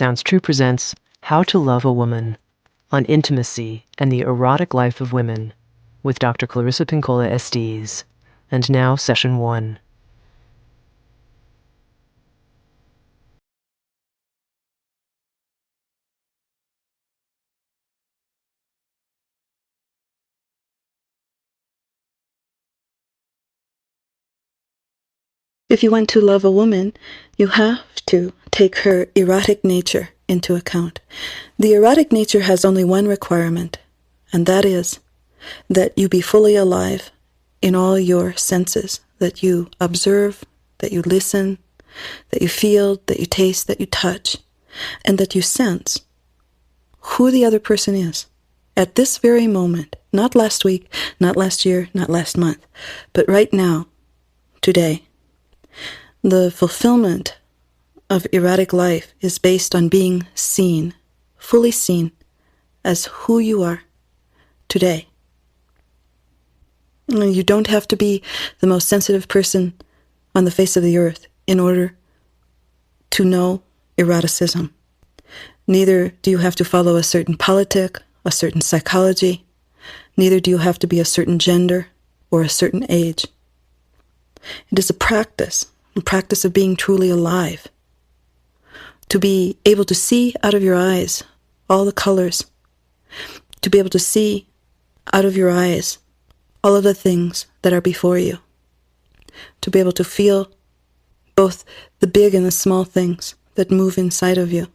Sounds True presents How to Love a Woman on Intimacy and the Erotic Life of Women with Dr. Clarissa Pinkola, Estés. And now, Session 1. If you want to love a woman, you have to take her erotic nature into account. The erotic nature has only one requirement, and that is that you be fully alive in all your senses, that you observe, that you listen, that you feel, that you taste, that you touch, and that you sense who the other person is at this very moment, not last week, not last year, not last month, but right now, today. The fulfillment of erotic life is based on being seen, fully seen, as who you are today. You don't have to be the most sensitive person on the face of the earth in order to know eroticism. Neither do you have to follow a certain politic, a certain psychology. Neither do you have to be a certain gender or a certain age. It is a practice of being truly alive, to be able to see out of your eyes all the colors, to be able to see out of your eyes all of the things that are before you, to be able to feel both the big and the small things that move inside of you,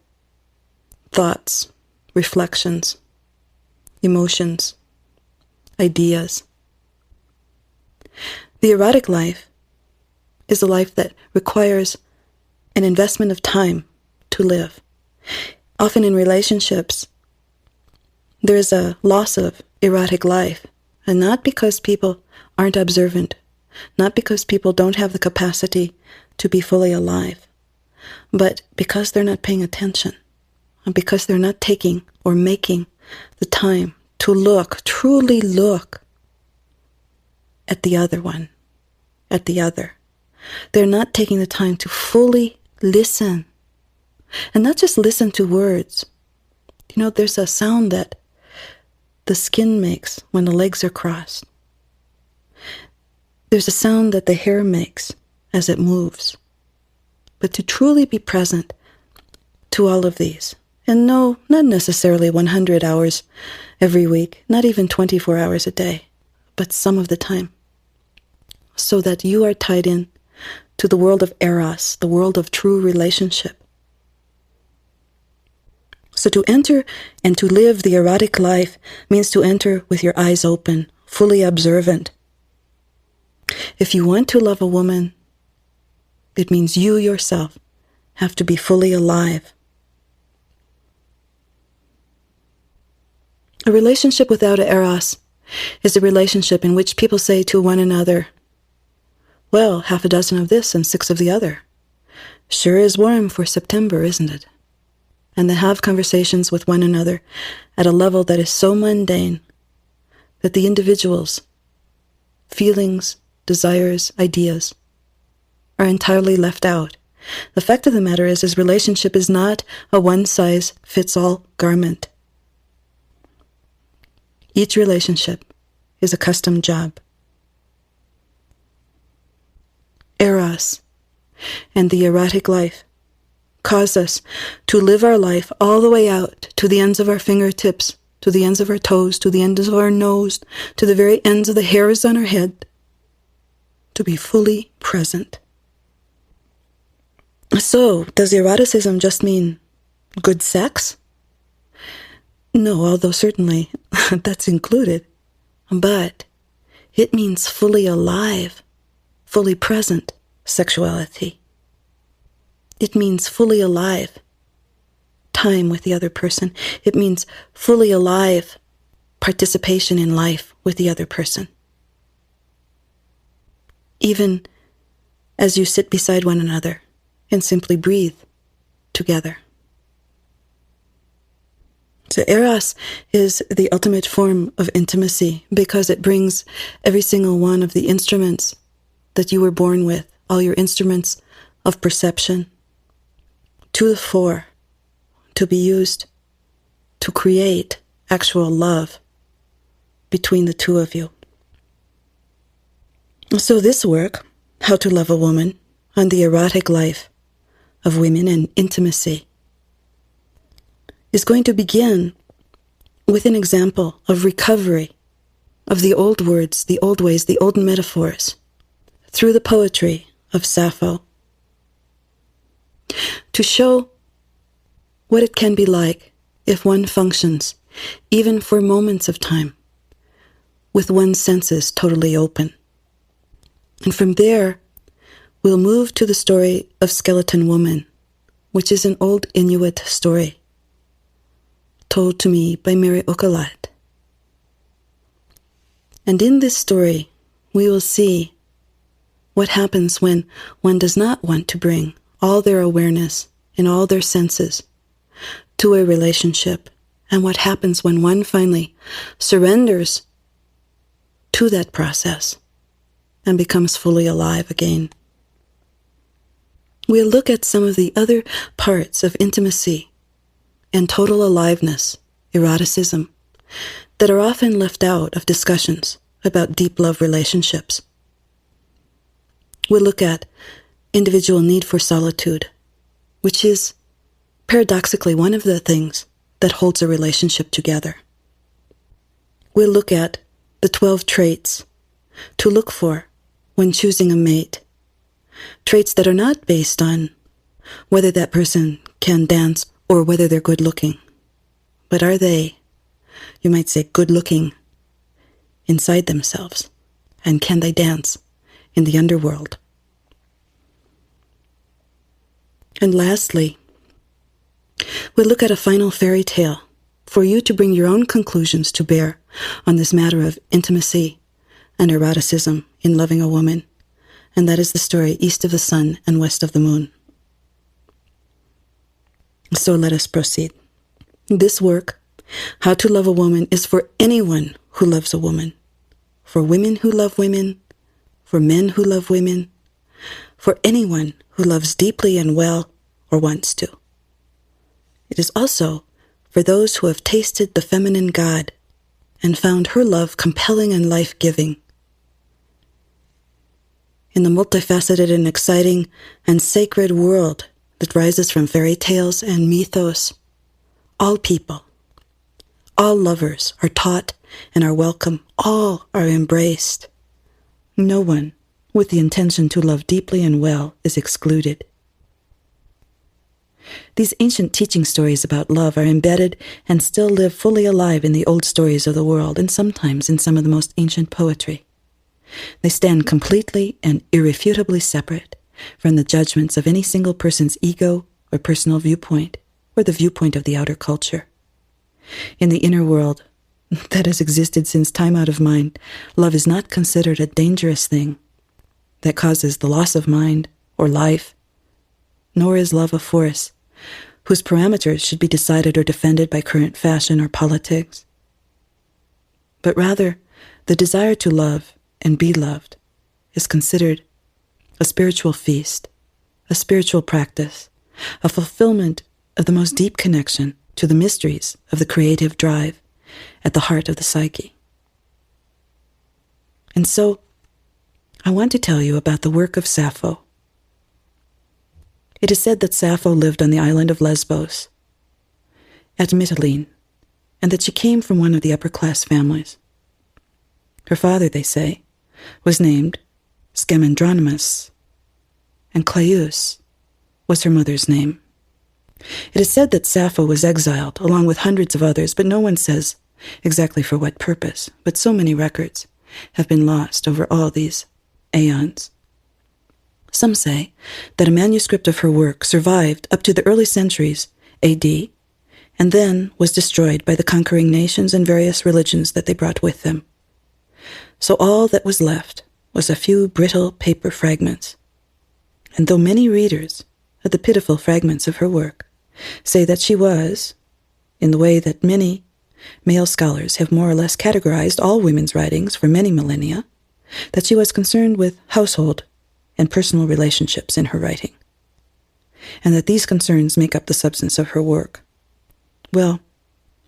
thoughts, reflections, emotions, ideas. The erotic life is a life that requires an investment of time to live. Often in relationships, there is a loss of erotic life, and not because people aren't observant, not because people don't have the capacity to be fully alive, but because they're not paying attention, and because they're not taking or making the time to look, truly look at the other one, at the other. They're not taking the time to fully listen. And not just listen to words. You know, there's a sound that the skin makes when the legs are crossed. There's a sound that the hair makes as it moves. But to truly be present to all of these, and no, not necessarily 100 hours every week, not even 24 hours a day, but some of the time, so that you are tied in to the world of eros, the world of true relationship. So to enter and to live the erotic life means to enter with your eyes open, fully observant. If you want to love a woman, it means you yourself have to be fully alive. A relationship without eros is a relationship in which people say to one another, well, half a dozen of this and 6 of the other. Sure is warm for September, isn't it? And they have conversations with one another at a level that is so mundane that the individual's feelings, desires, ideas are entirely left out. The fact of the matter is, this relationship is not a one-size-fits-all garment. Each relationship is a custom job. Eros and the erotic life cause us to live our life all the way out to the ends of our fingertips, to the ends of our toes, to the ends of our nose, to the very ends of the hairs on our head, to be fully present. So, does eroticism just mean good sex? No, although certainly that's included. But it means fully alive, fully present sexuality. It means fully alive time with the other person. It means fully alive participation in life with the other person. Even as you sit beside one another and simply breathe together. So Eros is the ultimate form of intimacy because it brings every single one of the instruments that you were born with, all your instruments of perception, to the fore to be used to create actual love between the two of you. So this work, How to Love a Woman, on the erotic life of women and intimacy, is going to begin with an example of recovery of the old words, the old ways, the old metaphors, through the poetry of Sappho, to show what it can be like if one functions, even for moments of time, with one's senses totally open. And from there, we'll move to the story of Skeleton Woman, which is an old Inuit story, told to me by Mary Okalat. And in this story, we will see what happens when one does not want to bring all their awareness and all their senses to a relationship, and what happens when one finally surrenders to that process and becomes fully alive again. We'll look at some of the other parts of intimacy and total aliveness, eroticism, that are often left out of discussions about deep love relationships. We'll look at individual need for solitude, which is paradoxically one of the things that holds a relationship together. We'll look at the 12 traits to look for when choosing a mate, traits that are not based on whether that person can dance or whether they're good looking, but are they, you might say, good looking inside themselves, and can they dance in the underworld? And lastly, we'll look at a final fairy tale for you to bring your own conclusions to bear on this matter of intimacy and eroticism in loving a woman, and that is the story East of the Sun and West of the Moon. So let us proceed. This work, How to Love a Woman, is for anyone who loves a woman, for women who love women, for men who love women, for anyone who loves deeply and well or wants to. It is also for those who have tasted the feminine God and found her love compelling and life-giving. In the multifaceted and exciting and sacred world that rises from fairy tales and mythos, all people, all lovers are taught and are welcome, all are embraced. No one with the intention to love deeply and well is excluded. These ancient teaching stories about love are embedded and still live fully alive in the old stories of the world, and sometimes in some of the most ancient poetry. They stand completely and irrefutably separate from the judgments of any single person's ego or personal viewpoint, or the viewpoint of the outer culture. In the inner world that has existed since time out of mind, love is not considered a dangerous thing that causes the loss of mind or life, nor is love a force whose parameters should be decided or defended by current fashion or politics. But rather, the desire to love and be loved is considered a spiritual feast, a spiritual practice, a fulfillment of the most deep connection to the mysteries of the creative drive at the heart of the psyche. And so, I want to tell you about the work of Sappho. It is said that Sappho lived on the island of Lesbos, at Mytilene, and that she came from one of the upper-class families. Her father, they say, was named Scamandronymus, and Claeus was her mother's name. It is said that Sappho was exiled, along with hundreds of others, but no one says exactly for what purpose, but so many records have been lost over all these aeons. Some say that a manuscript of her work survived up to the early centuries A.D., and then was destroyed by the conquering nations and various religions that they brought with them. So all that was left was a few brittle paper fragments. And though many readers of the pitiful fragments of her work say that she was, in the way that many male scholars have more or less categorized all women's writings for many millennia, that she was concerned with household and personal relationships in her writing, and that these concerns make up the substance of her work, Well,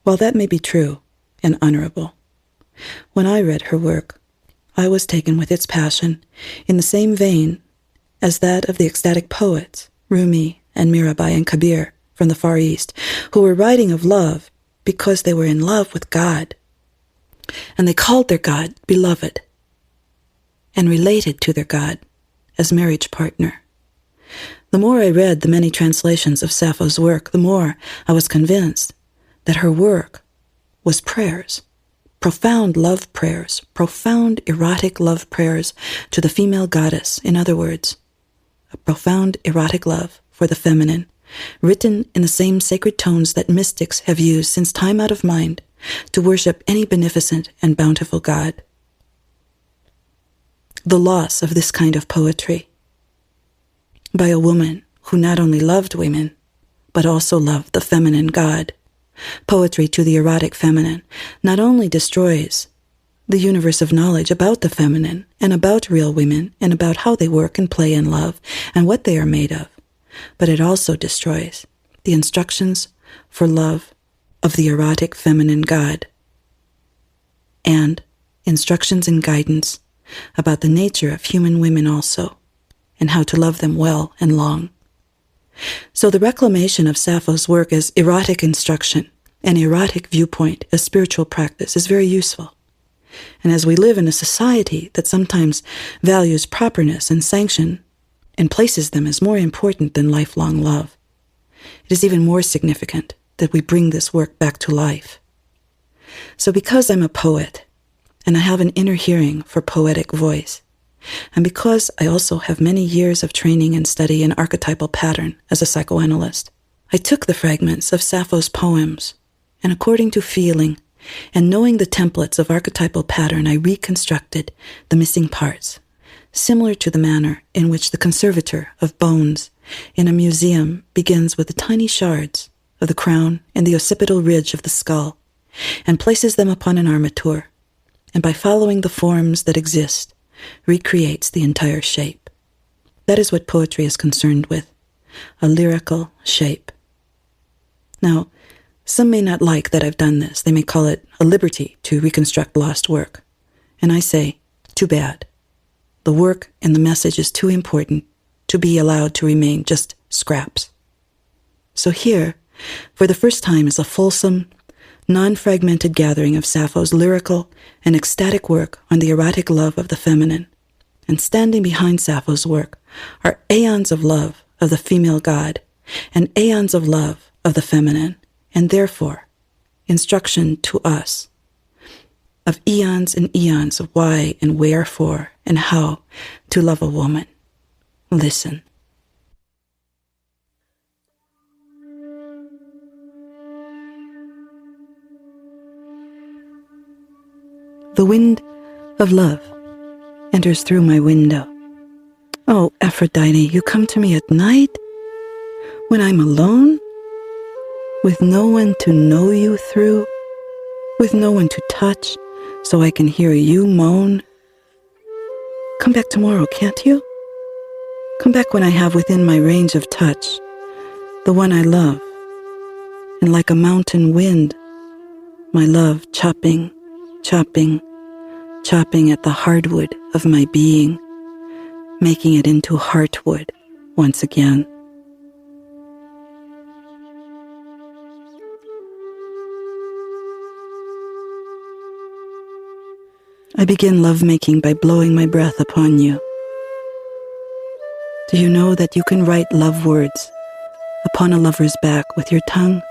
while that may be true and honorable, when I read her work, I was taken with its passion in the same vein as that of the ecstatic poets, Rumi and Mirabai and Kabir from the Far East, who were writing of love because they were in love with God. And they called their God beloved and related to their God as marriage partner. The more I read the many translations of Sappho's work, the more I was convinced that her work was prayers, profound love prayers, profound erotic love prayers to the female goddess. In other words, a profound erotic love for the feminine, written in the same sacred tones that mystics have used since time out of mind to worship any beneficent and bountiful god. The loss of this kind of poetry by a woman who not only loved women, but also loved the feminine god. Poetry to the erotic feminine not only destroys the universe of knowledge about the feminine and about real women and about how they work and play and love and what they are made of, but it also destroys the instructions for love of the erotic feminine god and instructions and guidance about the nature of human women also and how to love them well and long. So the reclamation of Sappho's work as erotic instruction and erotic viewpoint as spiritual practice is very useful. And as we live in a society that sometimes values properness and sanction and places them as more important than lifelong love, it is even more significant that we bring this work back to life. So because I'm a poet, and I have an inner hearing for poetic voice, and because I also have many years of training and study in archetypal pattern as a psychoanalyst, I took the fragments of Sappho's poems, and according to feeling, and knowing the templates of archetypal pattern, I reconstructed the missing parts, similar to the manner in which the conservator of bones in a museum begins with the tiny shards of the crown and the occipital ridge of the skull, and places them upon an armature, and by following the forms that exist, recreates the entire shape. That is what poetry is concerned with, a lyrical shape. Now, some may not like that I've done this. They may call it a liberty to reconstruct lost work. And I say, too bad. The work and the message is too important to be allowed to remain just scraps. So here, for the first time, is a fulsome, non-fragmented gathering of Sappho's lyrical and ecstatic work on the erotic love of the feminine. And standing behind Sappho's work are aeons of love of the female god and aeons of love of the feminine, and therefore instruction to us of eons and eons of why and wherefore and how to love a woman. Listen. The wind of love enters through my window. Oh, Aphrodite, you come to me at night when I'm alone, with no one to know you through, with no one to touch so I can hear you moan. Come back tomorrow, can't you? Come back when I have within my range of touch the one I love, and like a mountain wind, my love chopping, chopping, chopping at the hardwood of my being, making it into heartwood once again. I begin lovemaking by blowing my breath upon you. Do you know that you can write love words upon a lover's back with your tongue?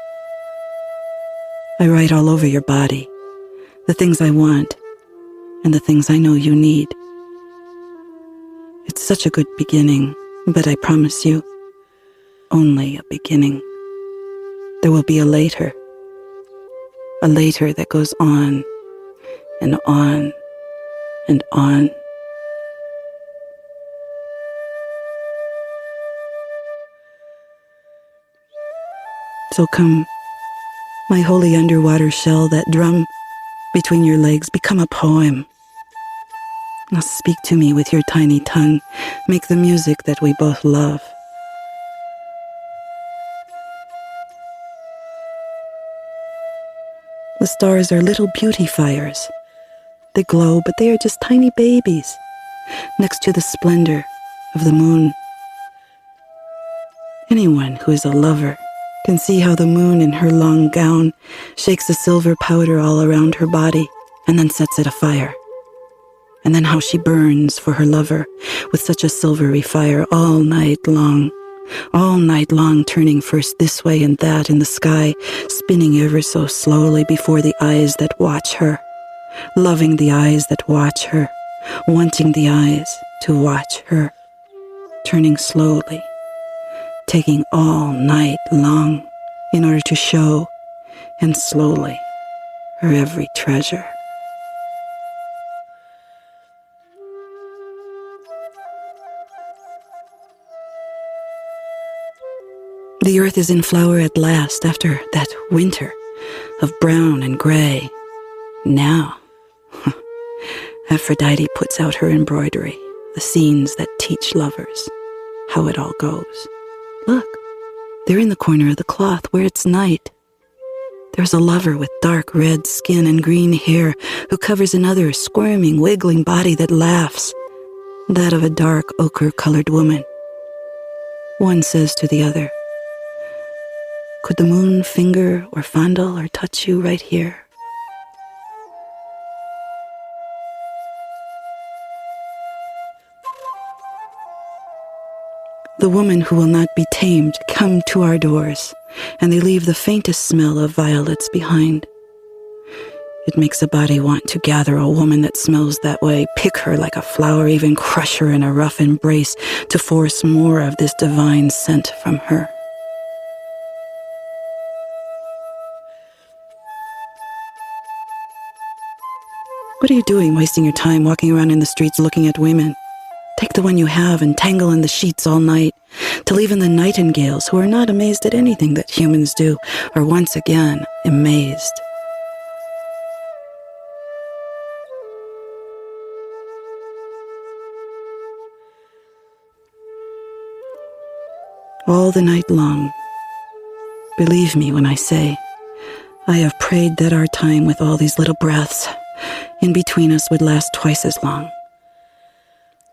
I write all over your body, the things I want and the things I know you need. It's such a good beginning, but I promise you, only a beginning. There will be a later that goes on and on and on. So come, my holy underwater shell, that drum between your legs, become a poem. Now speak to me with your tiny tongue. Make the music that we both love. The stars are little beauty fires. They glow, but they are just tiny babies next to the splendor of the moon. Anyone who is a lover can see how the moon in her long gown shakes a silver powder all around her body and then sets it afire. And then how she burns for her lover with such a silvery fire all night long, turning first this way and that in the sky, spinning ever so slowly before the eyes that watch her, loving the eyes that watch her, wanting the eyes to watch her, turning slowly, taking all night long in order to show, and slowly, her every treasure. The earth is in flower at last after that winter of brown and gray. Now, Aphrodite puts out her embroidery, the scenes that teach lovers how it all goes. Look, there in the corner of the cloth where it's night, there's a lover with dark red skin and green hair who covers another squirming, wiggling body that laughs, that of a dark ochre-colored woman. One says to the other, "Could the moon finger or fondle or touch you right here?" The woman who will not be tamed come to our doors, and they leave the faintest smell of violets behind. It makes a body want to gather a woman that smells that way, pick her like a flower, even crush her in a rough embrace to force more of this divine scent from her. What are you doing, wasting your time walking around in the streets looking at women? Take the one you have and tangle in the sheets all night, till even the nightingales, who are not amazed at anything that humans do, are once again amazed. All the night long, believe me when I say, I have prayed that our time with all these little breaths in between us would last twice as long.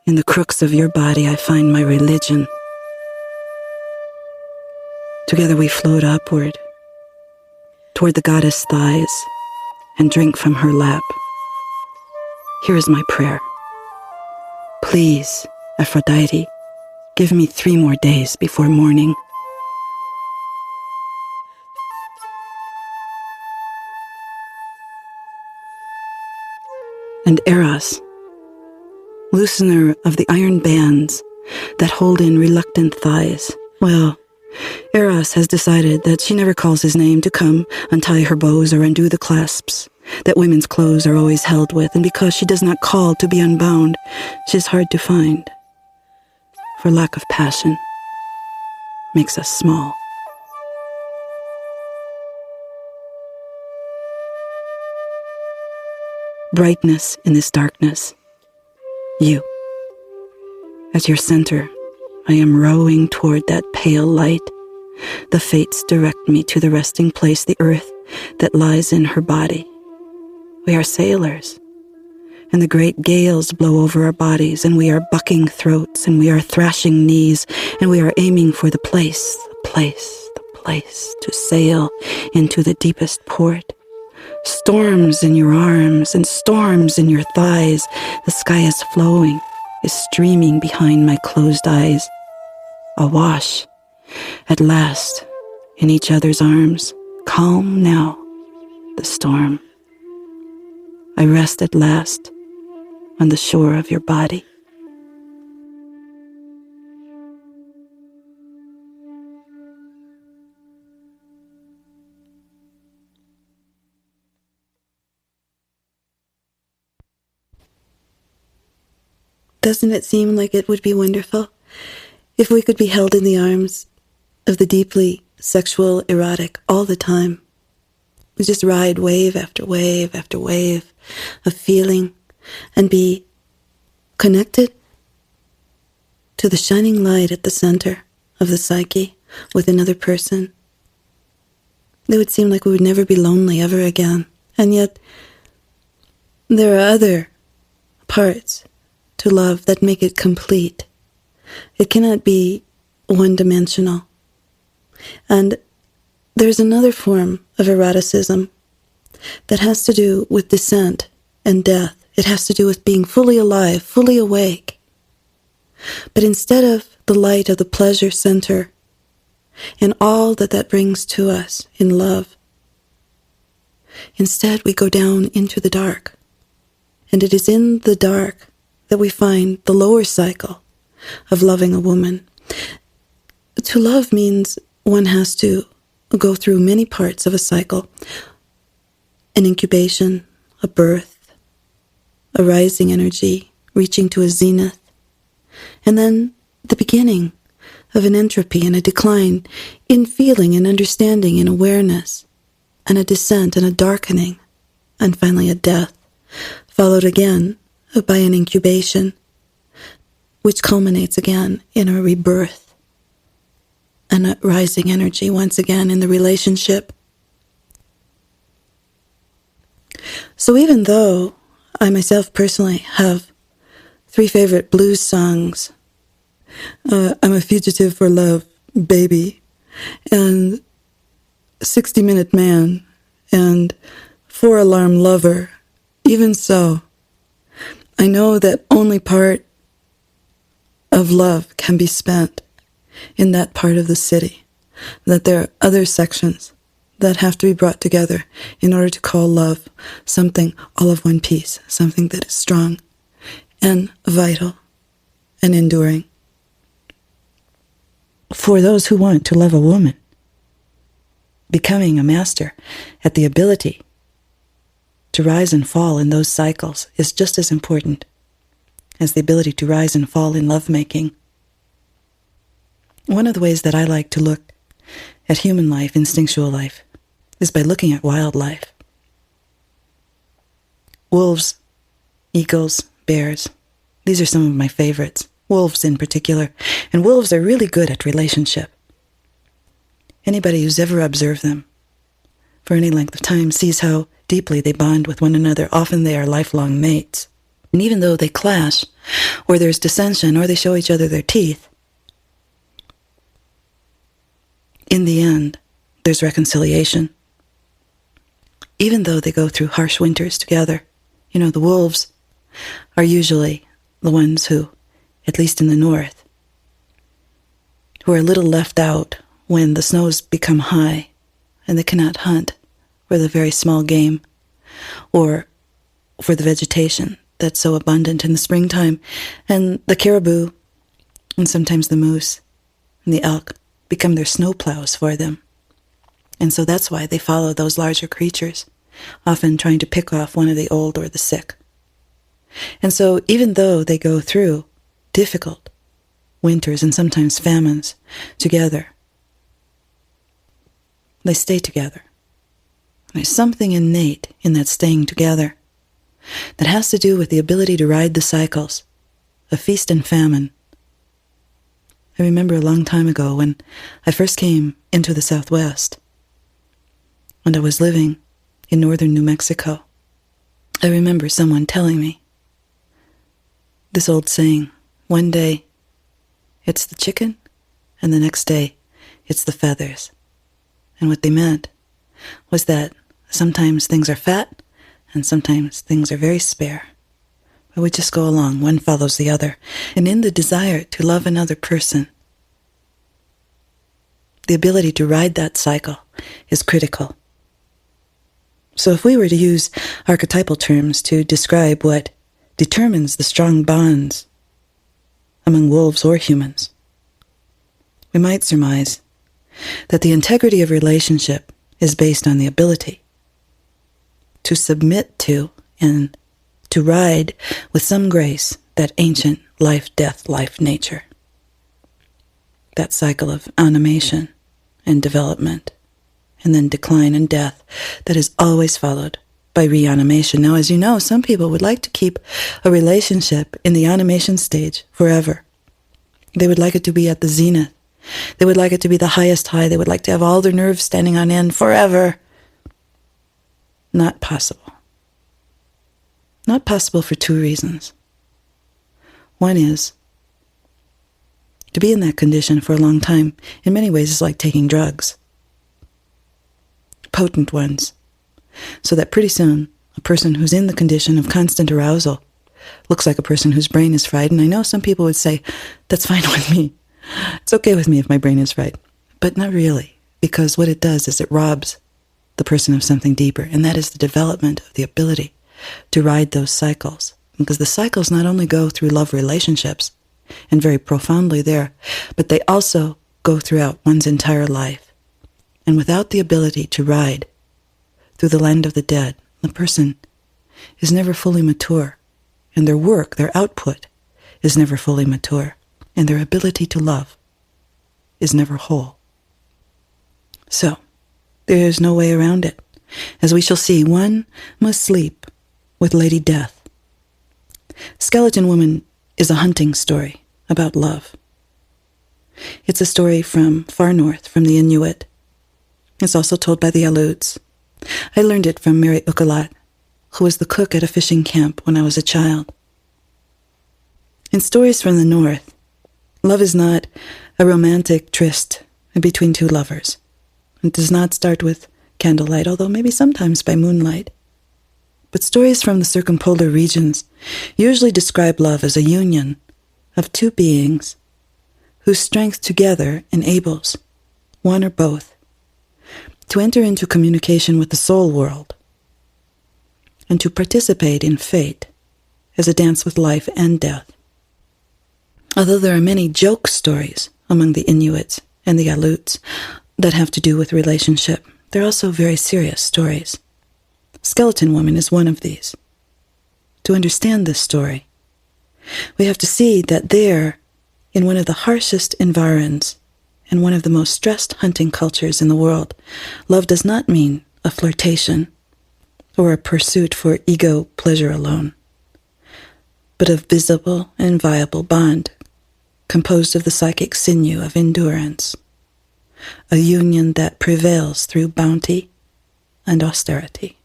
In the crooks of your body I find my religion. Together we float upward, toward the goddess' thighs, and drink from her lap. Here is my prayer. Please, Aphrodite, give me 3 more days before morning. And Eros, loosener of the iron bands that hold in reluctant thighs. Well, Eros has decided that she never calls his name to come untie her bows or undo the clasps that women's clothes are always held with, and because she does not call to be unbound, she is hard to find. For lack of passion makes us small. Brightness in this darkness. You. At your center, I am rowing toward that pale light. The fates direct me to the resting place, the earth that lies in her body. We are sailors, and the great gales blow over our bodies, and we are bucking throats, and we are thrashing knees, and we are aiming for the place to sail into the deepest port. Storms in your arms and storms in your thighs. The sky is flowing, is streaming behind my closed eyes. Awash, at last, in each other's arms. Calm now, the storm. I rest at last on the shore of your body. Doesn't it seem like it would be wonderful if we could be held in the arms of the deeply sexual, erotic all the time? We just ride wave after wave after wave of feeling and be connected to the shining light at the center of the psyche with another person. It would seem like we would never be lonely ever again. And yet, there are other parts to love that make it complete. It cannot be one-dimensional. And there's another form of eroticism that has to do with descent and death. It has to do with being fully alive, fully awake. But instead of the light of the pleasure center and all that that brings to us in love, instead we go down into the dark. And it is in the dark that we find the lower cycle of loving a woman. To love means one has to go through many parts of a cycle. An incubation, a birth, a rising energy, reaching to a zenith, and then the beginning of an entropy and a decline in feeling and understanding and awareness, and a descent and a darkening, and finally a death, followed again by an incubation, which culminates again in a rebirth and a rising energy once again in the relationship. So even though I myself personally have 3 favorite blues songs, I'm a Fugitive for Love, Baby, and 60-Minute Man, and 4-Alarm Lover, even so, I know that only part of love can be spent in that part of the city, that there are other sections that have to be brought together in order to call love something all of one piece, something that is strong and vital and enduring. For those who want to love a woman, becoming a master at the ability to rise and fall in those cycles is just as important as the ability to rise and fall in lovemaking. One of the ways that I like to look at human life, instinctual life, is by looking at wildlife. Wolves, eagles, bears, these are some of my favorites, wolves in particular, and wolves are really good at relationship. Anybody who's ever observed them for any length of time sees how deeply they bond with one another. Often they are lifelong mates. And even though they clash, or there's dissension, or they show each other their teeth, in the end, there's reconciliation. Even though they go through harsh winters together, the wolves are usually the ones who, at least in the north, who are a little left out when the snows become high and they cannot hunt for the very small game or for the vegetation that's so abundant in the springtime. And the caribou and sometimes the moose and the elk become their snowplows for them. And so that's why they follow those larger creatures, often trying to pick off one of the old or the sick. And so even though they go through difficult winters and sometimes famines together, they stay together. There's something innate in that staying together that has to do with the ability to ride the cycles of feast and famine. I remember a long time ago when I first came into the Southwest and I was living in northern New Mexico. I remember someone telling me this old saying, one day it's the chicken and the next day it's the feathers. And what they meant was that sometimes things are fat and sometimes things are very spare. But we just go along, one follows the other. And in the desire to love another person, the ability to ride that cycle is critical. So if we were to use archetypal terms to describe what determines the strong bonds among wolves or humans, we might surmise that the integrity of relationship is based on the ability to submit to and to ride with some grace that ancient life-death, life-nature, that cycle of animation and development, and then decline and death that is always followed by reanimation. Now, as you know, some people would like to keep a relationship in the animation stage forever. They would like it to be at the zenith. They would like it to be the highest high. They would like to have all their nerves standing on end forever. not possible. Not possible for two reasons. One is, to be in that condition for a long time, in many ways, is like taking drugs. Potent ones. So that pretty soon, a person who's in the condition of constant arousal looks like a person whose brain is fried. And I know some people would say, that's fine with me. It's okay with me if my brain is fried. But not really, because what it does is it robs the person of something deeper, and that is the development of the ability to ride those cycles. Because the cycles not only go through love relationships, and very profoundly there, but they also go throughout one's entire life. And without the ability to ride through the land of the dead, the person is never fully mature, and their work, their output, is never fully mature, and their ability to love is never whole. So, there is no way around it. As we shall see, one must sleep with Lady Death. Skeleton Woman is a hunting story about love. It's a story from far north, from the Inuit. It's also told by the Aleuts. I learned it from Mary Ukalat, who was the cook at a fishing camp when I was a child. In stories from the north, love is not a romantic tryst between two lovers. It does not start with candlelight, although maybe sometimes by moonlight. But stories from the circumpolar regions usually describe love as a union of two beings whose strength together enables one or both to enter into communication with the soul world and to participate in fate as a dance with life and death. Although there are many joke stories among the Inuits and the Aleuts that have to do with relationship, there are also very serious stories. Skeleton Woman is one of these. To understand this story, we have to see that there, in one of the harshest environs and one of the most stressed hunting cultures in the world, love does not mean a flirtation or a pursuit for ego pleasure alone, but a visible and viable bond composed of the psychic sinew of endurance, a union that prevails through bounty and austerity,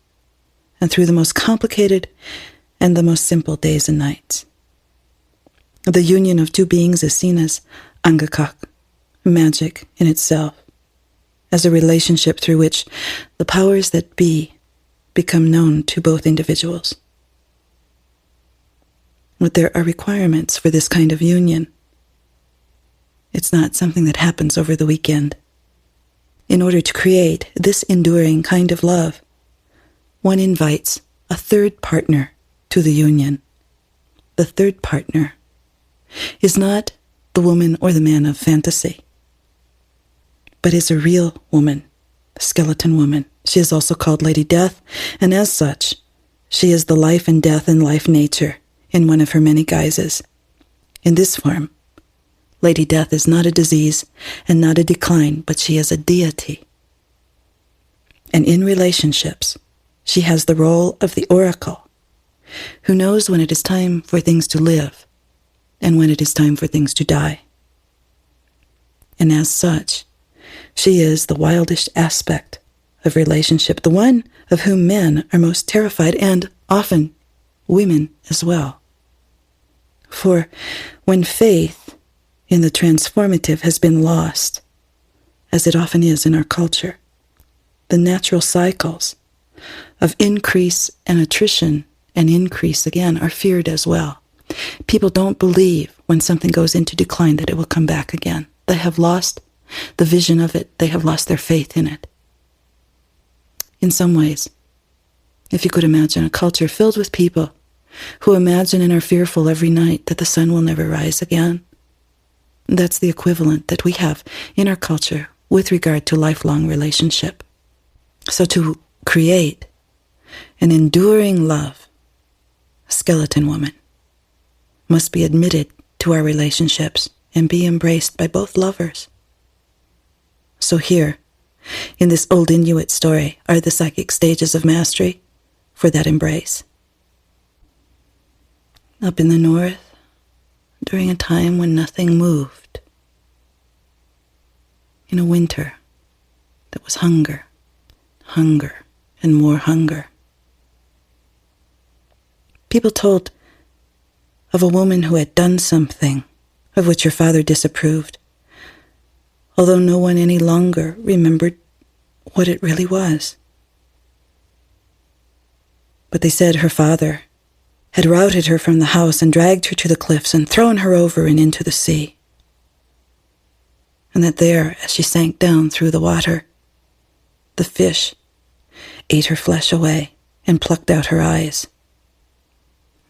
and through the most complicated and the most simple days and nights. The union of two beings is seen as angakak, magic in itself, as a relationship through which the powers that be become known to both individuals. But there are requirements for this kind of union. It's not something that happens over the weekend. In order to create this enduring kind of love, one invites a third partner to the union. The third partner is not the woman or the man of fantasy, but is a real woman, the Skeleton Woman. She is also called Lady Death, and as such, she is the life and death and life nature in one of her many guises. In this form, Lady Death is not a disease and not a decline, but she is a deity. And in relationships, she has the role of the oracle, who knows when it is time for things to live and when it is time for things to die. And as such, she is the wildest aspect of relationship, the one of whom men are most terrified, and often women as well. For when faith in the transformative has been lost, as it often is in our culture, the natural cycles of increase and attrition and increase again are feared as well. People don't believe when something goes into decline that it will come back again. They have lost the vision of it. They have lost their faith in it. In some ways, if you could imagine a culture filled with people who imagine and are fearful every night that the sun will never rise again, that's the equivalent that we have in our culture with regard to lifelong relationship. So to create an enduring love, a Skeleton Woman must be admitted to our relationships and be embraced by both lovers. So here, in this old Inuit story, are the psychic stages of mastery for that embrace. Up in the north, during a time when nothing moved, in a winter that was hunger, hunger, and more hunger, People told of a woman who had done something of which her father disapproved, although no one any longer remembered what it really was. But they said her father had routed her from the house and dragged her to the cliffs and thrown her over and into the sea, and that there, as she sank down through the water, the fish ate her flesh away and plucked out her eyes,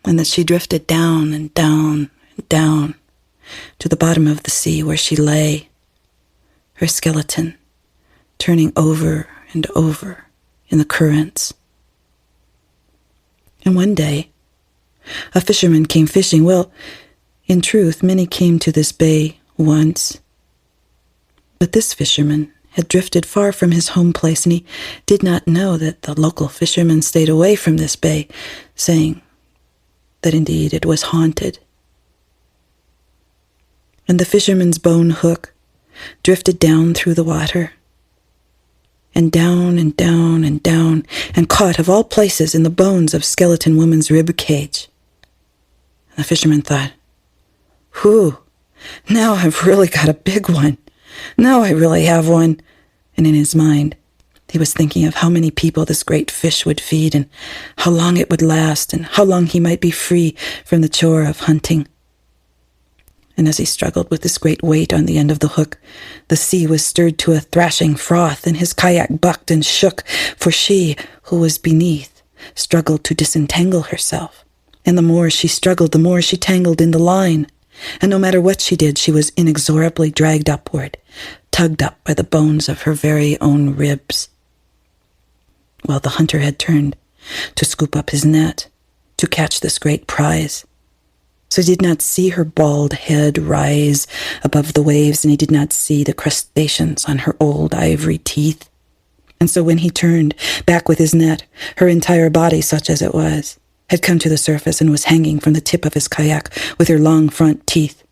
and that she drifted down and down and down to the bottom of the sea, where she lay, her skeleton turning over and over in the currents. And one day, a fisherman came fishing. Well, in truth, many came to this bay once, but this fisherman had drifted far from his home place, and he did not know that the local fishermen stayed away from this bay, saying that indeed it was haunted. And the fisherman's bone hook drifted down through the water, and down and down and down, and caught, of all places, in the bones of Skeleton Woman's rib cage. And the fisherman thought, "Whew, now I've really got a big one. Now I really have one." And in his mind, he was thinking of how many people this great fish would feed, and how long it would last, and how long he might be free from the chore of hunting. And as he struggled with this great weight on the end of the hook, the sea was stirred to a thrashing froth, and his kayak bucked and shook, for she, who was beneath, struggled to disentangle herself. And the more she struggled, the more she tangled in the line. And no matter what she did, she was inexorably dragged upward, tugged up by the bones of her very own ribs. Well, the hunter had turned to scoop up his net, to catch this great prize. So he did not see her bald head rise above the waves, and he did not see the crustaceans on her old ivory teeth. And so when he turned back with his net, her entire body, such as it was, had come to the surface and was hanging from the tip of his kayak with her long front teeth.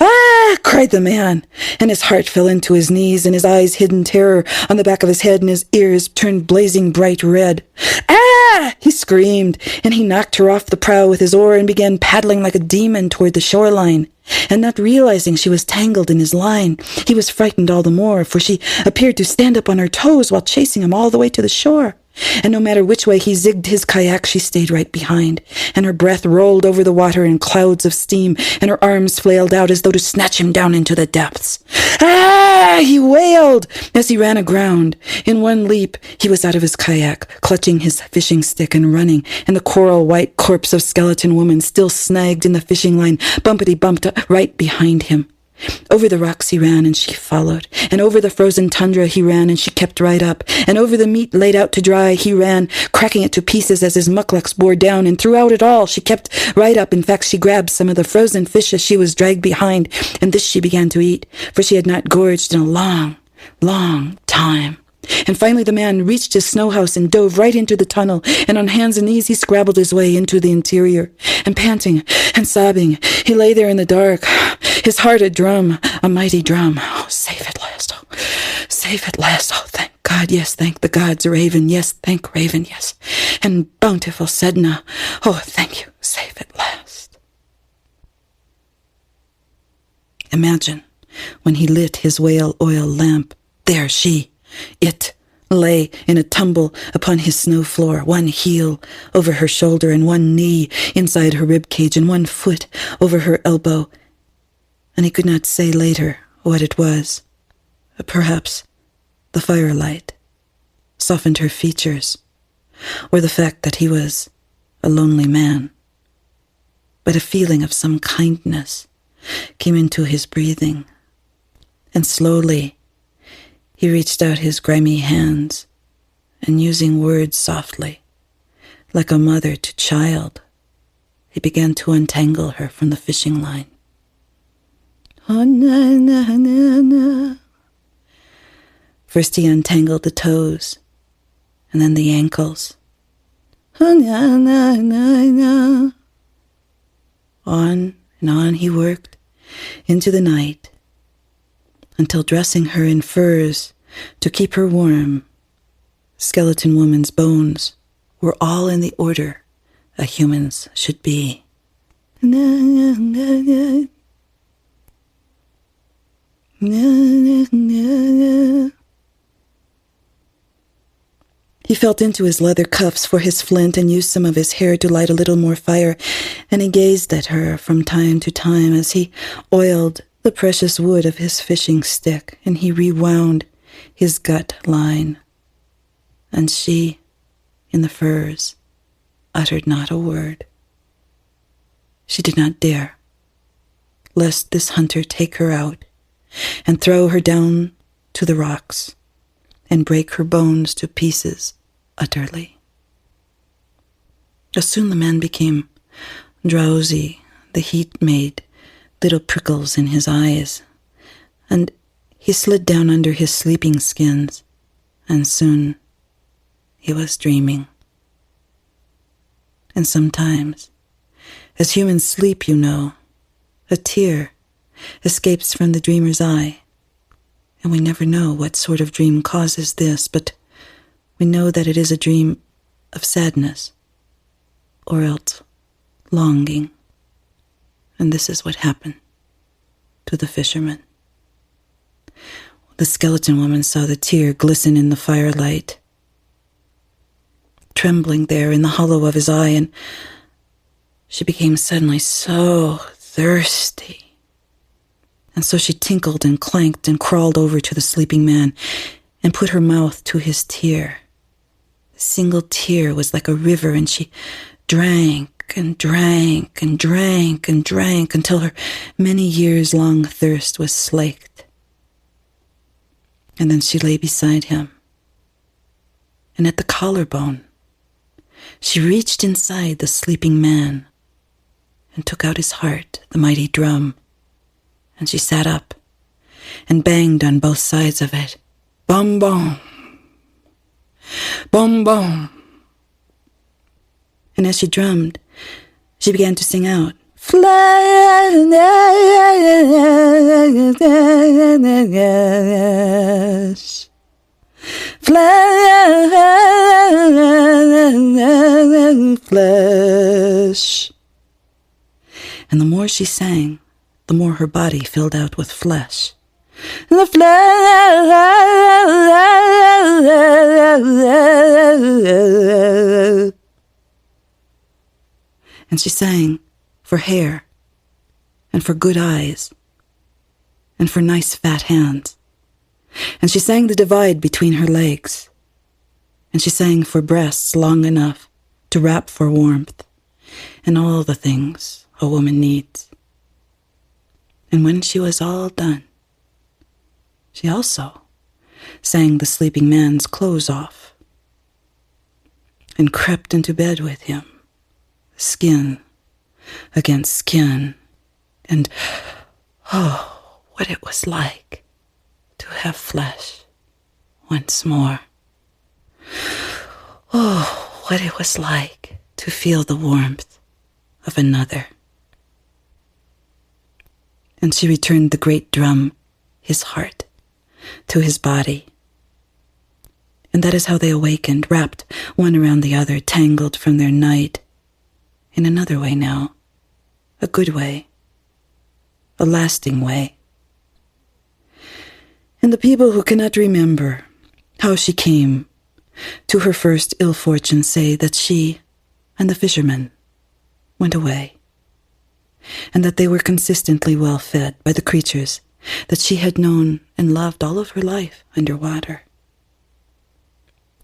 "Ah!" cried the man, and his heart fell into his knees, and his eyes hid in terror on the back of his head, and his ears turned blazing bright red. "Ah!" he screamed, and he knocked her off the prow with his oar and began paddling like a demon toward the shoreline. And not realizing she was tangled in his line, he was frightened all the more, for she appeared to stand up on her toes while chasing him all the way to the shore. And no matter which way he zigged his kayak, she stayed right behind, and her breath rolled over the water in clouds of steam, and her arms flailed out as though to snatch him down into the depths. "Ah!" he wailed as he ran aground. In one leap, he was out of his kayak, clutching his fishing stick and running, and the coral-white corpse of Skeleton Woman still snagged in the fishing line, bumpity-bumped right behind him. Over the rocks he ran, and she followed, and over the frozen tundra he ran, and she kept right up, and over the meat laid out to dry he ran, cracking it to pieces as his mucklucks bore down, and throughout it all she kept right up. In fact, she grabbed some of the frozen fish as she was dragged behind, and this she began to eat, for she had not gorged in a long, long time. And finally the man reached his snow house and dove right into the tunnel, and on hands and knees he scrabbled his way into the interior. And panting and sobbing, he lay there in the dark, his heart a drum, a mighty drum. "Oh, safe at last, oh, safe at last, oh, thank God, yes, thank the gods, Raven, yes, thank Raven, yes, and bountiful Sedna, oh, thank you, safe at last." Imagine when he lit his whale oil lamp, there it lay in a tumble upon his snow floor, one heel over her shoulder and one knee inside her rib cage and one foot over her elbow. And he could not say later what it was. Perhaps the firelight softened her features, or the fact that he was a lonely man. But a feeling of some kindness came into his breathing, and slowly he reached out his grimy hands, and using words softly, like a mother to child, he began to untangle her from the fishing line. Oh, na, na, na, na. First he untangled the toes, and then the ankles. Oh, na, na, na, na. On and on he worked into the night, until dressing her in furs to keep her warm, Skeleton Woman's bones were all in the order a human's should be. He felt into his leather cuffs for his flint and used some of his hair to light a little more fire, and he gazed at her from time to time as he oiled the precious wood of his fishing stick, and he rewound his gut line. And she, in the furs, uttered not a word. She did not dare, lest this hunter take her out and throw her down to the rocks and break her bones to pieces utterly. As soon the man became drowsy, the heat made little prickles in his eyes, and he slid down under his sleeping skins, and soon he was dreaming. And sometimes, as humans sleep, you know, a tear escapes from the dreamer's eye, and we never know what sort of dream causes this, but we know that it is a dream of sadness, or else longing. And this is what happened to the fisherman. The skeleton woman saw the tear glisten in the firelight, trembling there in the hollow of his eye, and she became suddenly so thirsty. And so she tinkled and clanked and crawled over to the sleeping man and put her mouth to his tear. A single tear was like a river, and she drank and drank and drank and drank until her many years-long thirst was slaked. And then she lay beside him, and at the collarbone, she reached inside the sleeping man and took out his heart, the mighty drum, and she sat up and banged on both sides of it. Bum, bum. Bum, bum. And as she drummed, she began to sing out, Flesh, flesh. And the more she sang, the more her body filled out with flesh. The flesh. And she sang for hair, and for good eyes, and for nice fat hands. And she sang the divide between her legs. And she sang for breasts long enough to wrap for warmth, and all the things a woman needs. And when she was all done, she also sang the sleeping man's clothes off, and crept into bed with him, skin against skin, and oh, what it was like to have flesh once more. Oh, what it was like to feel the warmth of another. And she returned the great drum, his heart, to his body. And that is how they awakened, wrapped one around the other, tangled from their night. In another way now, a good way, a lasting way. And the people who cannot remember how she came to her first ill fortune say that she and the fisherman went away, and that they were consistently well fed by the creatures that she had known and loved all of her life under water.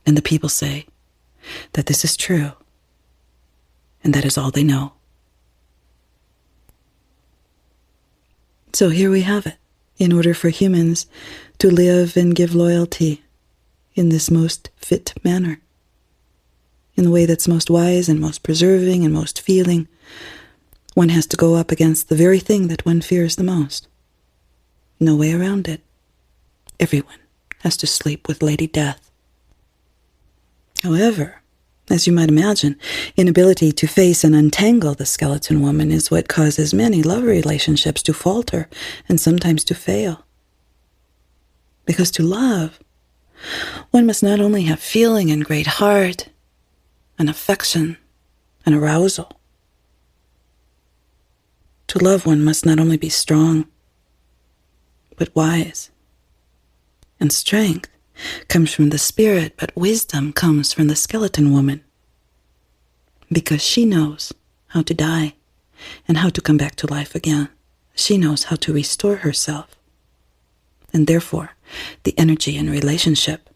And the people say that this is true, and that is all they know. So here we have it. In order for humans to live and give loyalty in this most fit manner, in the way that's most wise and most preserving and most feeling, one has to go up against the very thing that one fears the most. No way around it. Everyone has to sleep with Lady Death. However, as you might imagine, inability to face and untangle the skeleton woman is what causes many love relationships to falter and sometimes to fail. Because to love, one must not only have feeling and great heart and affection, an arousal. To love, one must not only be strong, but wise. And strength comes from the spirit, but wisdom comes from the skeleton woman, because she knows how to die and how to come back to life again. She knows how to restore herself, and therefore the energy in relationship.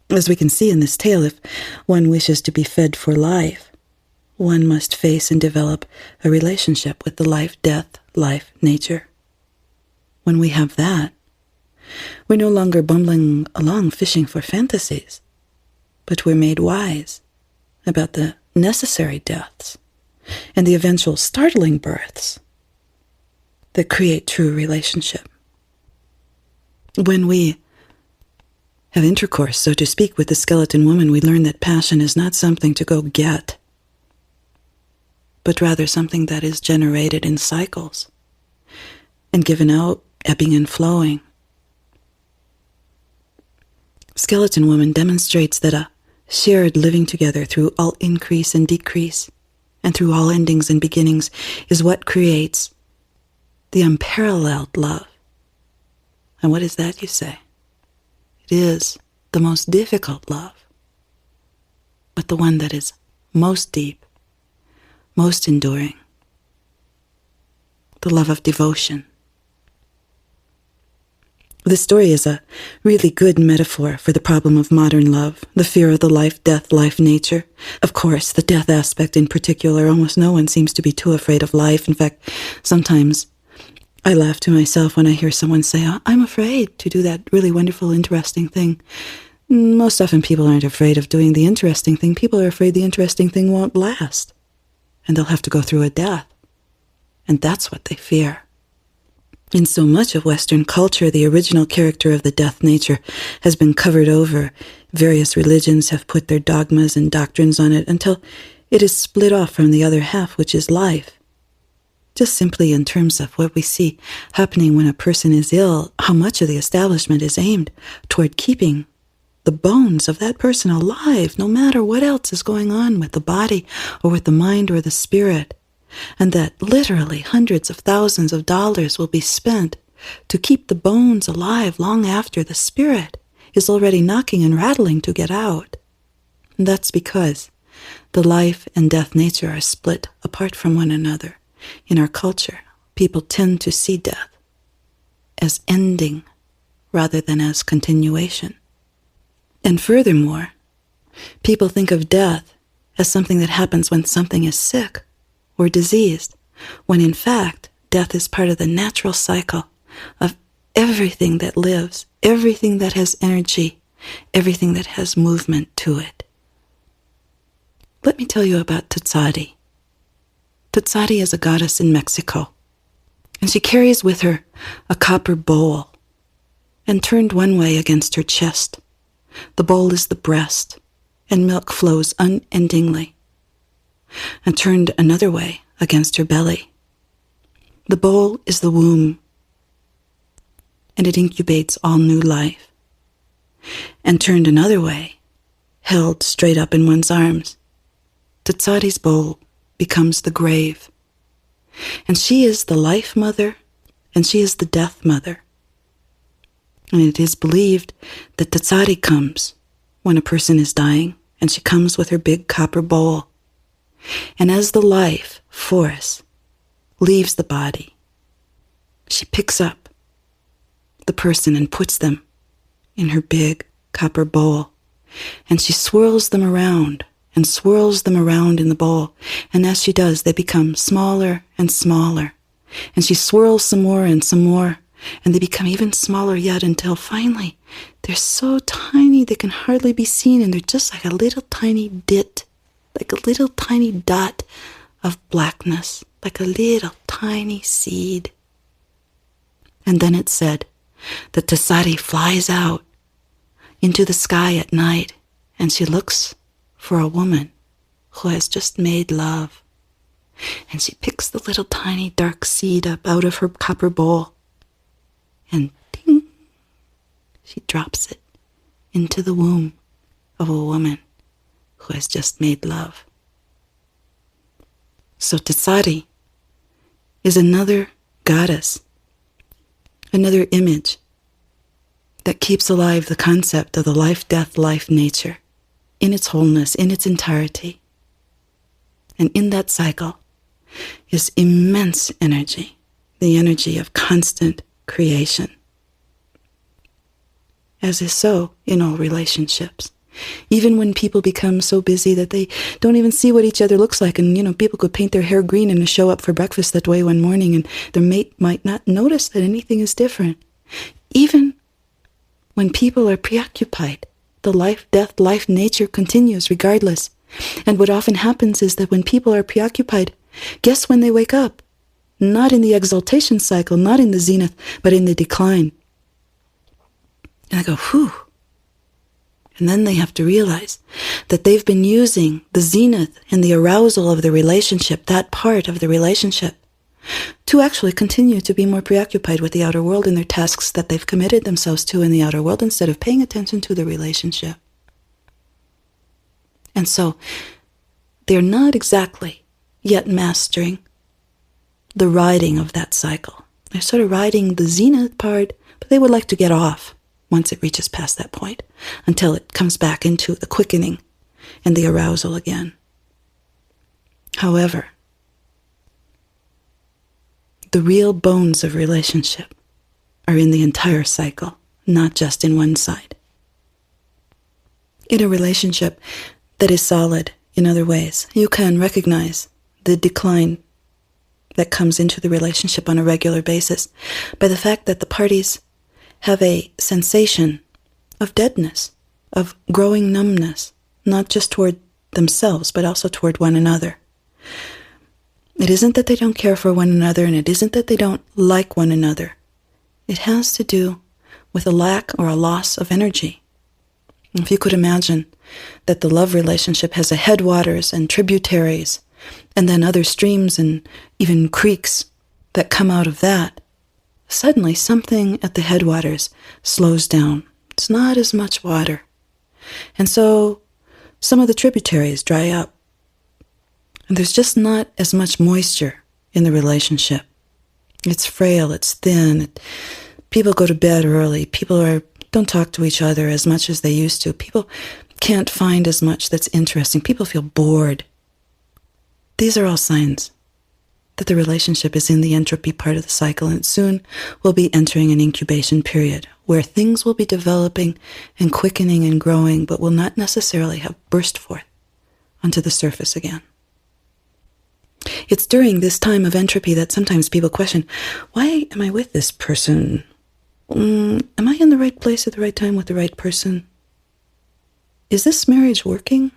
As we can see in this tale, if one wishes to be fed for life, one must face and develop a relationship with the life-death, life-nature. When we have that, we're no longer bumbling along fishing for fantasies, but we're made wise about the necessary deaths and the eventual startling births that create true relationship. When we have intercourse, so to speak, with the skeleton woman, we learn that passion is not something to go get, but rather something that is generated in cycles and given out, ebbing and flowing. Skeleton woman demonstrates that a shared living together through all increase and decrease, and through all endings and beginnings, is what creates the unparalleled love. And what is that, you say? It is the most difficult love, but the one that is most deep, most enduring, the love of devotion. This story is a really good metaphor for the problem of modern love, the fear of the life-death, life-nature. Of course, the death aspect in particular, almost no one seems to be too afraid of life. In fact, sometimes I laugh to myself when I hear someone say, I'm afraid to do that really wonderful, interesting thing. Most often people aren't afraid of doing the interesting thing. People are afraid the interesting thing won't last, and they'll have to go through a death. And that's what they fear. In so much of Western culture, the original character of the death nature has been covered over. Various religions have put their dogmas and doctrines on it until it is split off from the other half, which is life. Just simply in terms of what we see happening when a person is ill, how much of the establishment is aimed toward keeping the bones of that person alive, no matter what else is going on with the body or with the mind or the spirit. And that literally hundreds of thousands of dollars will be spent to keep the bones alive long after the spirit is already knocking and rattling to get out. And that's because the life and death nature are split apart from one another. In our culture, people tend to see death as ending rather than as continuation. And furthermore, people think of death as something that happens when something is sick or diseased, when in fact, death is part of the natural cycle of everything that lives, everything that has energy, everything that has movement to it. Let me tell you about Tzotzadi. Tzotzadi is a goddess in Mexico, and she carries with her a copper bowl, and turned one way against her chest. The bowl is the breast, and milk flows unendingly. And turned another way against her belly. The bowl is the womb, and it incubates all new life. And turned another way, held straight up in one's arms, Tzotzadi's bowl becomes the grave. And she is the life mother, and she is the death mother. And it is believed that Tzotzadi comes when a person is dying, and she comes with her big copper bowl. And as the life force leaves the body, she picks up the person and puts them in her big copper bowl. And she swirls them around and swirls them around in the bowl. And as she does, they become smaller and smaller. And she swirls some more, and they become even smaller yet, until finally they're so tiny they can hardly be seen, and they're just like a little tiny dit, like a little tiny dot of blackness, like a little tiny seed. And then it said that Tzotzadi flies out into the sky at night, and she looks for a woman who has just made love. And she picks the little tiny dark seed up out of her copper bowl, and ding, she drops it into the womb of a woman who has just made love. So Tsari is another goddess, another image that keeps alive the concept of the life, death, life, nature in its wholeness, in its entirety. And in that cycle is immense energy, the energy of constant creation, as is so in all relationships. Even when people become so busy that they don't even see what each other looks like, and, people could paint their hair green and show up for breakfast that way one morning, and their mate might not notice that anything is different. Even when people are preoccupied, the life, death, life, nature continues regardless. And what often happens is that when people are preoccupied, guess when they wake up? Not in the exaltation cycle, not in the zenith, but in the decline. And I go, whew. And then they have to realize that they've been using the zenith and the arousal of the relationship, that part of the relationship, to actually continue to be more preoccupied with the outer world and their tasks that they've committed themselves to in the outer world instead of paying attention to the relationship. And so they're not exactly yet mastering the riding of that cycle. They're sort of riding the zenith part, but they would like to get off once it reaches past that point, until it comes back into the quickening and the arousal again. However, the real bones of relationship are in the entire cycle, not just in one side. In a relationship that is solid in other ways, you can recognize the decline that comes into the relationship on a regular basis by the fact that the parties have a sensation of deadness, of growing numbness, not just toward themselves, but also toward one another. It isn't that they don't care for one another, and it isn't that they don't like one another. It has to do with a lack or a loss of energy. If you could imagine that the love relationship has a headwaters and tributaries, and then other streams and even creeks that come out of that, suddenly something at the headwaters slows down. It's not as much water. And so some of the tributaries dry up. And there's just not as much moisture in the relationship. It's frail, it's thin. People go to bed early. People don't talk to each other as much as they used to. People can't find as much that's interesting. People feel bored. These are all signs that the relationship is in the entropy part of the cycle, and soon will be entering an incubation period where things will be developing and quickening and growing, but will not necessarily have burst forth onto the surface again. It's during this time of entropy that sometimes people question, why am I with this person? Am I in the right place at the right time with the right person? Is this marriage working?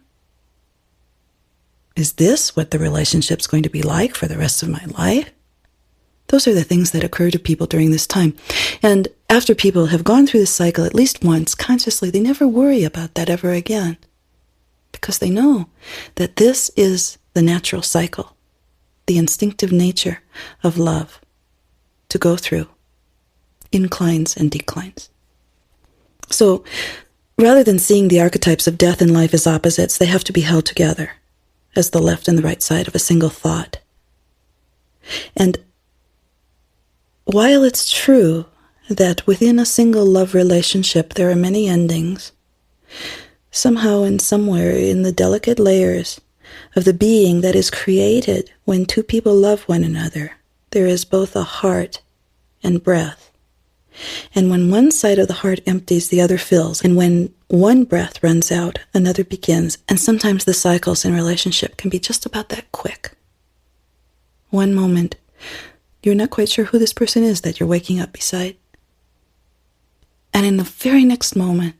Is this what the relationship's going to be like for the rest of my life? Those are the things that occur to people during this time. And after people have gone through this cycle at least once, consciously, they never worry about that ever again. Because they know that this is the natural cycle, the instinctive nature of love, to go through inclines and declines. So, rather than seeing the archetypes of death and life as opposites, they have to be held together as the left and the right side of a single thought. And while it's true that within a single love relationship there are many endings, somehow and somewhere in the delicate layers of the being that is created when two people love one another, there is both a heart and breath. And when one side of the heart empties, the other fills. And when one breath runs out, another begins. And sometimes the cycles in relationship can be just about that quick. One moment, you're not quite sure who this person is that you're waking up beside. And in the very next moment,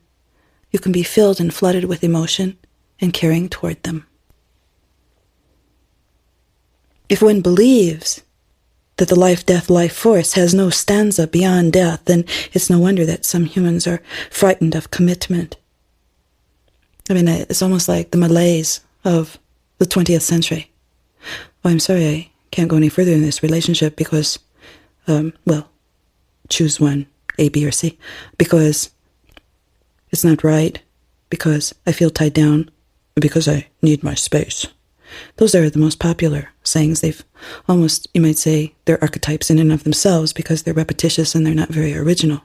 you can be filled and flooded with emotion and caring toward them. If one believes that the life-death-life force has no stanza beyond death, then it's no wonder that some humans are frightened of commitment. I mean, it's almost like the malaise of the 20th century. Oh, I'm sorry, I can't go any further in this relationship because, choose one, A, B, or C, because it's not right, because I feel tied down, because I need my space. Those are the most popular sayings. They've almost, you might say, they're archetypes in and of themselves because they're repetitious and they're not very original.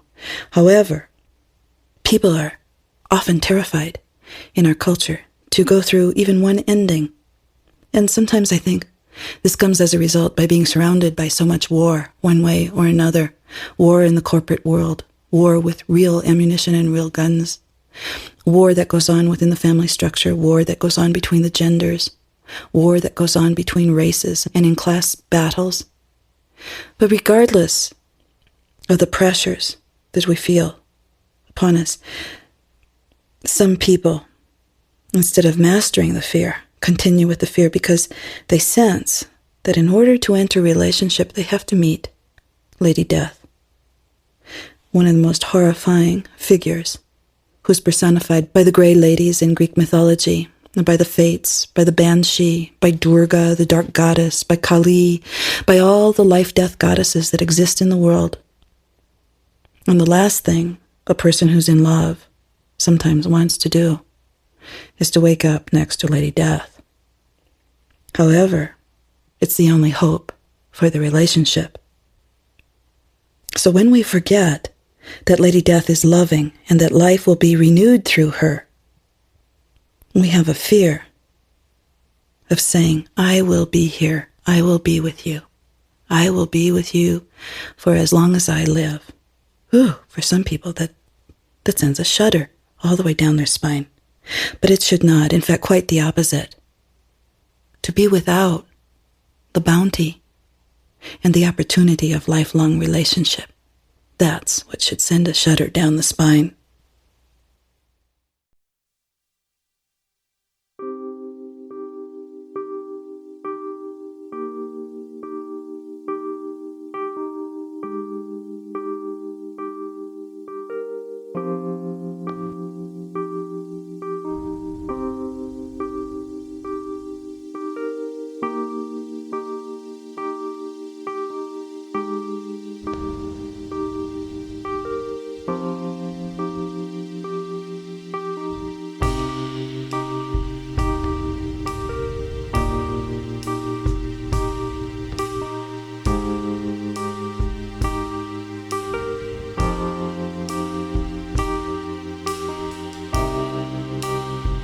However, people are often terrified in our culture to go through even one ending. And sometimes I think this comes as a result by being surrounded by so much war, one way or another. War in the corporate world, war with real ammunition and real guns, war that goes on within the family structure, war that goes on between the genders, war that goes on between races and in class battles. But regardless of the pressures that we feel upon us, some people, instead of mastering the fear, continue with the fear because they sense that in order to enter a relationship, they have to meet Lady Death, one of the most horrifying figures who's personified by the Grey Ladies in Greek mythology, by the Fates, by the Banshee, by Durga, the Dark Goddess, by Kali, by all the life-death goddesses that exist in the world. And the last thing a person who's in love sometimes wants to do is to wake up next to Lady Death. However, it's the only hope for the relationship. So when we forget that Lady Death is loving and that life will be renewed through her, we have a fear of saying, I will be here, I will be with you. I will be with you for as long as I live. Ooh, for some people that sends a shudder all the way down their spine. But it should not, in fact, quite the opposite. To be without the bounty and the opportunity of lifelong relationship, that's what should send a shudder down the spine.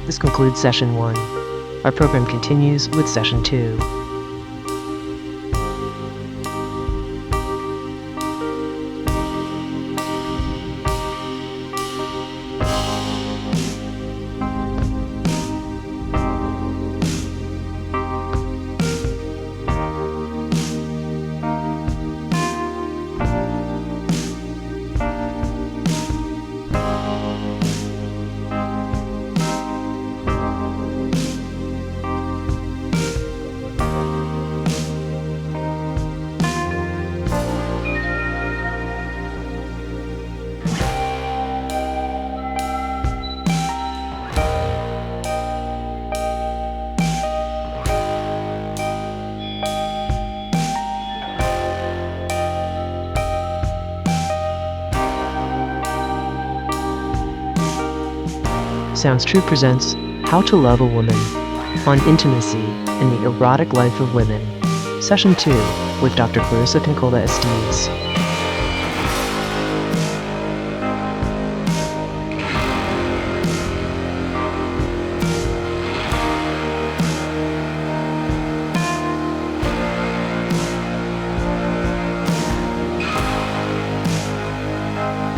This concludes Session 1. Our program continues with Session 2. Sounds True presents How to Love a Woman on Intimacy and the Erotic Life of Women, Session 2 with Dr. Clarissa Pinkola Estés.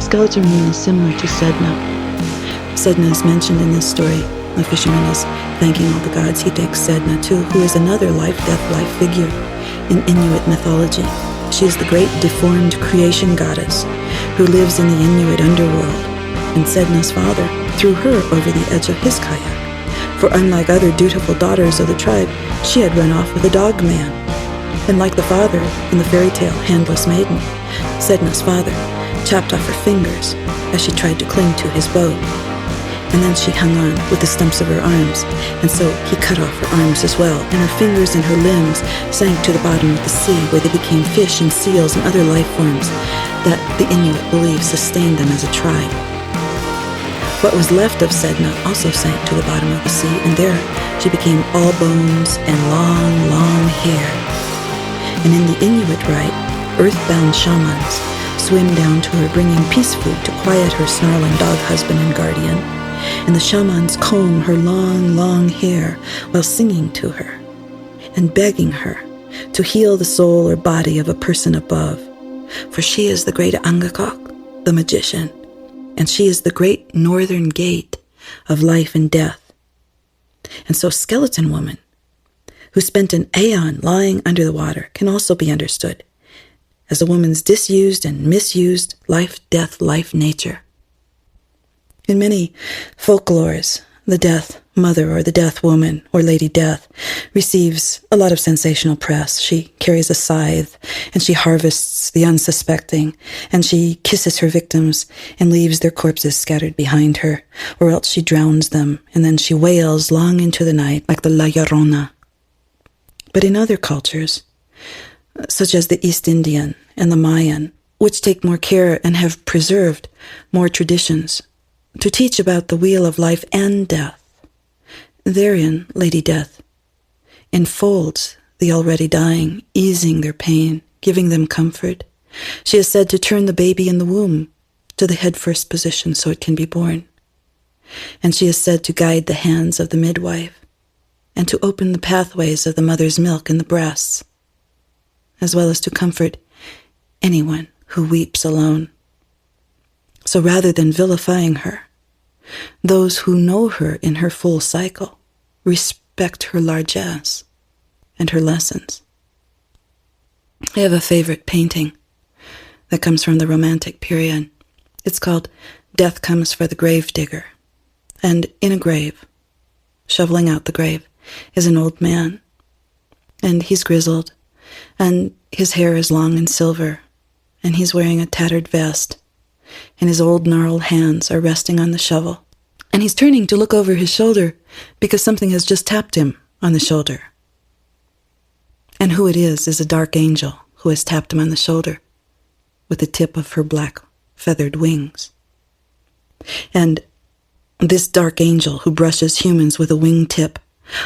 Skeleton moon is similar to Sedna. Sedna is mentioned in this story. The fisherman is thanking all the gods. He thanks Sedna too, who is another life-death-life figure in Inuit mythology. She is the great deformed creation goddess who lives in the Inuit underworld, and Sedna's father threw her over the edge of his kayak. For unlike other dutiful daughters of the tribe, she had run off with a dog man. And like the father in the fairy tale Handless Maiden, Sedna's father chopped off her fingers as she tried to cling to his bow. And then she hung on with the stumps of her arms, and so he cut off her arms as well, and her fingers and her limbs sank to the bottom of the sea, where they became fish and seals and other life forms that the Inuit believe sustained them as a tribe. What was left of Sedna also sank to the bottom of the sea, and there she became all bones and long, long hair. And in the Inuit rite, earthbound shamans swim down to her, bringing peace food to quiet her snarling dog husband and guardian. And the shamans comb her long, long hair while singing to her and begging her to heal the soul or body of a person above. For she is the great Angakok, the magician, and she is the great northern gate of life and death. And so Skeleton Woman, who spent an aeon lying under the water, can also be understood as a woman's disused and misused life, death, life, nature. In many folklores, the Death Mother or the Death Woman or Lady Death receives a lot of sensational press. She carries a scythe and she harvests the unsuspecting, and she kisses her victims and leaves their corpses scattered behind her, or else she drowns them and then she wails long into the night like the La Llorona. But in other cultures, such as the East Indian and the Mayan, which take more care and have preserved more traditions to teach about the wheel of life and death, therein Lady Death enfolds the already dying, easing their pain, giving them comfort. She is said to turn the baby in the womb to the head first position so it can be born. And she is said to guide the hands of the midwife and to open the pathways of the mother's milk in the breasts, as well as to comfort anyone who weeps alone. So rather than vilifying her, those who know her in her full cycle respect her largesse and her lessons. I have a favorite painting that comes from the Romantic period. It's called Death Comes for the Grave Digger. And in a grave, shoveling out the grave, is an old man. And he's grizzled, and his hair is long and silver, and he's wearing a tattered vest, and his old gnarled hands are resting on the shovel. And he's turning to look over his shoulder because something has just tapped him on the shoulder. And who it is a dark angel who has tapped him on the shoulder with the tip of her black feathered wings. And this dark angel who brushes humans with a wingtip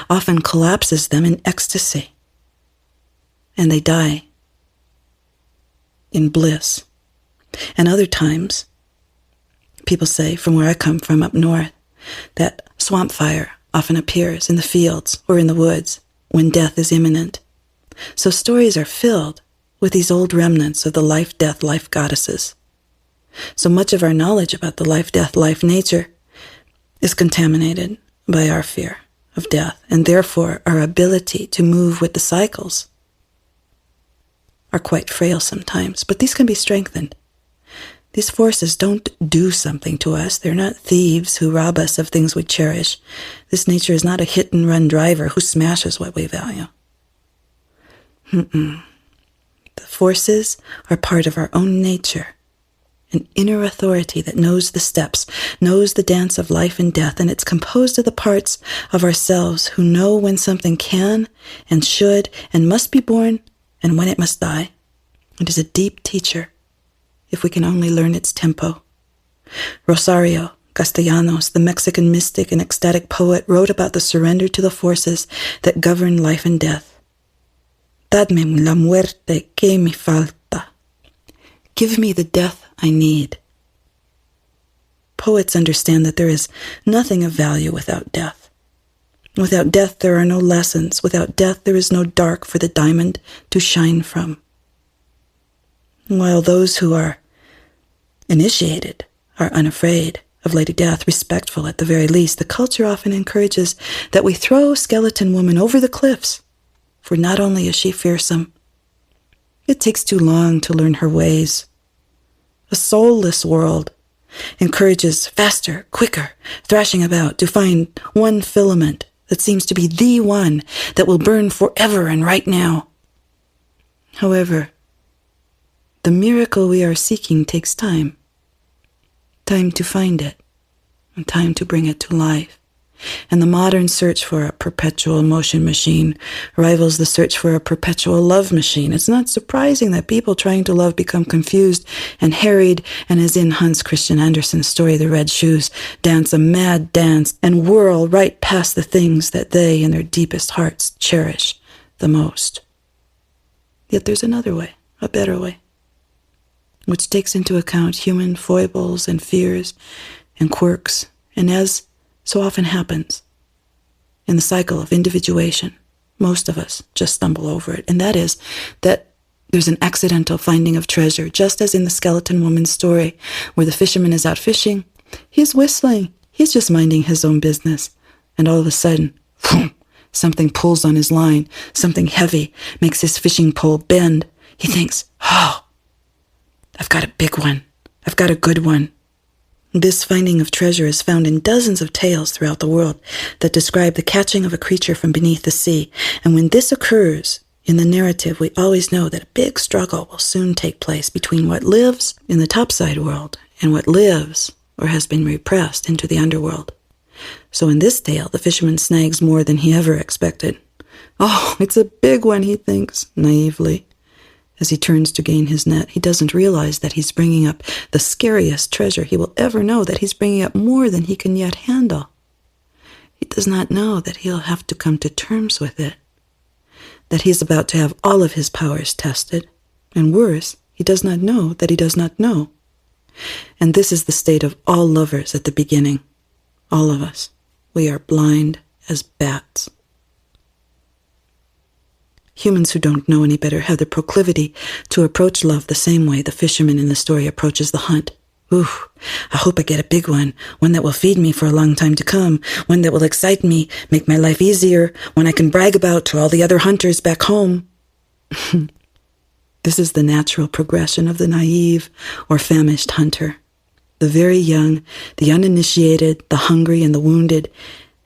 often collapses them in ecstasy, and they die in bliss. And other times, people say, from where I come from up north, that swamp fire often appears in the fields or in the woods when death is imminent. So stories are filled with these old remnants of the life, death, life goddesses. So much of our knowledge about the life, death, life, nature is contaminated by our fear of death, and therefore our ability to move with the cycles are quite frail sometimes, but these can be strengthened. These forces don't do something to us. They're not thieves who rob us of things we cherish. This nature is not a hit-and-run driver who smashes what we value. The forces are part of our own nature, an inner authority that knows the steps, knows the dance of life and death, and it's composed of the parts of ourselves who know when something can and should and must be born and when it must die. It is a deep teacher, if we can only learn its tempo. Rosario Castellanos, the Mexican mystic and ecstatic poet, wrote about the surrender to the forces that govern life and death. Dadme la muerte que me falta. Give me the death I need. Poets understand that there is nothing of value without death. Without death, there are no lessons. Without death, there is no dark for the diamond to shine from. While those who are initiated are unafraid of Lady Death, respectful at the very least, the culture often encourages that we throw Skeleton Woman over the cliffs, for not only is she fearsome, it takes too long to learn her ways. A soulless world encourages faster, quicker, thrashing about to find one filament that seems to be the one that will burn forever and right now. However, the miracle we are seeking takes time. Time to find it, and time to bring it to life. And the modern search for a perpetual motion machine rivals the search for a perpetual love machine. It's not surprising that people trying to love become confused and harried, and as in Hans Christian Andersen's story, The Red Shoes, dance a mad dance and whirl right past the things that they in their deepest hearts cherish the most. Yet there's another way, a better way, which takes into account human foibles and fears and quirks, and as so often happens in the cycle of individuation, most of us just stumble over it, and that is that there's an accidental finding of treasure, just as in the skeleton woman's story, where the fisherman is out fishing. He's whistling. He's just minding his own business. And all of a sudden, something pulls on his line. Something heavy makes his fishing pole bend. He thinks, oh, I've got a big one. I've got a good one. This finding of treasure is found in dozens of tales throughout the world that describe the catching of a creature from beneath the sea. And when this occurs in the narrative, we always know that a big struggle will soon take place between what lives in the topside world and what lives or has been repressed into the underworld. So in this tale, the fisherman snags more than he ever expected. Oh, it's a big one, he thinks, naively. As he turns to gain his net, he doesn't realize that he's bringing up the scariest treasure he will ever know, that he's bringing up more than he can yet handle. He does not know that he'll have to come to terms with it, that he's about to have all of his powers tested, and worse, he does not know that he does not know. And this is the state of all lovers at the beginning. All of us. We are blind as bats. Humans who don't know any better have the proclivity to approach love the same way the fisherman in the story approaches the hunt. Ooh, I hope I get a big one that will feed me for a long time to come, one that will excite me, make my life easier, one I can brag about to all the other hunters back home. This is the natural progression of the naive or famished hunter. The very young, the uninitiated, the hungry, and the wounded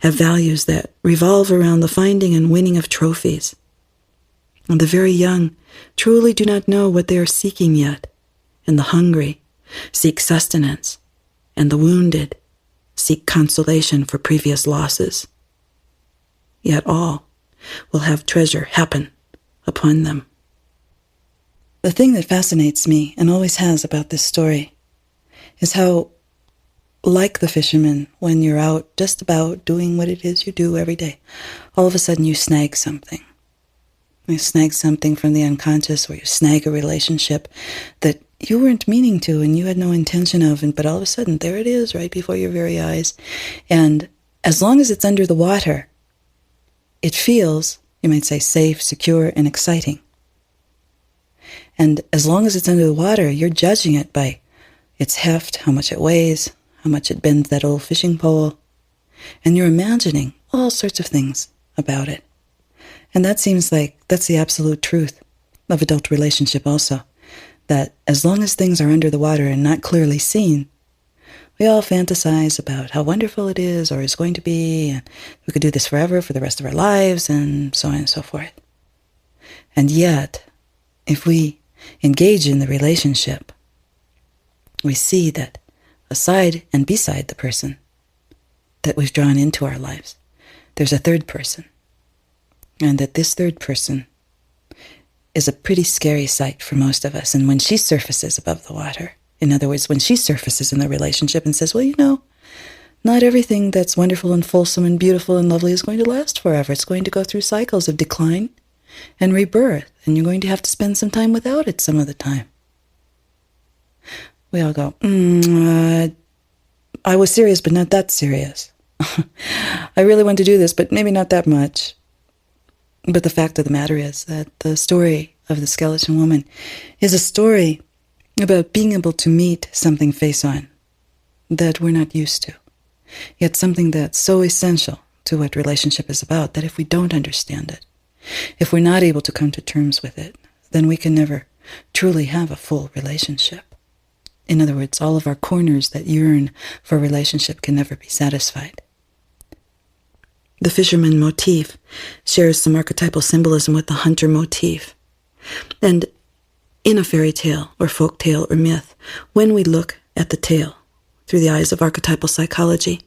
have values that revolve around the finding and winning of trophies. And the very young truly do not know what they are seeking yet, and the hungry seek sustenance, and the wounded seek consolation for previous losses. Yet all will have treasure happen upon them. The thing that fascinates me, and always has, about this story is how, like the fisherman, when you're out just about doing what it is you do every day, all of a sudden you snag something. You snag something from the unconscious, or you snag a relationship that you weren't meaning to and you had no intention of, but all of a sudden there it is right before your very eyes. And as long as it's under the water, it feels, you might say, safe, secure, and exciting. And as long as it's under the water, you're judging it by its heft, how much it weighs, how much it bends that old fishing pole, and you're imagining all sorts of things about it. And that seems like that's the absolute truth of adult relationship also, that as long as things are under the water and not clearly seen, we all fantasize about how wonderful it is or is going to be, and we could do this forever for the rest of our lives, and so on and so forth. And yet, if we engage in the relationship, we see that aside and beside the person that we've drawn into our lives, there's a third person. And that this third person is a pretty scary sight for most of us. And when she surfaces above the water, in other words, when she surfaces in the relationship and says, well, you know, not everything that's wonderful and fulsome and beautiful and lovely is going to last forever. It's going to go through cycles of decline and rebirth, and you're going to have to spend some time without it some of the time. We all go, I was serious, but not that serious. I really want to do this, but maybe not that much. But the fact of the matter is that the story of the skeleton woman is a story about being able to meet something face on that we're not used to, yet something that's so essential to what relationship is about that if we don't understand it, if we're not able to come to terms with it, then we can never truly have a full relationship. In other words, all of our corners that yearn for a relationship can never be satisfied. The fisherman motif shares some archetypal symbolism with the hunter motif. And in a fairy tale or folk tale or myth, when we look at the tale through the eyes of archetypal psychology,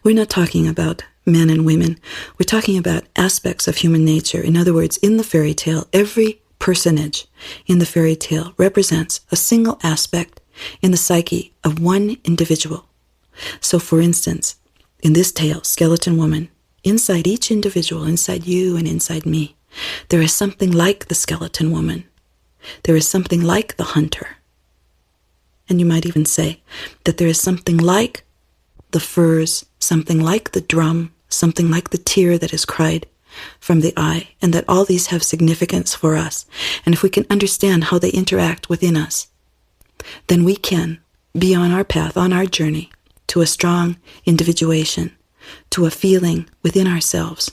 We're not talking about men and women. We're talking about aspects of human nature. In other words, in the fairy tale, every personage in the fairy tale represents a single aspect in the psyche of one individual. So, for instance, in this tale, Skeleton Woman, inside each individual, inside you and inside me, there is something like the skeleton woman. There is something like the hunter. And you might even say that there is something like the furs, something like the drum, something like the tear that is cried from the eye, and that all these have significance for us. And if we can understand how they interact within us, then we can be on our path, on our journey to a strong individuation, to a feeling within ourselves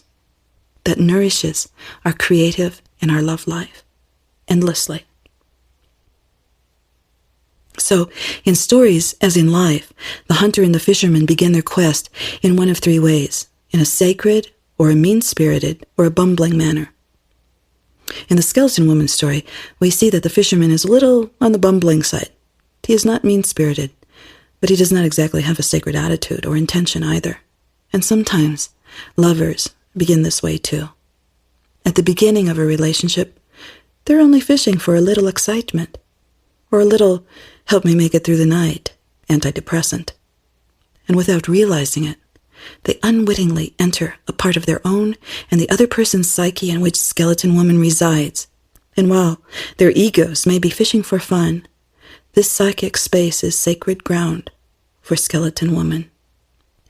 that nourishes our creative and our love life endlessly. So, in stories, as in life, the hunter and the fisherman begin their quest in one of three ways: in a sacred, or a mean-spirited, or a bumbling manner. In the Skeleton Woman story, we see that the fisherman is a little on the bumbling side. He is not mean-spirited, but he does not exactly have a sacred attitude or intention either. And sometimes lovers begin this way too. At the beginning of a relationship, they're only fishing for a little excitement, or a little help me make it through the night antidepressant. And without realizing it, they unwittingly enter a part of their own and the other person's psyche in which Skeleton Woman resides. And while their egos may be fishing for fun, this psychic space is sacred ground for Skeleton Woman.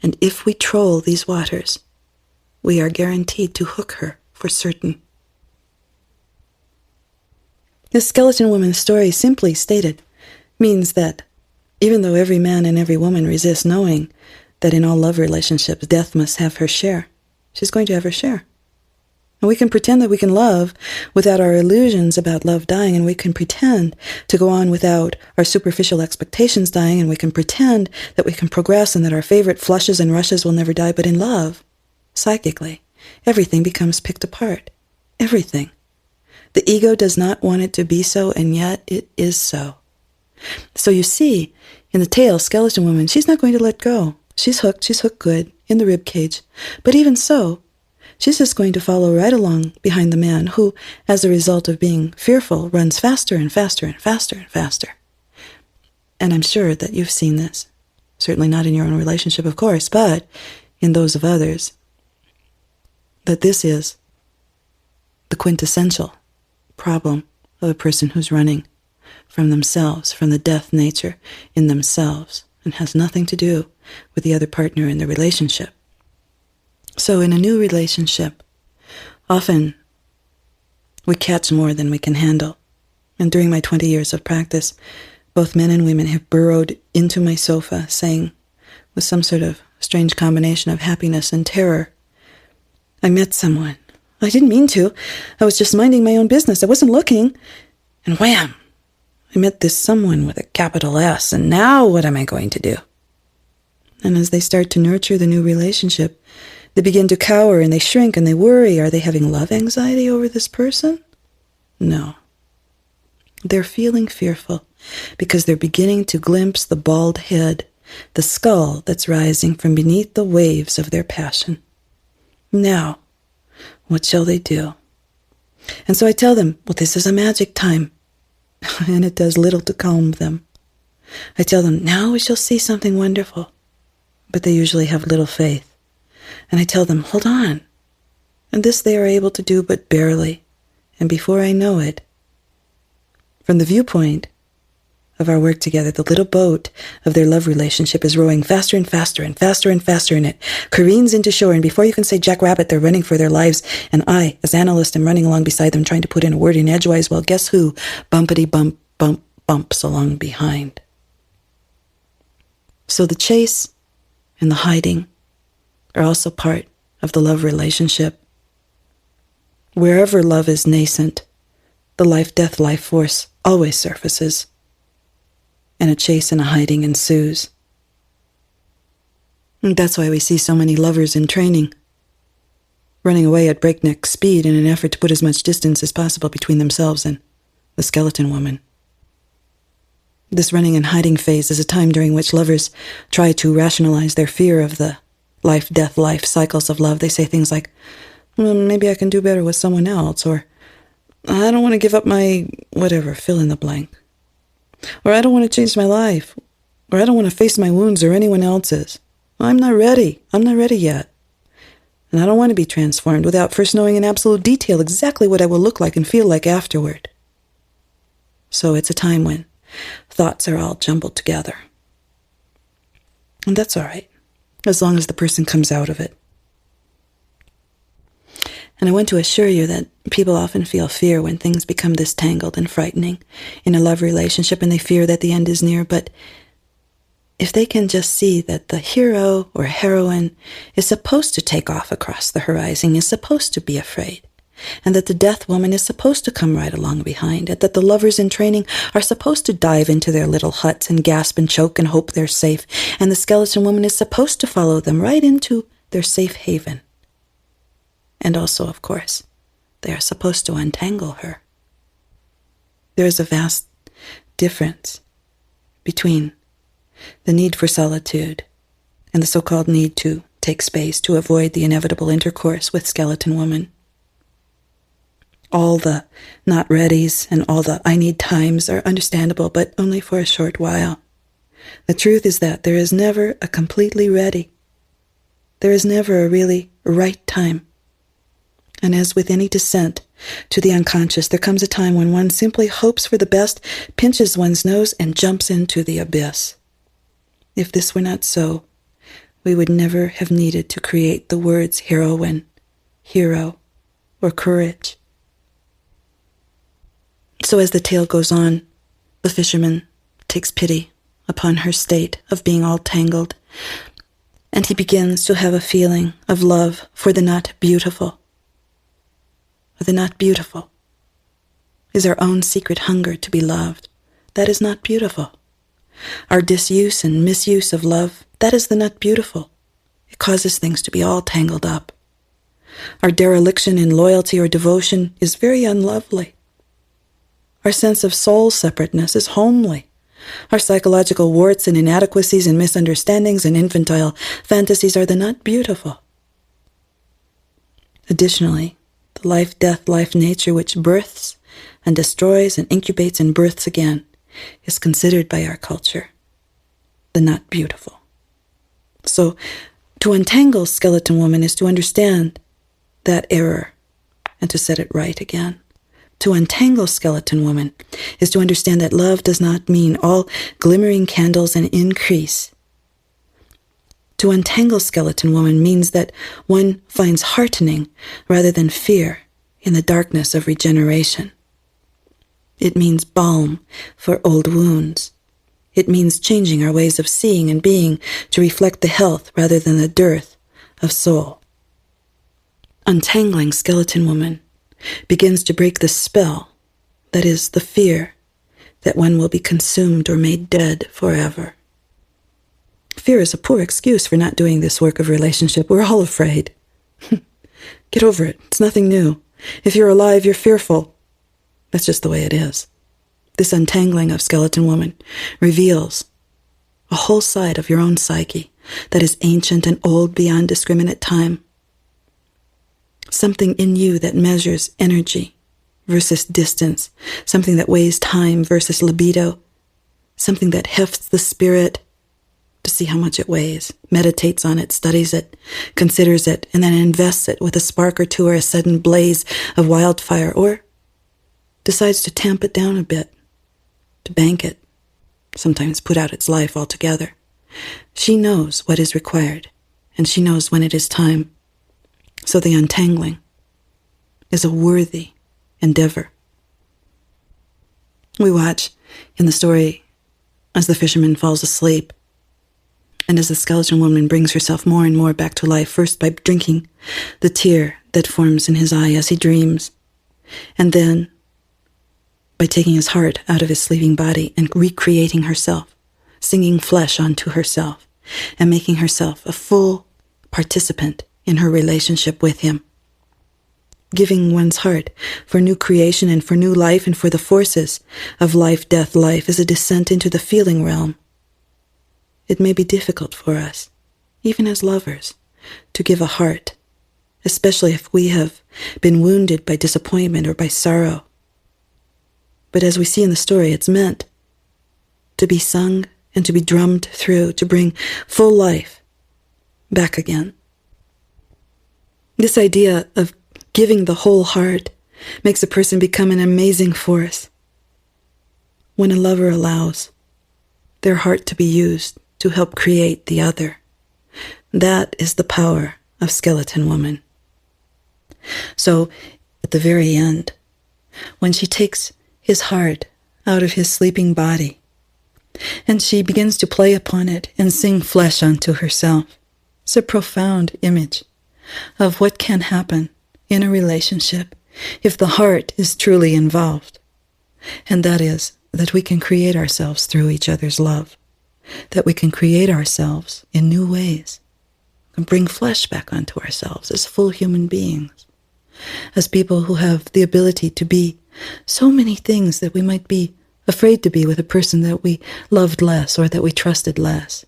And if we troll these waters, we are guaranteed to hook her for certain. The Skeleton Woman story, simply stated, means that even though every man and every woman resist knowing that in all love relationships death must have her share, she's going to have her share. And we can pretend that we can love without our illusions about love dying, and we can pretend to go on without our superficial expectations dying, and we can pretend that we can progress and that our favorite flushes and rushes will never die. But in love, psychically, everything becomes picked apart. Everything. The ego does not want it to be so, and yet it is so. So you see, in the tale, Skeleton Woman, she's not going to let go. She's hooked good, in the rib cage. But even so, she's just going to follow right along behind the man who, as a result of being fearful, runs faster and faster and faster and faster. And I'm sure that you've seen this. Certainly not in your own relationship, of course, but in those of others. That this is the quintessential problem of a person who's running from themselves, from the death nature in themselves, and has nothing to do with the other partner in the relationship. So in a new relationship, often we catch more than we can handle. And during my 20 years of practice, both men and women have burrowed into my sofa, saying, with some sort of strange combination of happiness and terror, I met someone. I didn't mean to. I was just minding my own business. I wasn't looking. And wham! I met this someone with a capital S, and now what am I going to do? And as they start to nurture the new relationship, they begin to cower and they shrink and they worry. Are they having love anxiety over this person? No. They're feeling fearful because they're beginning to glimpse the bald head, the skull that's rising from beneath the waves of their passion. Now, what shall they do? And so I tell them, well, this is a magic time. And it does little to calm them. I tell them, now we shall see something wonderful. But they usually have little faith. And I tell them, hold on. And this they are able to do but barely. And before I know it, from the viewpoint of our work together, the little boat of their love relationship is rowing faster and faster and faster and faster, and it careens into shore, and before you can say Jack Rabbit, they're running for their lives, and I, as analyst, am running along beside them trying to put in a word in edgewise. Well, guess who? Bumpity bump, bump, bumps along behind. So the chase and the hiding are also part of the love relationship. Wherever love is nascent, the life-death life force always surfaces, and a chase and a hiding ensues. And that's why we see so many lovers in training, running away at breakneck speed in an effort to put as much distance as possible between themselves and the Skeleton Woman. This running and hiding phase is a time during which lovers try to rationalize their fear of the life, death, life cycles of love. They say things like, well, maybe I can do better with someone else, or I don't want to give up my whatever, fill in the blank. Or I don't want to change my life. Or I don't want to face my wounds or anyone else's. I'm not ready. I'm not ready yet. And I don't want to be transformed without first knowing in absolute detail exactly what I will look like and feel like afterward. So it's a time when thoughts are all jumbled together. And that's all right, as long as the person comes out of it. And I want to assure you that people often feel fear when things become this tangled and frightening in a love relationship, and they fear that the end is near. But if they can just see that the hero or heroine is supposed to take off across the horizon, is supposed to be afraid, and that the death woman is supposed to come right along behind it, that the lovers in training are supposed to dive into their little huts and gasp and choke and hope they're safe, and the skeleton woman is supposed to follow them right into their safe haven. And also, of course, they are supposed to untangle her. There is a vast difference between the need for solitude and the so-called need to take space to avoid the inevitable intercourse with skeleton woman. All the not readies and all the I need times are understandable, but only for a short while. The truth is that there is never a completely ready. There is never a really right time. And as with any descent to the unconscious, there comes a time when one simply hopes for the best, pinches one's nose, and jumps into the abyss. If this were not so, we would never have needed to create the words heroine, hero, or courage. So as the tale goes on, the fisherman takes pity upon her state of being all tangled, and he begins to have a feeling of love for the not beautiful. The not beautiful is our own secret hunger to be loved. That is not beautiful. Our disuse and misuse of love, that is the not beautiful. It causes things to be all tangled up. Our dereliction in loyalty or devotion is very unlovely. Our sense of soul separateness is homely. Our psychological warts and inadequacies and misunderstandings and infantile fantasies are the not beautiful. Additionally, the life, death, life nature which births and destroys and incubates and births again is considered by our culture the not beautiful. So to untangle skeleton woman is to understand that error and to set it right again. To untangle skeleton woman is to understand that love does not mean all glimmering candles and increase. To untangle skeleton woman means that one finds heartening rather than fear in the darkness of regeneration. It means balm for old wounds. It means changing our ways of seeing and being to reflect the health rather than the dearth of soul. Untangling skeleton woman begins to break the spell, that is, the fear that one will be consumed or made dead forever. Fear is a poor excuse for not doing this work of relationship. We're all afraid. Get over it. It's nothing new. If you're alive, you're fearful. That's just the way it is. This untangling of skeleton woman reveals a whole side of your own psyche that is ancient and old beyond discriminate time. Something in you that measures energy versus distance, something that weighs time versus libido, something that hefts the spirit to see how much it weighs, meditates on it, studies it, considers it, and then invests it with a spark or two or a sudden blaze of wildfire, or decides to tamp it down a bit, to bank it, sometimes put out its life altogether. She knows what is required, and she knows when it is time. So the untangling is a worthy endeavor. We watch in the story as the fisherman falls asleep, and as the skeleton woman brings herself more and more back to life, first by drinking the tear that forms in his eye as he dreams, and then by taking his heart out of his sleeping body and recreating herself, singing flesh onto herself, and making herself a full participant in her relationship with him. Giving one's heart for new creation and for new life and for the forces of life, death, life is a descent into the feeling realm. It may be difficult for us, even as lovers, to give a heart, especially if we have been wounded by disappointment or by sorrow. But as we see in the story, it's meant to be sung and to be drummed through, to bring full life back again. This idea of giving the whole heart makes a person become an amazing force. When a lover allows their heart to be used to help create the other, that is the power of Skeleton Woman. So, at the very end, when she takes his heart out of his sleeping body, and she begins to play upon it and sing flesh unto herself, it's a profound image of what can happen in a relationship if the heart is truly involved. And that is that we can create ourselves through each other's love, that we can create ourselves in new ways, and bring flesh back onto ourselves as full human beings, as people who have the ability to be so many things that we might be afraid to be with a person that we loved less or that we trusted less.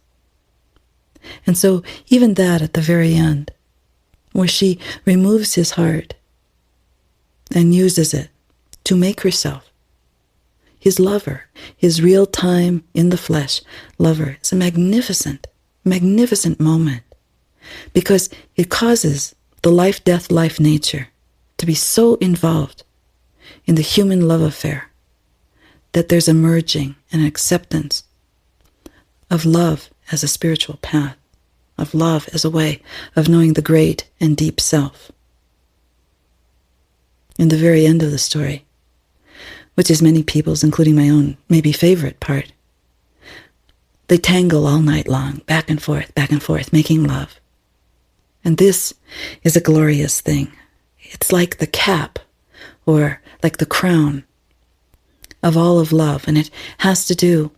And so even that at the very end, where she removes his heart and uses it to make herself his lover, his real time in the flesh lover. It's a magnificent, magnificent moment, because it causes the life-death-life nature to be so involved in the human love affair that there's a merging and acceptance of love as a spiritual path, of love as a way of knowing the great and deep self. In the very end of the story, which is many people's, including my own, maybe favorite part, they tangle all night long, back and forth, making love. And this is a glorious thing. It's like the cap, or like the crown of all of love, and it has to do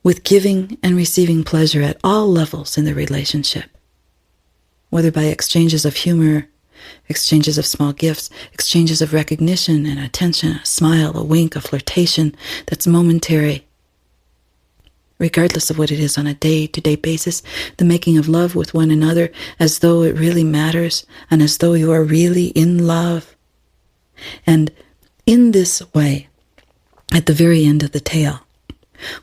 with giving and receiving pleasure at all levels in the relationship, whether by exchanges of humor, exchanges of small gifts, exchanges of recognition and attention, a smile, a wink, a flirtation that's momentary. Regardless of what it is on a day-to-day basis, the making of love with one another as though it really matters and as though you are really in love. And in this way, at the very end of the tale,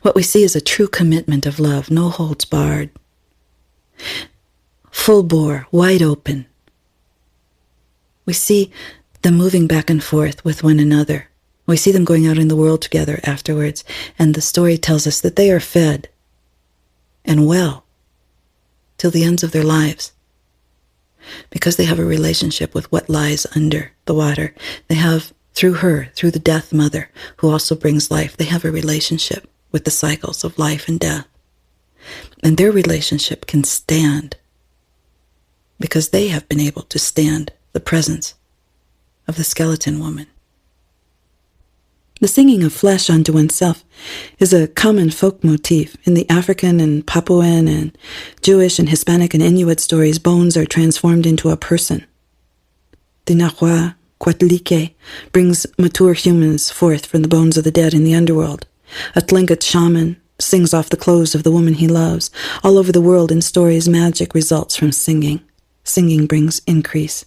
what we see is a true commitment of love, no holds barred, full bore, wide open. We see them moving back and forth with one another. We see them going out in the world together afterwards, and the story tells us that they are fed and well till the ends of their lives, because they have a relationship with what lies under the water. They have, through her, through the Death Mother, who also brings life, they have a relationship with the cycles of life and death. And their relationship can stand because they have been able to stand the presence of the Skeleton Woman. The singing of flesh unto oneself is a common folk motif. In the African and Papuan and Jewish and Hispanic and Inuit stories, bones are transformed into a person. The Nahua, Quatlike, brings mature humans forth from the bones of the dead in the underworld. A Tlingit shaman sings off the clothes of the woman he loves. All over the world in stories, magic results from singing. Singing brings increase.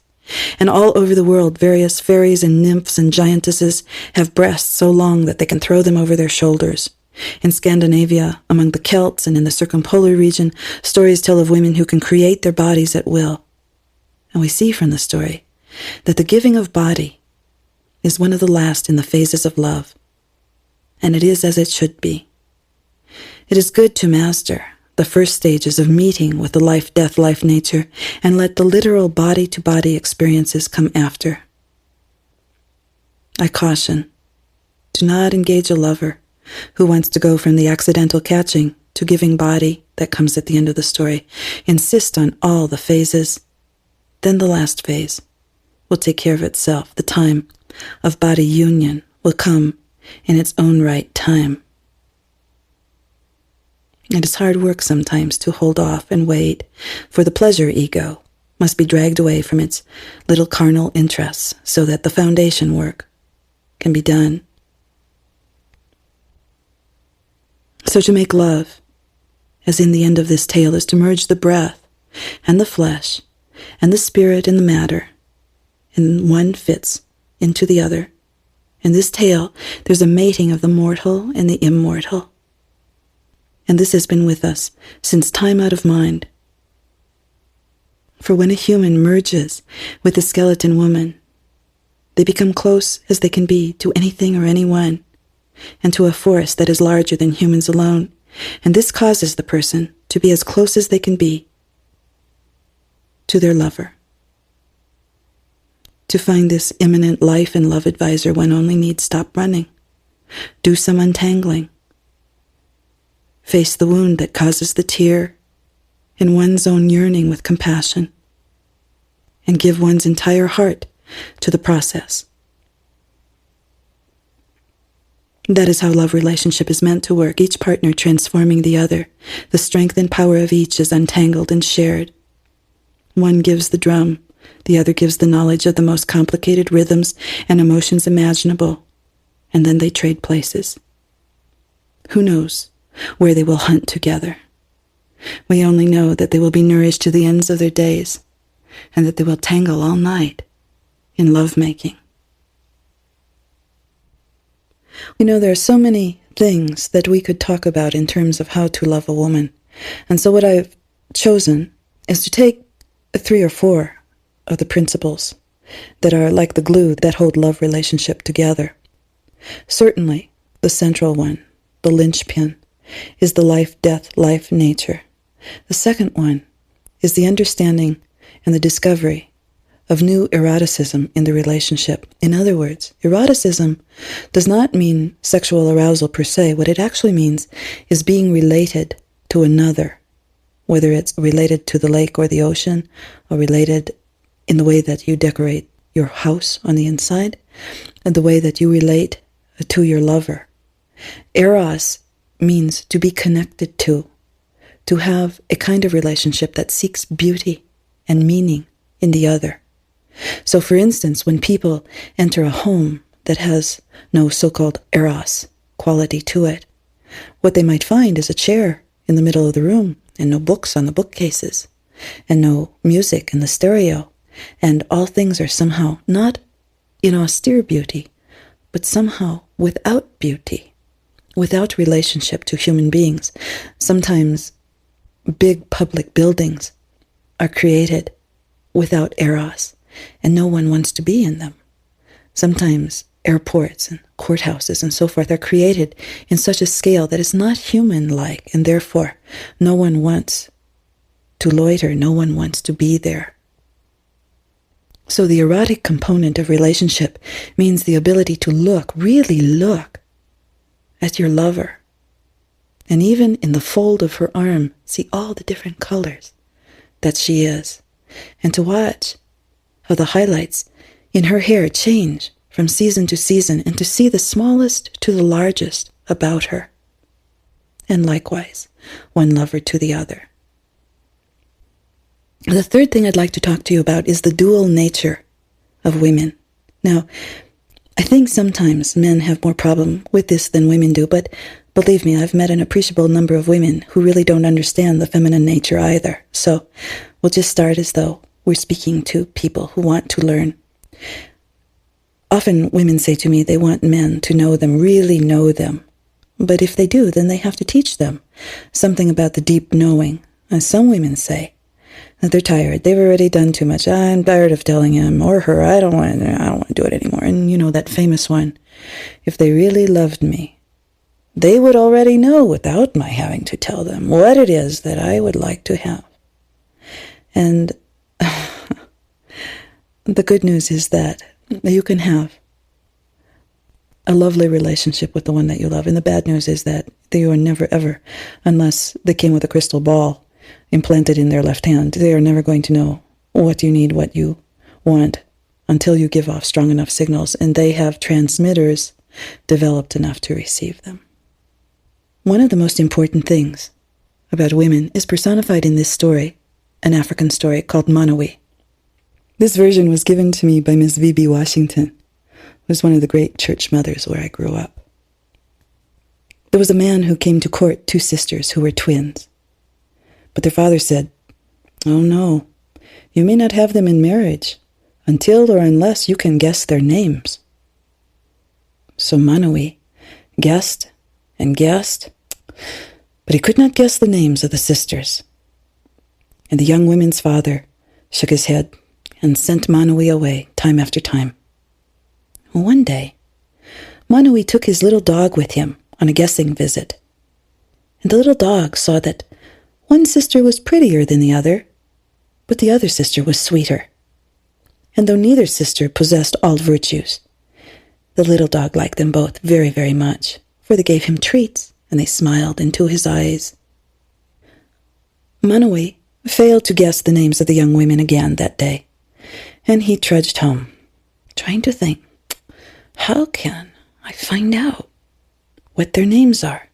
And all over the world, various fairies and nymphs and giantesses have breasts so long that they can throw them over their shoulders. In Scandinavia, among the Celts, and in the circumpolar region, stories tell of women who can create their bodies at will. And we see from the story that the giving of body is one of the last in the phases of love. And it is as it should be. It is good to master the first stages of meeting with the life-death-life nature, and let the literal body-to-body experiences come after. I caution, do not engage a lover who wants to go from the accidental catching to giving body that comes at the end of the story. Insist on all the phases. Then the last phase will take care of itself. The time of body union will come in its own right time. It is hard work sometimes to hold off and wait, for the pleasure ego must be dragged away from its little carnal interests so that the foundation work can be done. So to make love, as in the end of this tale, is to merge the breath and the flesh and the spirit and the matter, and one fits into the other. In this tale, there's a mating of the mortal and the immortal. And this has been with us since time out of mind. For when a human merges with a skeleton woman, they become close as they can be to anything or anyone, and to a force that is larger than humans alone, and this causes the person to be as close as they can be to their lover. To find this imminent life and love advisor, one only needs stop running, do some untangling, face the wound that causes the tear in one's own yearning with compassion, and give one's entire heart to the process. That is how love relationship is meant to work, each partner transforming the other. The strength and power of each is untangled and shared. One gives the drum, the other gives the knowledge of the most complicated rhythms and emotions imaginable, and then they trade places. Who knows where they will hunt together? We only know that they will be nourished to the ends of their days, and that they will tangle all night in lovemaking. We know there are so many things that we could talk about in terms of how to love a woman, and so what I've chosen is to take 3 or 4 of the principles that are like the glue that hold love relationship together. Certainly, the central one, the linchpin, is the life-death, life-nature. The second one is the understanding and the discovery of new eroticism in the relationship. In other words, eroticism does not mean sexual arousal per se. What it actually means is being related to another, whether it's related to the lake or the ocean, or related in the way that you decorate your house on the inside, and the way that you relate to your lover. Eros means to be connected to have a kind of relationship that seeks beauty and meaning in the other. So, for instance, when people enter a home that has no so-called eros quality to it, what they might find is a chair in the middle of the room, and no books on the bookcases, and no music in the stereo, and all things are somehow not in austere beauty, but somehow without beauty, without relationship to human beings. Sometimes big public buildings are created without eros, and no one wants to be in them. Sometimes airports and courthouses and so forth are created in such a scale that is not human-like, and therefore no one wants to loiter, no one wants to be there. So the erotic component of relationship means the ability to look, really look, at your lover, and even in the fold of her arm, see all the different colors that she is, and to watch how the highlights in her hair change from season to season, and to see the smallest to the largest about her, and likewise, one lover to the other. The third thing I'd like to talk to you about is the dual nature of women. Now, I think sometimes men have more problem with this than women do, but believe me, I've met an appreciable number of women who really don't understand the feminine nature either. So we'll just start as though we're speaking to people who want to learn. Often women say to me they want men to know them, really know them. But if they do, then they have to teach them something about the deep knowing. And some women say that they're tired. They've already done too much. I'm tired of telling him or her, I don't want to do it anymore. And you know that famous one, if they really loved me, they would already know without my having to tell them what it is that I would like to have. And the good news is that you can have a lovely relationship with the one that you love. And the bad news is that they are never ever, unless they came with a crystal ball implanted in their left hand, they are never going to know what you need, what you want, until you give off strong enough signals, and they have transmitters developed enough to receive them. One of the most important things about women is personified in this story, an African story called Manawi. This version was given to me by Miss V.B. Washington, who was one of the great church mothers where I grew up. There was a man who came to court 2 sisters who were twins, but their father said, Oh no, you may not have them in marriage until or unless you can guess their names. So Manui guessed and guessed, but he could not guess the names of the sisters. And the young women's father shook his head and sent Manui away time after time. One day, Manui took his little dog with him on a guessing visit. And the little dog saw that one sister was prettier than the other, but the other sister was sweeter. And though neither sister possessed all virtues, the little dog liked them both very, very much, for they gave him treats and they smiled into his eyes. Manui failed to guess the names of the young women again that day, and he trudged home, trying to think, how can I find out what their names are?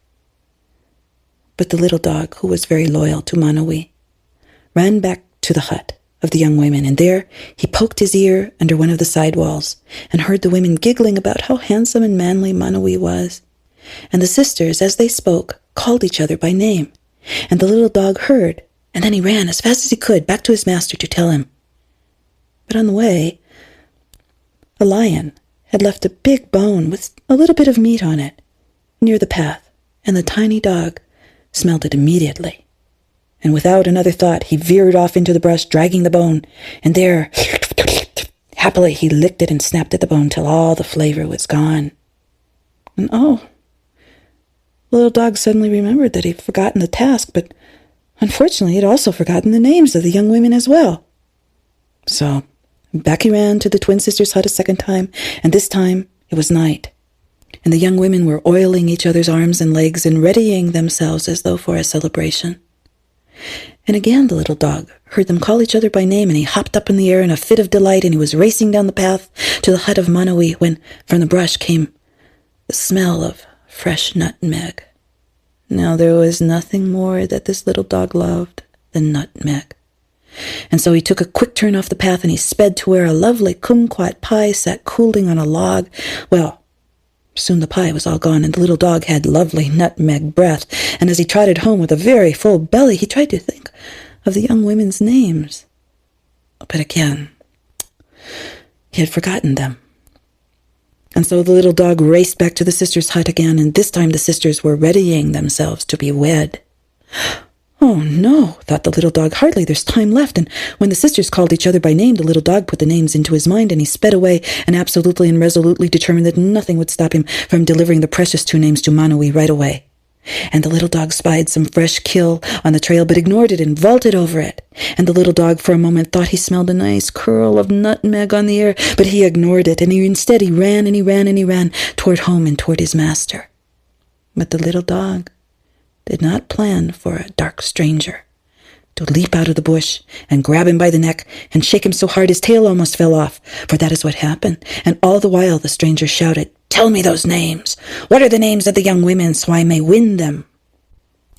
But the little dog, who was very loyal to Manui, ran back to the hut of the young women, and there he poked his ear under one of the side walls and heard the women giggling about how handsome and manly Manui was. And the sisters, as they spoke, called each other by name, and the little dog heard, and then he ran as fast as he could back to his master to tell him. But on the way, a lion had left a big bone with a little bit of meat on it near the path, and the tiny dog smelled it immediately. And without another thought, he veered off into the brush, dragging the bone, and there, happily, he licked it and snapped at the bone till all the flavor was gone. And the little dog suddenly remembered that he'd forgotten the task, but unfortunately, he'd also forgotten the names of the young women as well. So back he ran to the twin sisters' hut a second time, and this time it was night, and the young women were oiling each other's arms and legs and readying themselves as though for a celebration. And again the little dog heard them call each other by name, and he hopped up in the air in a fit of delight, and he was racing down the path to the hut of Manui when from the brush came the smell of fresh nutmeg. Now there was nothing more that this little dog loved than nutmeg. And so he took a quick turn off the path, and he sped to where a lovely kumquat pie sat cooling on a log. Well, soon the pie was all gone, and the little dog had lovely nutmeg breath, and as he trotted home with a very full belly, he tried to think of the young women's names. But again, he had forgotten them. And so the little dog raced back to the sisters' hut again, and this time the sisters were readying themselves to be wed. Oh no, thought the little dog, hardly there's time left. And when the sisters called each other by name, the little dog put the names into his mind, and he sped away, and absolutely and resolutely determined that nothing would stop him from delivering the precious 2 names to Manui right away. And the little dog spied some fresh kill on the trail, but ignored it and vaulted over it. And the little dog for a moment thought he smelled a nice curl of nutmeg on the air, but he ignored it, and instead he ran and he ran and he ran toward home and toward his master. But the little dog did not plan for a dark stranger to leap out of the bush and grab him by the neck and shake him so hard his tail almost fell off, for that is what happened. And all the while the stranger shouted, "Tell me those names. What are the names of the young women, so I may win them?"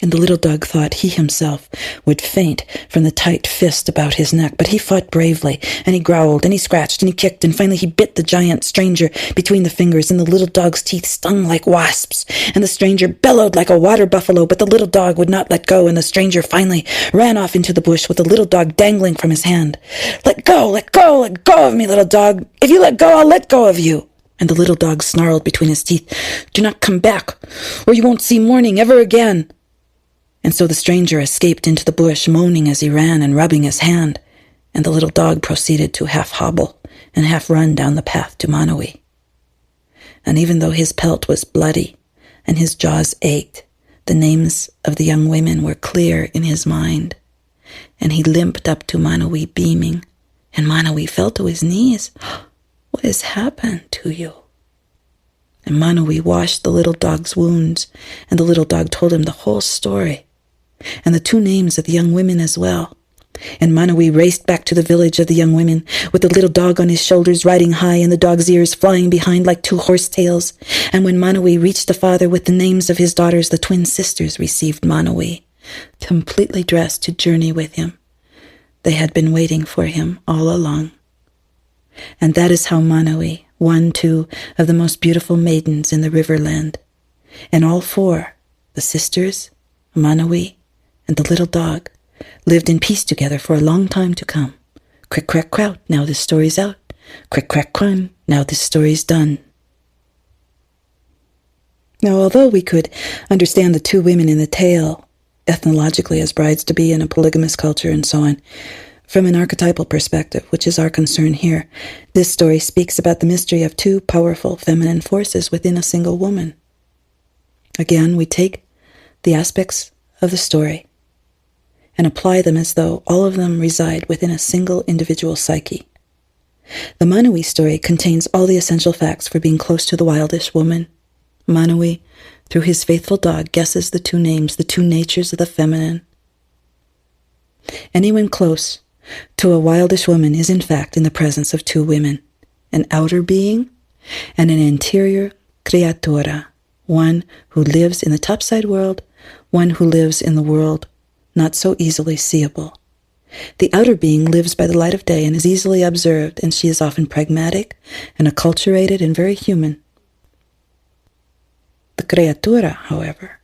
And the little dog thought he himself would faint from the tight fist about his neck, but he fought bravely, and he growled, and he scratched, and he kicked, and finally he bit the giant stranger between the fingers, and the little dog's teeth stung like wasps, and the stranger bellowed like a water buffalo, but the little dog would not let go, and the stranger finally ran off into the bush with the little dog dangling from his hand. "Let go, let go, let go of me, little dog. If you let go, I'll let go of you." And the little dog snarled between his teeth, "Do not come back, or you won't see morning ever again." And so the stranger escaped into the bush, moaning as he ran and rubbing his hand, and the little dog proceeded to half hobble and half run down the path to Manui. And even though his pelt was bloody and his jaws ached, the names of the young women were clear in his mind, and he limped up to Manui beaming, and Manui fell to his knees. "What has happened to you?" And Manui washed the little dog's wounds, and the little dog told him the whole story, and the 2 names of the young women as well. And Manui raced back to the village of the young women, with the little dog on his shoulders riding high, and the dog's ears flying behind like 2 horse tails. And when Manui reached the father with the names of his daughters, the twin sisters received Manui, completely dressed to journey with him. They had been waiting for him all along. And that is how Manui won 2 of the most beautiful maidens in the Riverland. And all 4, the sisters, Manui, and the little dog, lived in peace together for a long time to come. Crick, crack, kraut, now this story's out. Crick, crack, crime, now this story's done. Now, although we could understand the two women in the tale ethnologically as brides-to-be in a polygamous culture and so on, from an archetypal perspective, which is our concern here, this story speaks about the mystery of two powerful feminine forces within a single woman. Again, we take the aspects of the story and apply them as though all of them reside within a single individual psyche. The Manui story contains all the essential facts for being close to the wildish woman. Manui, through his faithful dog, guesses the two names, the two natures of the feminine. Anyone close to a wildish woman is in fact in the presence of two women, an outer being and an interior creatura, one who lives in the topside world, one who lives in the world not so easily seeable. The outer being lives by the light of day and is easily observed, and she is often pragmatic and acculturated and very human. The creatura, however,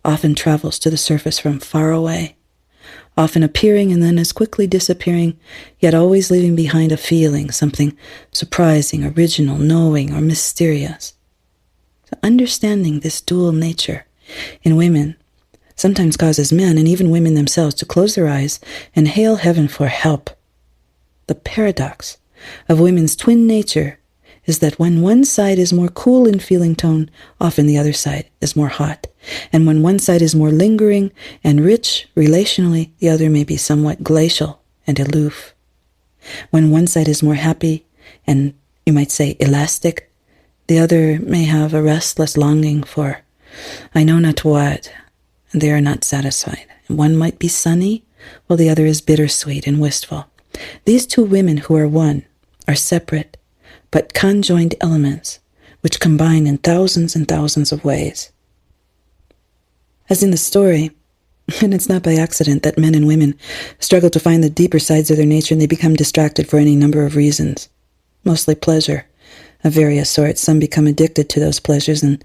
often travels to the surface from far away, often appearing and then as quickly disappearing, yet always leaving behind a feeling, something surprising, original, knowing, or mysterious. So understanding this dual nature in women sometimes causes men and even women themselves to close their eyes and hail heaven for help. The paradox of women's twin nature is that when one side is more cool in feeling tone, often the other side is more hot. And when one side is more lingering and rich relationally, the other may be somewhat glacial and aloof. When one side is more happy and, you might say, elastic, the other may have a restless longing for I know not what, and they are not satisfied. One might be sunny, while the other is bittersweet and wistful. These two women who are one are separate, but conjoined elements, which combine in thousands and thousands of ways. As in the story, and it's not by accident that men and women struggle to find the deeper sides of their nature and they become distracted for any number of reasons, mostly pleasure of various sorts. Some become addicted to those pleasures and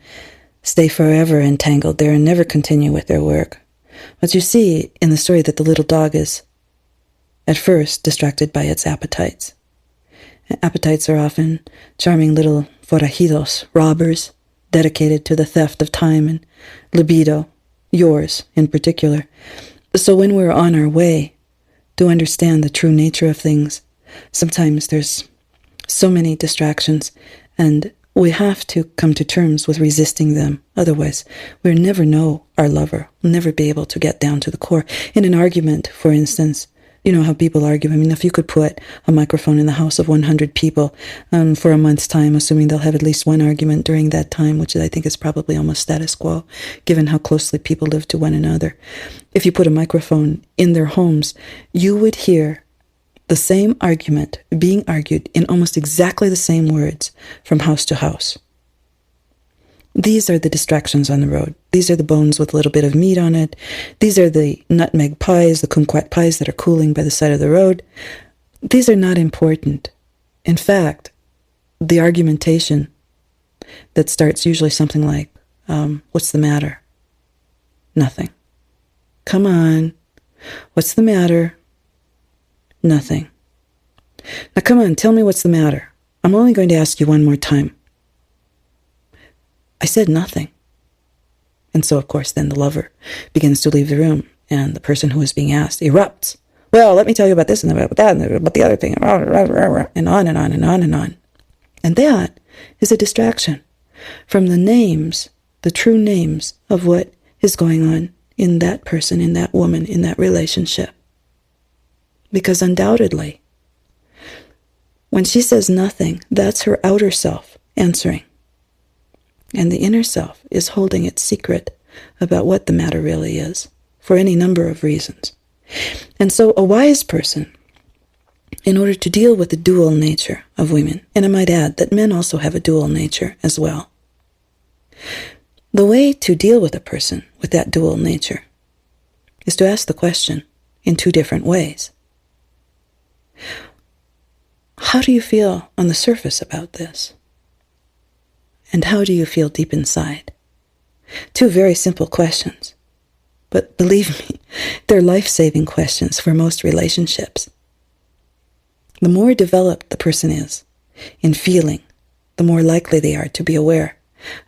stay forever entangled there and never continue with their work. But you see in the story that the little dog is, at first, distracted by its appetites. Appetites are often charming little forajidos, robbers, dedicated to the theft of time and libido, yours in particular. So when we're on our way to understand the true nature of things, sometimes there's so many distractions, and we have to come to terms with resisting them. Otherwise, we'll never know our lover. We'll never be able to get down to the core. In an argument, for instance, you know how people argue. I mean, if you could put a microphone in the house of 100 people for a month's time, assuming they'll have at least one argument during that time, which I think is probably almost status quo, given how closely people live to one another. If you put a microphone in their homes, you would hear the same argument being argued in almost exactly the same words from house to house. These are the distractions on the road. These are the bones with a little bit of meat on it. These are the nutmeg pies, the kumquat pies that are cooling by the side of the road. These are not important. In fact, the argumentation that starts usually something like, what's the matter? Nothing. Come on. What's the matter? Nothing. Now come on, tell me what's the matter. I'm only going to ask you one more time. I said nothing. And so, of course, then the lover begins to leave the room, and the person who is being asked erupts. Well, let me tell you about this and about that and about the other thing, and on and on and on and on. And that is a distraction from the names, the true names of what is going on in that person, in that woman, in that relationship. Because undoubtedly, when she says nothing, that's her outer self answering. And the inner self is holding its secret about what the matter really is, for any number of reasons. And so a wise person, in order to deal with the dual nature of women, and I might add that men also have a dual nature as well, the way to deal with a person with that dual nature is to ask the question in two different ways. How do you feel on the surface about this? And how do you feel deep inside? Two very simple questions. But believe me, they're life-saving questions for most relationships. The more developed the person is in feeling, the more likely they are to be aware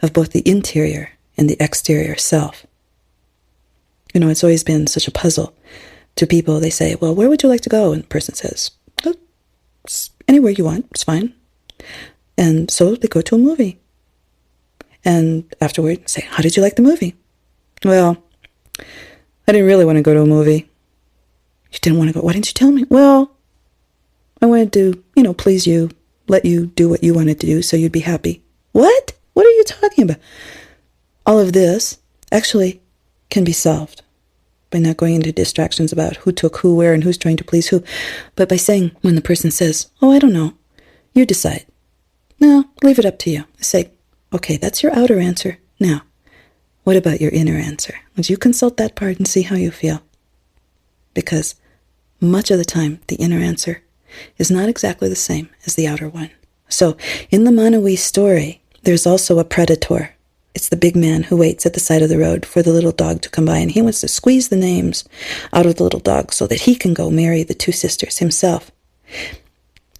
of both the interior and the exterior self. You know, it's always been such a puzzle to people. They say, well, where would you like to go? And the person says, oh, anywhere you want, it's fine. And so they go to a movie. And afterward say, how did you like the movie? Well, I didn't really want to go to a movie. You didn't want to go. Why didn't you tell me? Well, I wanted to, please you, let you do what you wanted to do so you'd be happy. What? What are you talking about? All of this actually can be solved by not going into distractions about who took who where and who's trying to please who, but by saying when the person says, oh, I don't know, you decide. No, leave it up to you. I say, okay, that's your outer answer. Now, what about your inner answer? Would you consult that part and see how you feel? Because much of the time, the inner answer is not exactly the same as the outer one. So, in the Manawee story, there's also a predator. It's the big man who waits at the side of the road for the little dog to come by, and he wants to squeeze the names out of the little dog so that he can go marry the two sisters himself.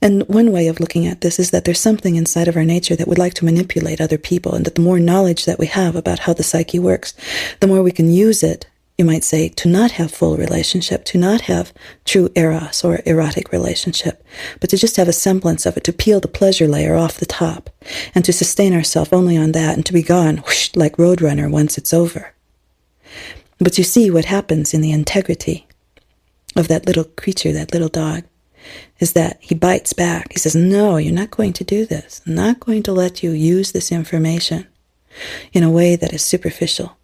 And one way of looking at this is that there's something inside of our nature that would like to manipulate other people, and that the more knowledge that we have about how the psyche works, the more we can use it, you might say, to not have full relationship, to not have true eros or erotic relationship, but to just have a semblance of it, to peel the pleasure layer off the top, and to sustain ourselves only on that, and to be gone, whoosh, like Roadrunner once it's over. But you see what happens in the integrity of that little creature, that little dog, is that he bites back. He says, no, you're not going to do this. I'm not going to let you use this information in a way that is superficial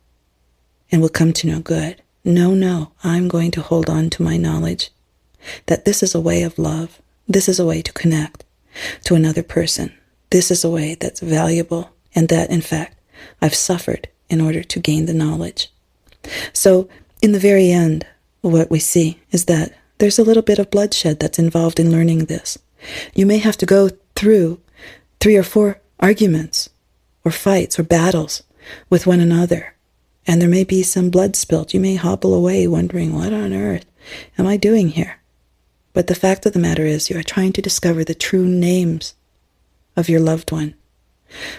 and will come to no good. No, I'm going to hold on to my knowledge that this is a way of love. This is a way to connect to another person. This is a way that's valuable, and that, in fact, I've suffered in order to gain the knowledge. So, in the very end, what we see is that there's a little bit of bloodshed that's involved in learning this. You may have to go through 3 or 4 arguments or fights or battles with one another, and there may be some blood spilt. You may hobble away wondering, what on earth am I doing here? But the fact of the matter is you are trying to discover the true names of your loved one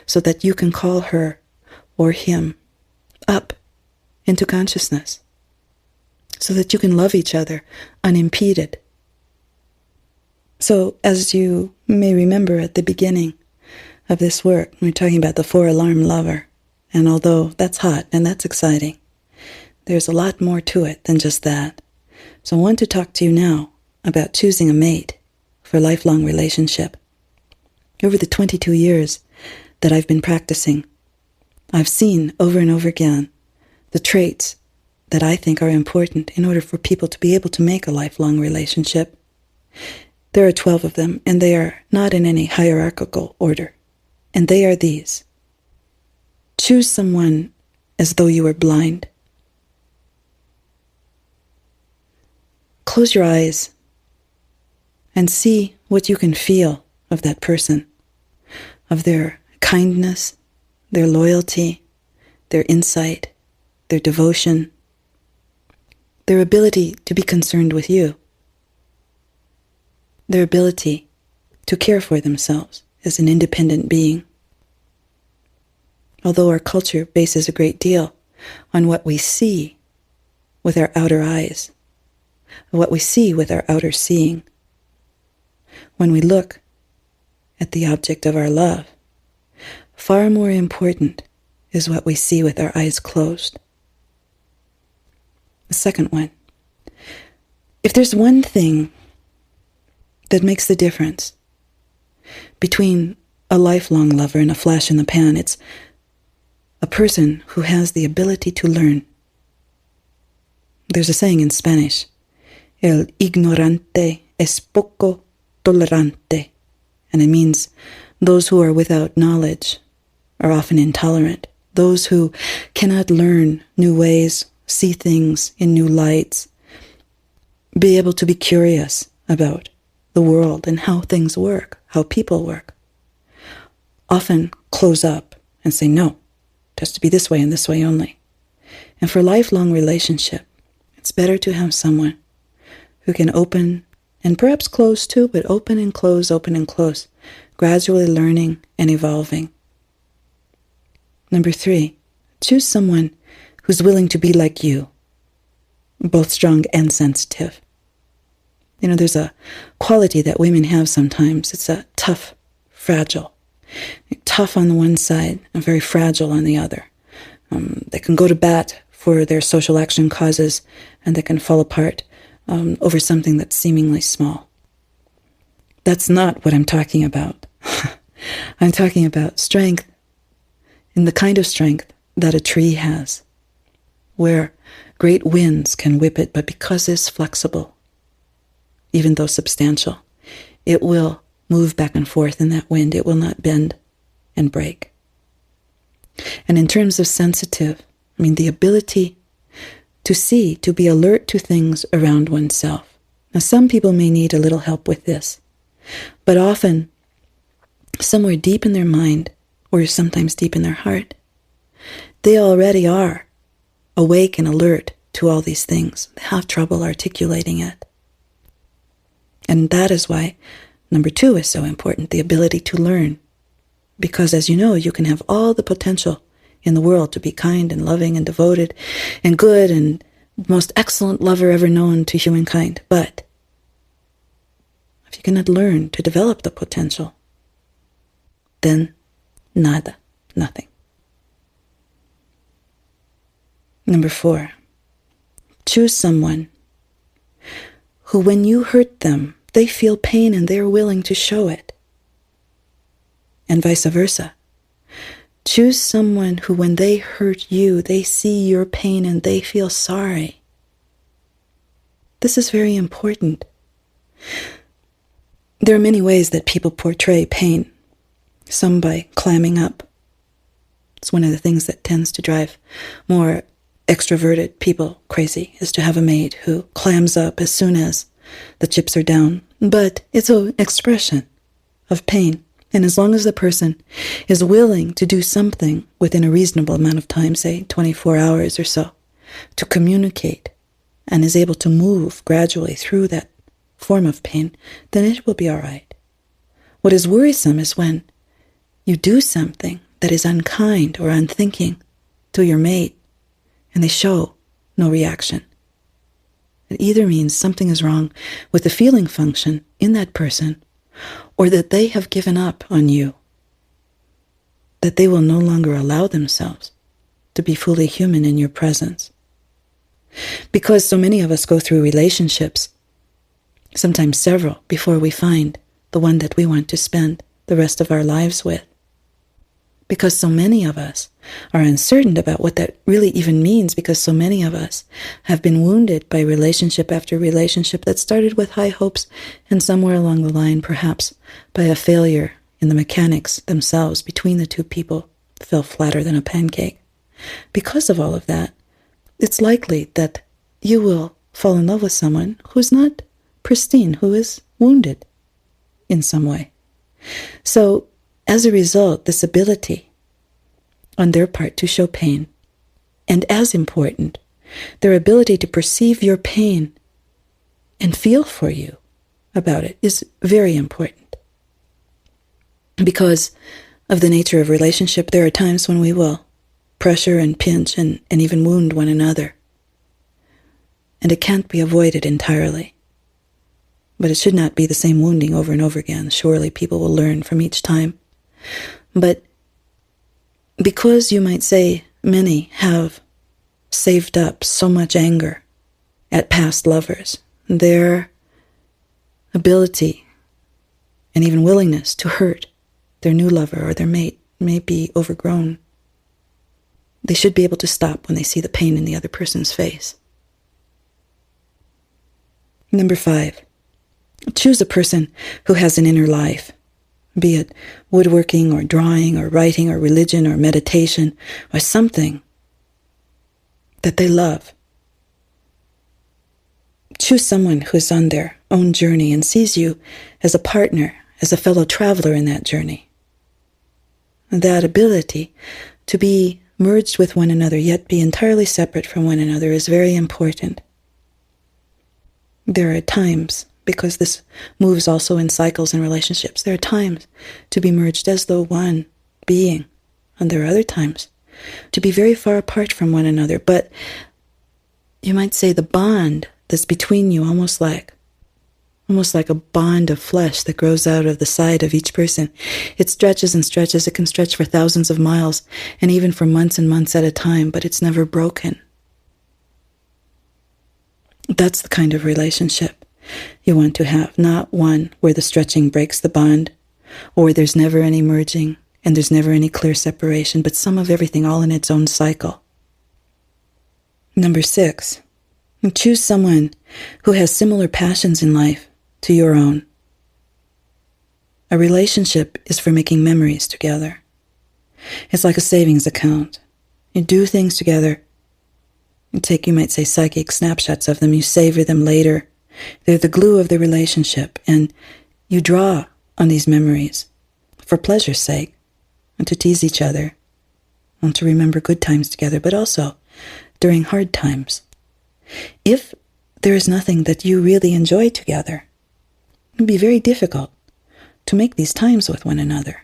so that you can call her or him up into consciousness, so that you can love each other unimpeded. So, as you may remember at the beginning of this work, we're talking about the 4-alarm lover. And although that's hot and that's exciting, there's a lot more to it than just that. So I want to talk to you now about choosing a mate for a lifelong relationship. Over the 22 years that I've been practicing, I've seen over and over again the traits that I think are important in order for people to be able to make a lifelong relationship. There are 12 of them, and they are not in any hierarchical order. And they are these. Choose someone as though you were blind. Close your eyes and see what you can feel of that person, of their kindness, their loyalty, their insight, their devotion, their ability to be concerned with you, their ability to care for themselves as an independent being. Although our culture bases a great deal on what we see with our outer eyes, what we see with our outer seeing, when we look at the object of our love, far more important is what we see with our eyes closed. The second one, if there's one thing that makes the difference between a lifelong lover and a flash in the pan, it's a person who has the ability to learn. There's a saying in Spanish, el ignorante es poco tolerante, and it means those who are without knowledge are often intolerant. Those who cannot learn new ways, see things in new lights, be able to be curious about the world and how things work, how people work, often close up and say, no, it has to be this way and this way only. And for lifelong relationship, it's better to have someone who can open and perhaps close too, but open and close, gradually learning and evolving. Number 3, choose someone who's willing to be like you, both strong and sensitive. You know, there's a quality that women have sometimes. It's a tough, fragile. Tough on the one side and very fragile on the other. They can go to bat for their social action causes, and they can fall apart over something that's seemingly small. That's not what I'm talking about. I'm talking about strength, in the kind of strength that a tree has, where great winds can whip it, but because it's flexible, even though substantial, it will move back and forth in that wind. It will not bend and break. And in terms of sensitive, I mean the ability to see, to be alert to things around oneself. Now, some people may need a little help with this, but often, somewhere deep in their mind, or sometimes deep in their heart, they already are awake and alert to all these things. They have trouble articulating it. And that is why number 2 is so important, the ability to learn. Because as you know, you can have all the potential in the world to be kind and loving and devoted and good and the most excellent lover ever known to humankind. But if you cannot learn to develop the potential, then nada, nothing. Number 4, choose someone who, when you hurt them, they feel pain and they're willing to show it. And vice versa. Choose someone who, when they hurt you, they see your pain and they feel sorry. This is very important. There are many ways that people portray pain. Some by clamming up. It's one of the things that tends to drive more extroverted people crazy, is to have a maid who clams up as soon as the chips are down. But it's an expression of pain. And as long as the person is willing to do something within a reasonable amount of time, say 24 hours or so, to communicate and is able to move gradually through that form of pain, then it will be all right. What is worrisome is when you do something that is unkind or unthinking to your mate and they show no reaction. It either means something is wrong with the feeling function in that person, or that they have given up on you, that they will no longer allow themselves to be fully human in your presence. Because so many of us go through relationships, sometimes several, before we find the one that we want to spend the rest of our lives with. Because so many of us are uncertain about what that really even means, because so many of us have been wounded by relationship after relationship that started with high hopes and somewhere along the line, perhaps by a failure in the mechanics themselves between the two people, fell flatter than a pancake. Because of all of that, it's likely that you will fall in love with someone who's not pristine, who is wounded in some way. So, as a result, this ability on their part to show pain, and as important, their ability to perceive your pain and feel for you about it is very important. Because of the nature of relationship, there are times when we will pressure and pinch and even wound one another. And it can't be avoided entirely. But it should not be the same wounding over and over again. Surely people will learn from each time. But because you might say many have saved up so much anger at past lovers, their ability and even willingness to hurt their new lover or their mate may be overgrown. They should be able to stop when they see the pain in the other person's face. Number 5, choose a person who has an inner life, be it woodworking or drawing or writing or religion or meditation or something that they love. Choose someone who is on their own journey and sees you as a partner, as a fellow traveler in that journey. And that ability to be merged with one another, yet be entirely separate from one another is very important. There are times, because this moves also in cycles and relationships, there are times to be merged as though one being, and there are other times to be very far apart from one another, but you might say the bond that's between you, almost like a bond of flesh that grows out of the side of each person. It stretches and stretches. It can stretch for thousands of miles and even for months and months at a time, but it's never broken. That's the kind of relationship you want to have, not one where the stretching breaks the bond, or there's never any merging and there's never any clear separation, but some of everything all in its own cycle. Number 6, choose someone who has similar passions in life to your own. A relationship is for making memories together. It's like a savings account. You do things together. You take, you might say, psychic snapshots of them. You savor them later. They're the glue of the relationship, and you draw on these memories for pleasure's sake, and to tease each other, and to remember good times together, but also during hard times. If there is nothing that you really enjoy together, it would be very difficult to make these times with one another.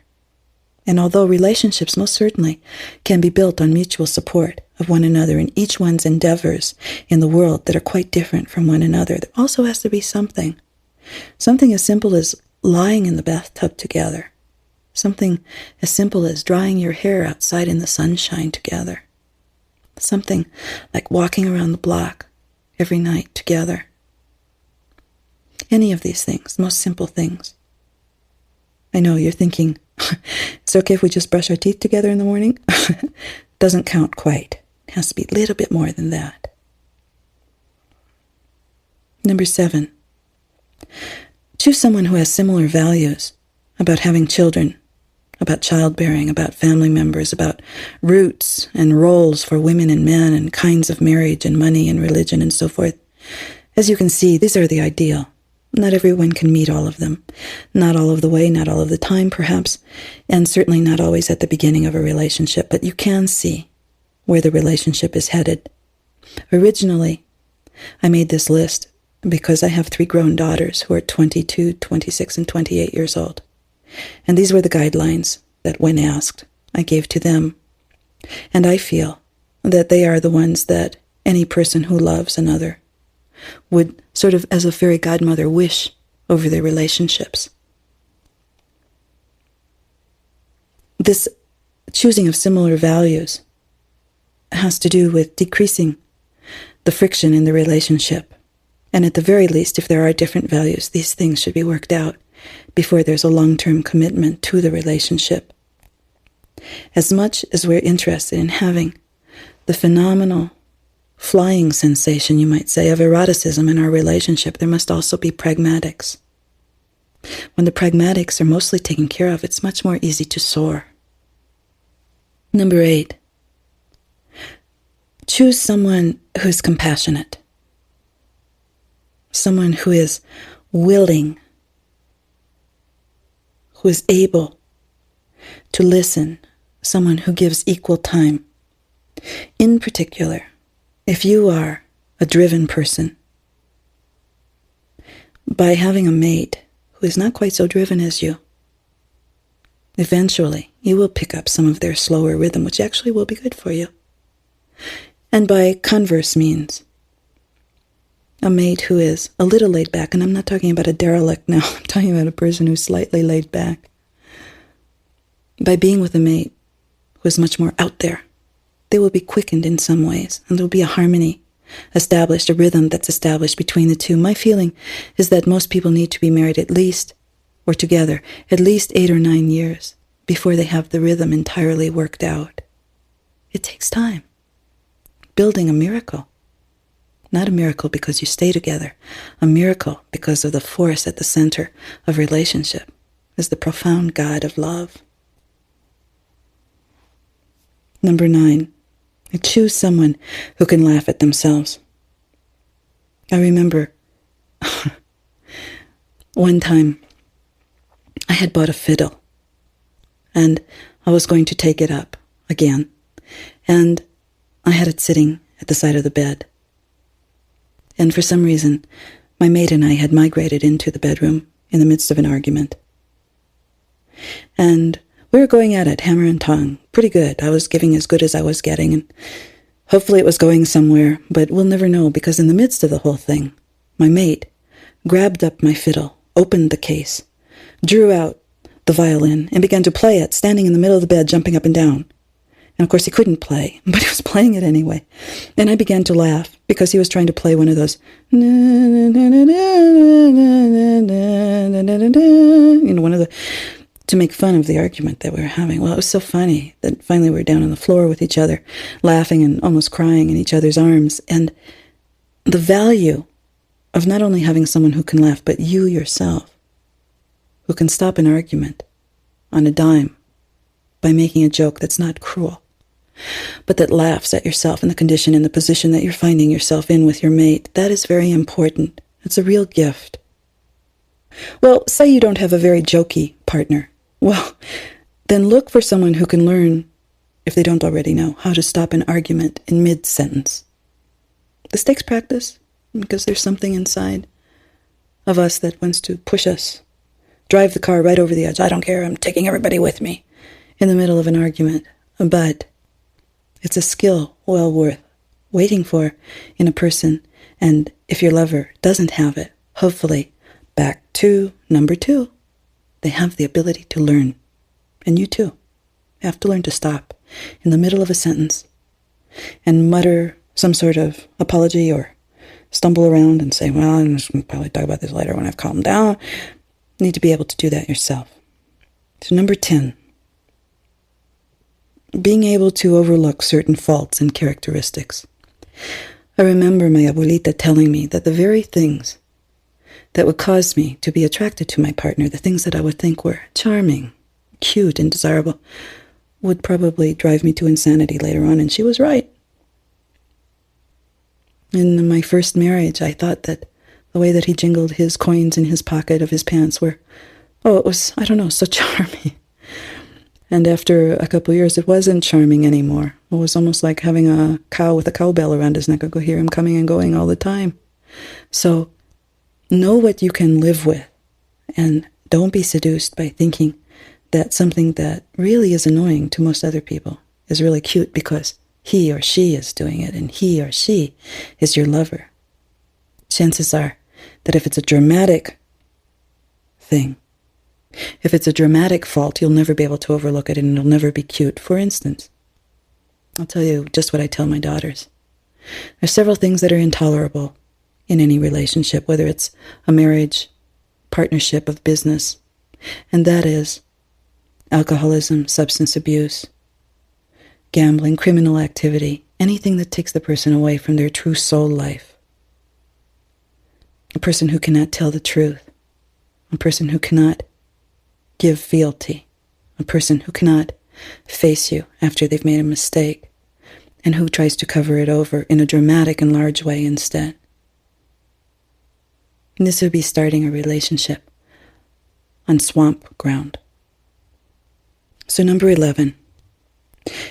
And although relationships most certainly can be built on mutual support of one another in each one's endeavors in the world that are quite different from one another, there also has to be something as simple as lying in the bathtub together, something as simple as drying your hair outside in the sunshine together, something like walking around the block every night together. Any of these things, most simple things. I know you're thinking, it's okay if we just brush our teeth together in the morning? Doesn't count quite. It has to be a little bit more than that. Number 7, choose someone who has similar values about having children, about childbearing, about family members, about roots and roles for women and men and kinds of marriage and money and religion and so forth. As you can see, these are the ideal. Not everyone can meet all of them. Not all of the way, not all of the time, perhaps, and certainly not always at the beginning of a relationship, but you can see where the relationship is headed. Originally, I made this list because I have 3 grown daughters who are 22, 26, and 28 years old. And these were the guidelines that, when asked, I gave to them. And I feel that they are the ones that any person who loves another would sort of, as a fairy godmother, wish over their relationships. This choosing of similar values has to do with decreasing the friction in the relationship. And at the very least, if there are different values, these things should be worked out before there's a long-term commitment to the relationship. As much as we're interested in having the phenomenal flying sensation, you might say, of eroticism in our relationship, there must also be pragmatics. When the pragmatics are mostly taken care of, it's much more easy to soar. Number 8, choose someone who is compassionate, someone who is willing, who is able to listen, someone who gives equal time. In particular, if you are a driven person, by having a mate who is not quite so driven as you, eventually you will pick up some of their slower rhythm, which actually will be good for you. And by converse means, a mate who is a little laid back, and I'm not talking about a derelict now, I'm talking about a person who's slightly laid back. By being with a mate who is much more out there, they will be quickened in some ways, and there will be a harmony established, a rhythm that's established between the two. My feeling is that most people need to be married at least, or together, at least 8 or 9 years before they have the rhythm entirely worked out. It takes time. Building a miracle. Not a miracle because you stay together. A miracle because of the force at the center of relationship is the profound God of love. Number 9, choose someone who can laugh at themselves. I remember one time I had bought a fiddle and I was going to take it up again. And I had it sitting at the side of the bed. And for some reason, my mate and I had migrated into the bedroom in the midst of an argument. And we were going at it, hammer and tongue, pretty good. I was giving as good as I was getting, and hopefully it was going somewhere, but we'll never know, because in the midst of the whole thing, my mate grabbed up my fiddle, opened the case, drew out the violin, and began to play it, standing in the middle of the bed, jumping up and down. And of course he couldn't play, but he was playing it anyway. And I began to laugh, because he was trying to play one of those, one of the, to make fun of the argument that we were having. Well, it was so funny that finally we were down on the floor with each other, laughing and almost crying in each other's arms. And the value of not only having someone who can laugh, but you yourself, who can stop an argument on a dime by making a joke that's not cruel, but that laughs at yourself and the condition and the position that you're finding yourself in with your mate. That is very important. It's a real gift. Well, say you don't have a very jokey partner. Well, then look for someone who can learn, if they don't already know, how to stop an argument in mid-sentence. This takes practice, because there's something inside of us that wants to push us, drive the car right over the edge. I don't care, I'm taking everybody with me in the middle of an argument. But it's a skill well worth waiting for in a person. And if your lover doesn't have it, hopefully, back to number 2, they have the ability to learn. And you too have to learn to stop in the middle of a sentence and mutter some sort of apology or stumble around and say, well, I'm just going to probably talk about this later when I've calmed down. You need to be able to do that yourself. So number 10, being able to overlook certain faults and characteristics. I remember my abuelita telling me that the very things that would cause me to be attracted to my partner, the things that I would think were charming, cute, and desirable, would probably drive me to insanity later on, and she was right. In my first marriage, I thought that the way that he jingled his coins in his pocket of his pants were, it was, I don't know, so charming. And after a couple of years, it wasn't charming anymore. It was almost like having a cow with a cowbell around his neck. I could hear him coming and going all the time. So know what you can live with, and don't be seduced by thinking that something that really is annoying to most other people is really cute because he or she is doing it, and he or she is your lover. Chances are that if it's a dramatic thing, if it's a dramatic fault, you'll never be able to overlook it, and it'll never be cute. For instance, I'll tell you just what I tell my daughters. There's several things that are intolerable in any relationship, whether it's a marriage, partnership of business, and that is alcoholism, substance abuse, gambling, criminal activity, anything that takes the person away from their true soul life. A person who cannot tell the truth, a person who cannot give fealty, a person who cannot face you after they've made a mistake, and who tries to cover it over in a dramatic and large way instead. And this would be starting a relationship on swamp ground. So number 11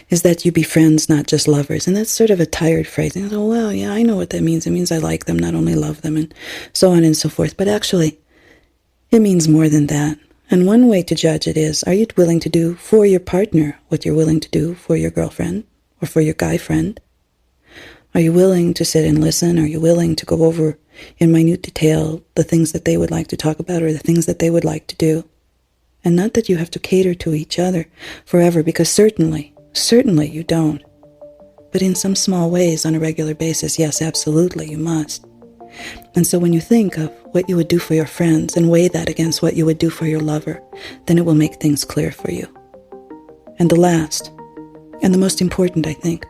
is that you be friends, not just lovers. And that's sort of a tired phrase. And oh, well, yeah, I know what that means. It means I like them, not only love them, and so on and so forth. But actually, it means more than that. And one way to judge it is, are you willing to do for your partner what you're willing to do for your girlfriend or for your guy friend? Are you willing to sit and listen? Are you willing to go over in minute detail the things that they would like to talk about or the things that they would like to do? And not that you have to cater to each other forever, because certainly you don't. But in some small ways on a regular basis, yes, absolutely, you must. And so when you think of what you would do for your friends and weigh that against what you would do for your lover, then it will make things clear for you. And the last, and the most important, I think,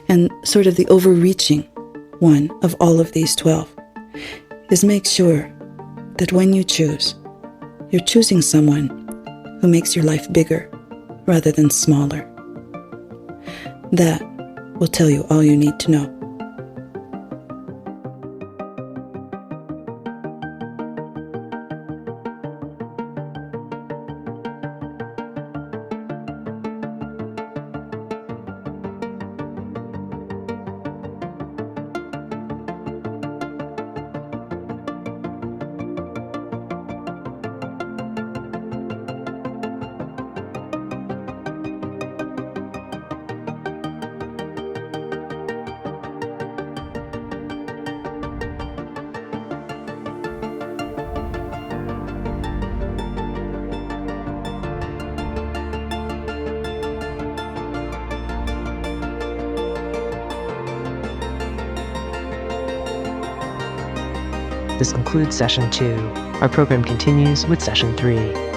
and sort of the overreaching one of all of these 12, is make sure that when you choose, you're choosing someone who makes your life bigger rather than smaller. That will tell you all you need to know. This concludes Session 2. Our program continues with Session 3.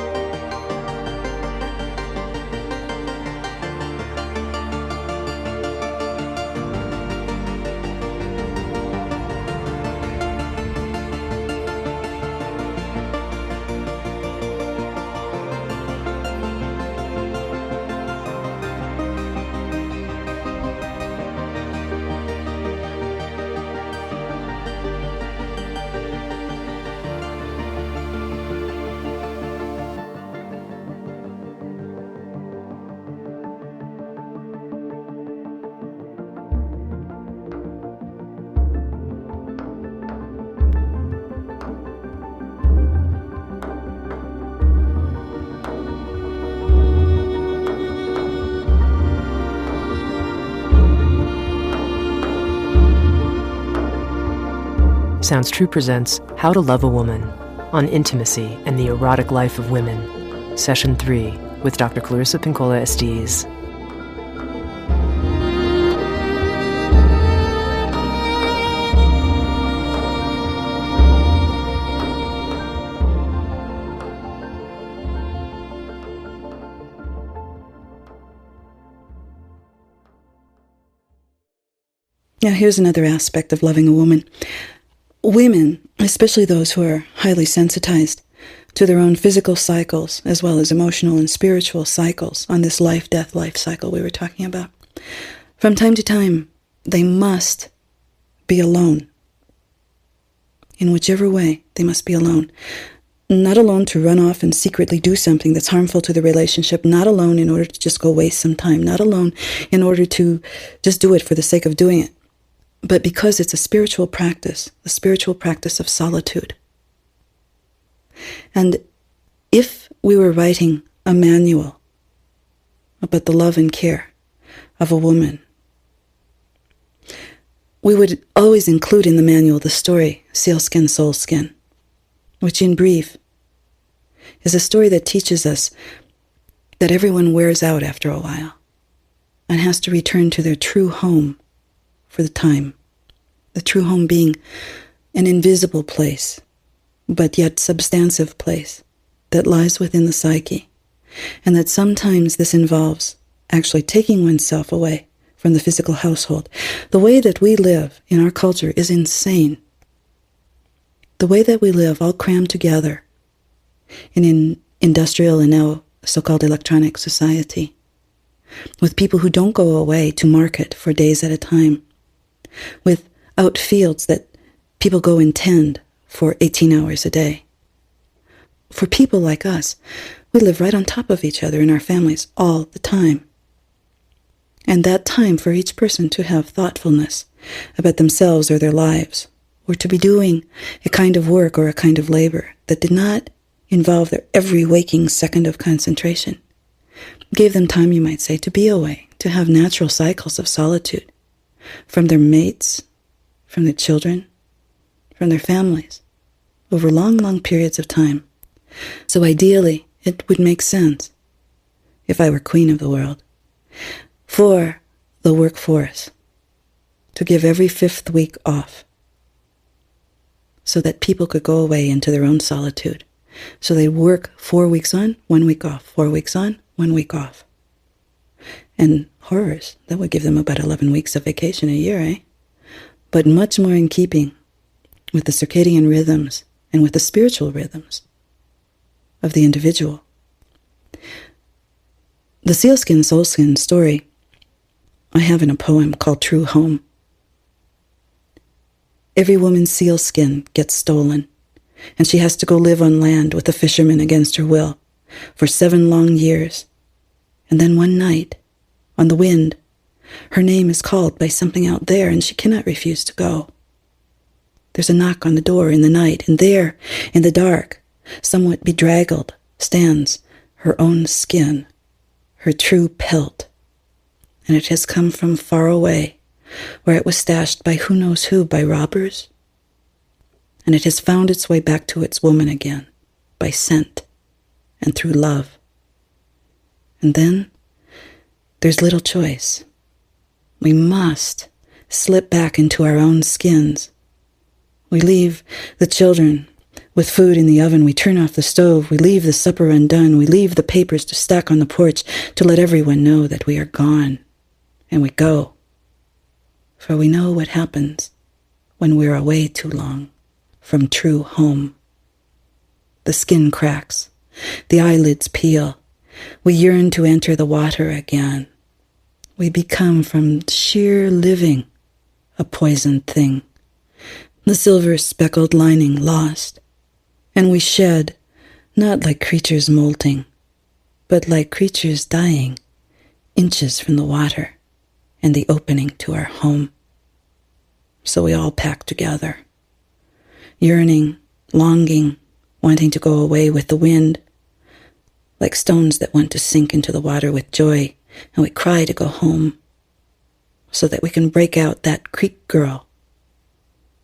Sounds True presents How to Love a Woman on Intimacy and the Erotic Life of Women, Session 3 with Dr. Clarissa Pinkola, Estés. Now, here's another aspect of loving a woman. Women, especially those who are highly sensitized to their own physical cycles, as well as emotional and spiritual cycles on this life-death life cycle we were talking about, from time to time, they must be alone. In whichever way, they must be alone. Not alone to run off and secretly do something that's harmful to the relationship, not alone in order to just go waste some time, not alone in order to just do it for the sake of doing it, but because it's a spiritual practice, the spiritual practice of solitude. And if we were writing a manual about the love and care of a woman, we would always include in the manual the story, Sealskin, Soulskin, which in brief is a story that teaches us that everyone wears out after a while and has to return to their true home for the time. The true home being an invisible place, but yet substantive place that lies within the psyche, and that sometimes this involves actually taking oneself away from the physical household. The way that we live in our culture is insane. The way that we live, all crammed together in an industrial and now so-called electronic society, with people who don't go away to market for days at a time, with out fields that people go and tend for 18 hours a day. For people like us, we live right on top of each other in our families all the time. And that time for each person to have thoughtfulness about themselves or their lives, or to be doing a kind of work or a kind of labor that did not involve their every waking second of concentration, gave them time, you might say, to be away, to have natural cycles of solitude from their mates, from their children, from their families, over long, long periods of time. So ideally, it would make sense, if I were queen of the world, for the workforce to give every 5th week off so that people could go away into their own solitude. So they work 4 weeks on, 1 week off, 4 weeks on, 1 week off. And horrors, that would give them about 11 weeks of vacation a year, eh? But much more in keeping with the circadian rhythms and with the spiritual rhythms of the individual. The Sealskin, Soulskin story I have in a poem called True Home. Every woman's sealskin gets stolen, and she has to go live on land with the fishermen against her will for 7 long years. And then one night, on the wind, her name is called by something out there, and she cannot refuse to go. There's a knock on the door in the night, and there, in the dark, somewhat bedraggled, stands her own skin, her true pelt. And it has come from far away, where it was stashed by who knows who, by robbers. And it has found its way back to its woman again, by scent and through love. And then there's little choice. We must slip back into our own skins We leave the children with food in the oven. We turn off the stove. We leave the supper undone. We leave the papers to stack on the porch to let everyone know that we are gone. And we go. For we know what happens when we're away too long from true home. The skin cracks. The eyelids peel. We yearn to enter the water again. We become from sheer living a poisoned thing. The silver-speckled lining lost. And we shed, not like creatures molting, but like creatures dying, inches from the water and the opening to our home. So we all pack together, yearning, longing, wanting to go away with the wind, like stones that want to sink into the water with joy, and we cry to go home, so that we can break out that creek girl,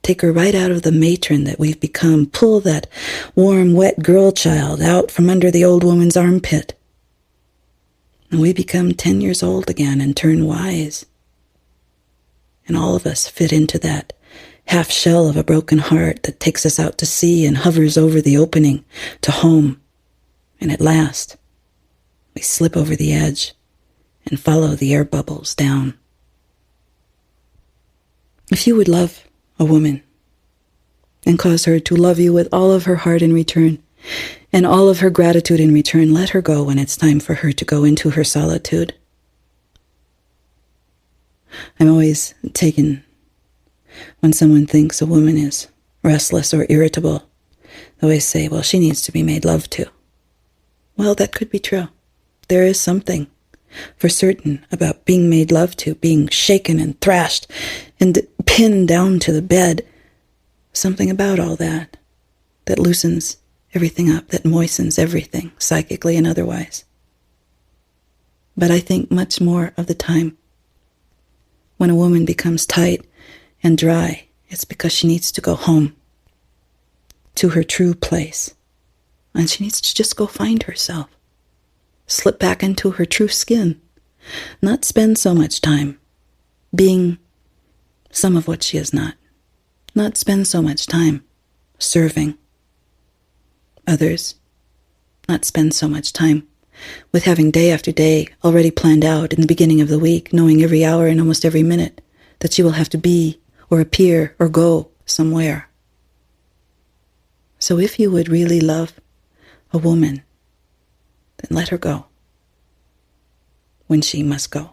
take her right out of the matron that we've become, pull that warm, wet girl child out from under the old woman's armpit. And we become 10 years old again and turn wise. And all of us fit into that half shell of a broken heart that takes us out to sea and hovers over the opening to home. And at last, we slip over the edge and follow the air bubbles down. If you would love a woman and cause her to love you with all of her heart in return and all of her gratitude in return, let her go when it's time for her to go into her solitude. I'm always taken when someone thinks a woman is restless or irritable. They always say, well, she needs to be made love to. Well, that could be true. There is something for certain about being made love to, being shaken and thrashed and pinned down to the bed. Something about all that loosens everything up, that moistens everything, psychically and otherwise. But I think much more of the time, when a woman becomes tight and dry, it's because she needs to go home to her true place. And she needs to just go find herself. Slip back into her true skin. Not spend so much time being some of what she is not. Not spend so much time serving others. Not spend so much time with having day after day already planned out in the beginning of the week, knowing every hour and almost every minute that she will have to be or appear or go somewhere. So if you would really love a woman, then let her go when she must go.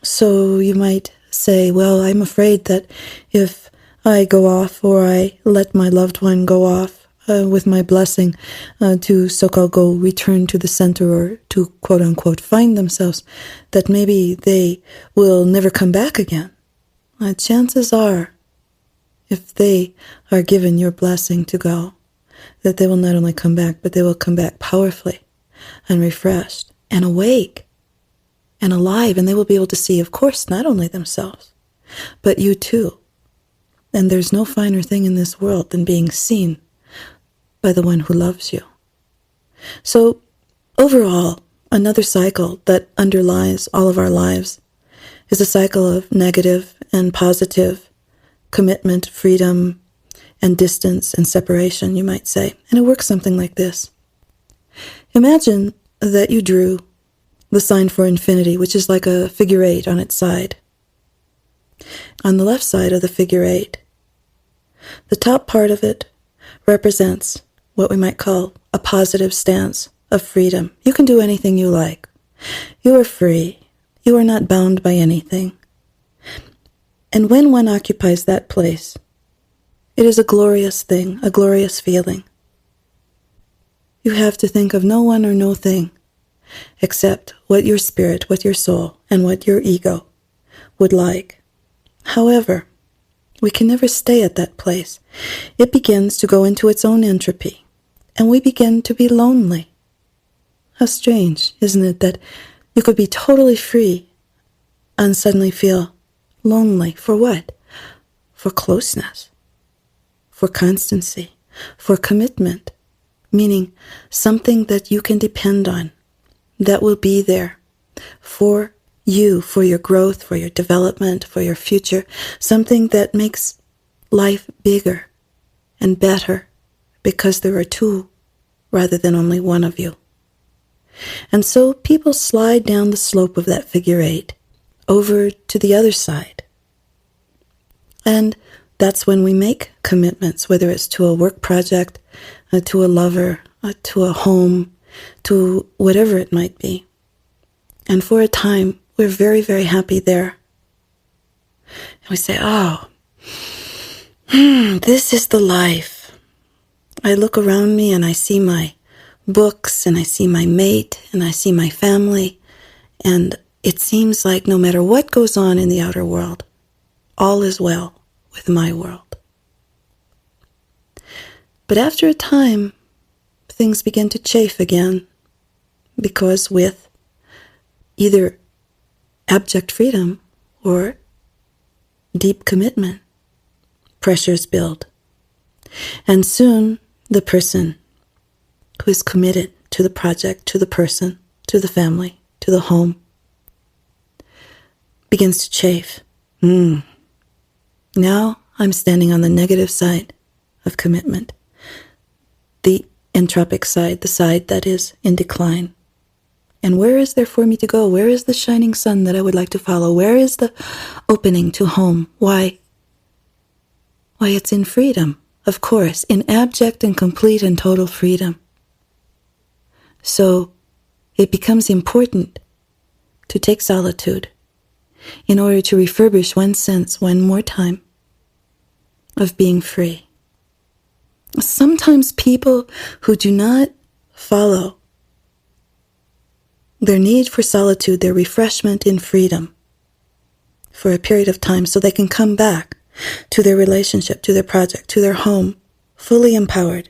So you might say, well, I'm afraid that if I go off or I let my loved one go off with my blessing to so-called go return to the center or to quote-unquote find themselves, that maybe they will never come back again. Chances are, if they are given your blessing to go, that they will not only come back, but they will come back powerfully and refreshed and awake and alive, and they will be able to see, of course, not only themselves, but you too. And there's no finer thing in this world than being seen by the one who loves you. So, overall, another cycle that underlies all of our lives is a cycle of negative and positive commitment, freedom, and distance and separation, you might say. And it works something like this. Imagine that you drew the sign for infinity, which is like a figure 8 on its side. On the left side of the figure 8, the top part of it represents what we might call a positive stance of freedom. You can do anything you like. You are free. You are not bound by anything. And when one occupies that place, it is a glorious thing, a glorious feeling. You have to think of no one or no thing except what your spirit, what your soul, and what your ego would like. However, we can never stay at that place. It begins to go into its own entropy, and we begin to be lonely. How strange, isn't it, that you could be totally free and suddenly feel lonely. For what? For closeness, for constancy, for commitment, meaning something that you can depend on, that will be there for you, for your growth, for your development, for your future, something that makes life bigger and better because there are two rather than only one of you. And so people slide down the slope of that figure eight over to the other side. And that's when we make commitments, whether it's to a work project, to a lover, to a home, to whatever it might be. And for a time, we're very, very happy there. And we say, oh, this is the life. I look around me and I see my books and I see my mate and I see my family. And it seems like no matter what goes on in the outer world, all is well with my world. But after a time, things begin to chafe again, because with either abject freedom or deep commitment, pressures build. And soon the person who is committed to the project, to the person, to the family, to the home, begins to chafe. Now I'm standing on the negative side of commitment, the entropic side, the side that is in decline. And where is there for me to go? Where is the shining sun that I would like to follow? Where is the opening to home? Why, it's in freedom, of course, in abject and complete and total freedom. So it becomes important to take solitude in order to refurbish one's sense one more time of being free. Sometimes people who do not follow their need for solitude, their refreshment in freedom for a period of time so they can come back to their relationship, to their project, to their home, fully empowered,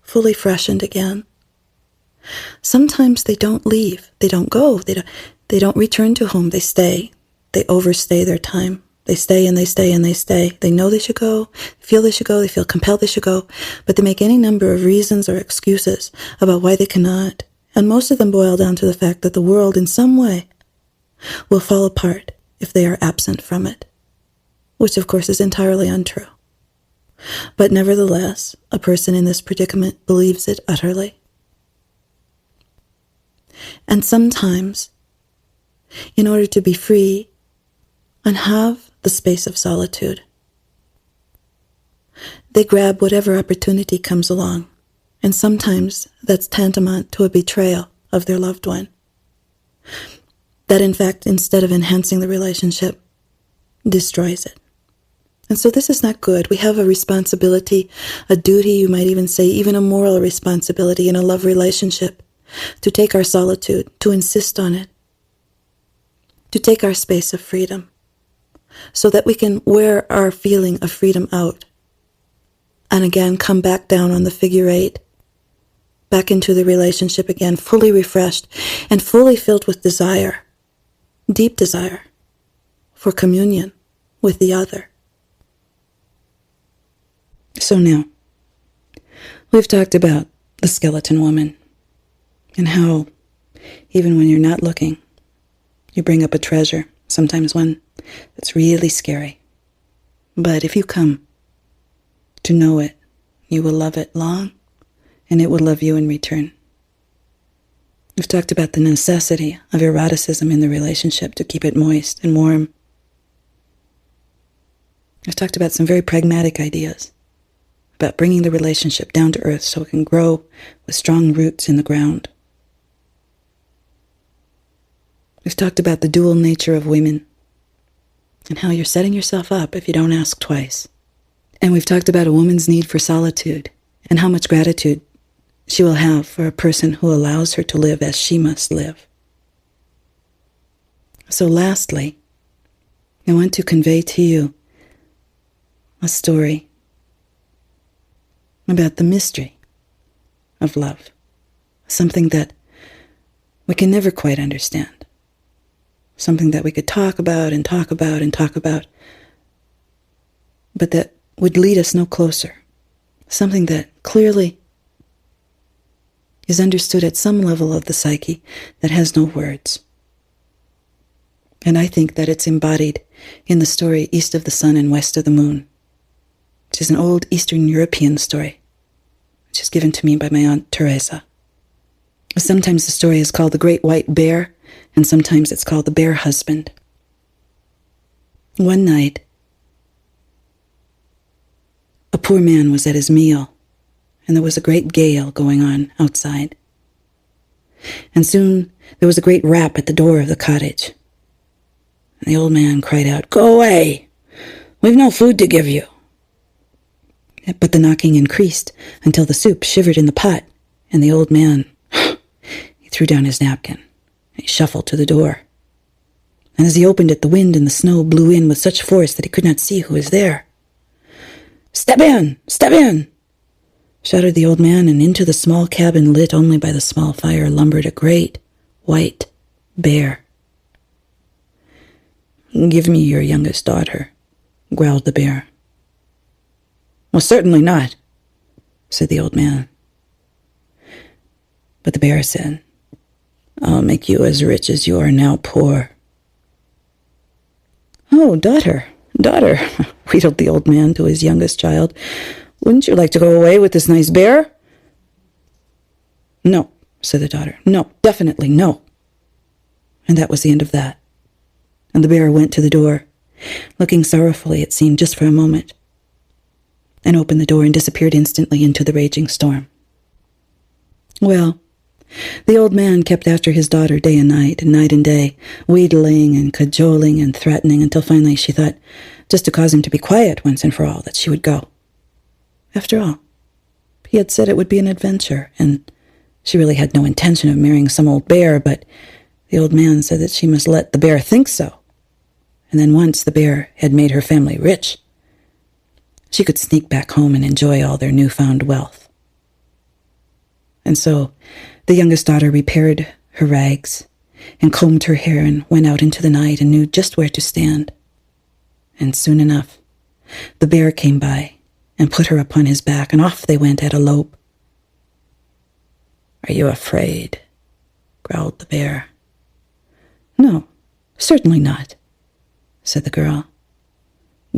fully freshened again. Sometimes they don't leave, they don't go, they don't return to home, they stay, they overstay their time. They stay and they stay and they stay. They know they should go, feel they should go, they feel compelled they should go, but they make any number of reasons or excuses about why they cannot. And most of them boil down to the fact that the world in some way will fall apart if they are absent from it, which of course is entirely untrue. But nevertheless, a person in this predicament believes it utterly. And sometimes, in order to be free and have the space of solitude, they grab whatever opportunity comes along, and sometimes that's tantamount to a betrayal of their loved one. That in fact, instead of enhancing the relationship, destroys it. And so this is not good. We have a responsibility, a duty, you might even say, even a moral responsibility in a love relationship, to take our solitude, to insist on it, to take our space of freedom, so that we can wear our feeling of freedom out and again come back down on the figure eight, back into the relationship again, fully refreshed and fully filled with desire, deep desire for communion with the other. So now, we've talked about the skeleton woman and how even when you're not looking, you bring up a treasure, sometimes one that's really scary. But if you come to know it, you will love it long, and it will love you in return. We've talked about the necessity of eroticism in the relationship to keep it moist and warm. I've talked about some very pragmatic ideas about bringing the relationship down to earth so it can grow with strong roots in the ground. We've talked about the dual nature of women and how you're setting yourself up if you don't ask twice. And we've talked about a woman's need for solitude and how much gratitude she will have for a person who allows her to live as she must live. So lastly, I want to convey to you a story about the mystery of love, something that we can never quite understand, something that we could talk about and talk about and talk about, but that would lead us no closer, something that clearly is understood at some level of the psyche that has no words. And I think that it's embodied in the story East of the Sun and West of the Moon, which is an old Eastern European story, which is given to me by my Aunt Teresa. Sometimes the story is called The Great White Bear, and sometimes it's called The Bear Husband. One night, a poor man was at his meal, and there was a great gale going on outside. And soon there was a great rap at the door of the cottage. And the old man cried out, "Go away! We've no food to give you." But the knocking increased until the soup shivered in the pot, and the old man, he threw down his napkin. He shuffled to the door. And as he opened it, the wind and the snow blew in with such force that he could not see who was there. "Step in! Step in!" shouted the old man, and into the small cabin lit only by the small fire lumbered a great white bear. "Give me your youngest daughter," growled the bear. "Well, certainly not," said the old man. But the bear said, "I'll make you as rich as you are now poor." "Oh, daughter, daughter," wheedled the old man to his youngest child, "wouldn't you like to go away with this nice bear?" "No," said the daughter. "No, definitely no." And that was the end of that. And the bear went to the door, looking sorrowfully, it seemed, just for a moment, and opened the door and disappeared instantly into the raging storm. Well, the old man kept after his daughter day and night and day, wheedling and cajoling and threatening, until finally she thought, just to cause him to be quiet once and for all, that she would go. After all, he had said it would be an adventure, and she really had no intention of marrying some old bear, but the old man said that she must let the bear think so. And then once the bear had made her family rich, she could sneak back home and enjoy all their newfound wealth. And so the youngest daughter repaired her rags and combed her hair and went out into the night and knew just where to stand. And soon enough, the bear came by and put her upon his back, and off they went at a lope. "Are you afraid?" growled the bear. "No, certainly not," said the girl.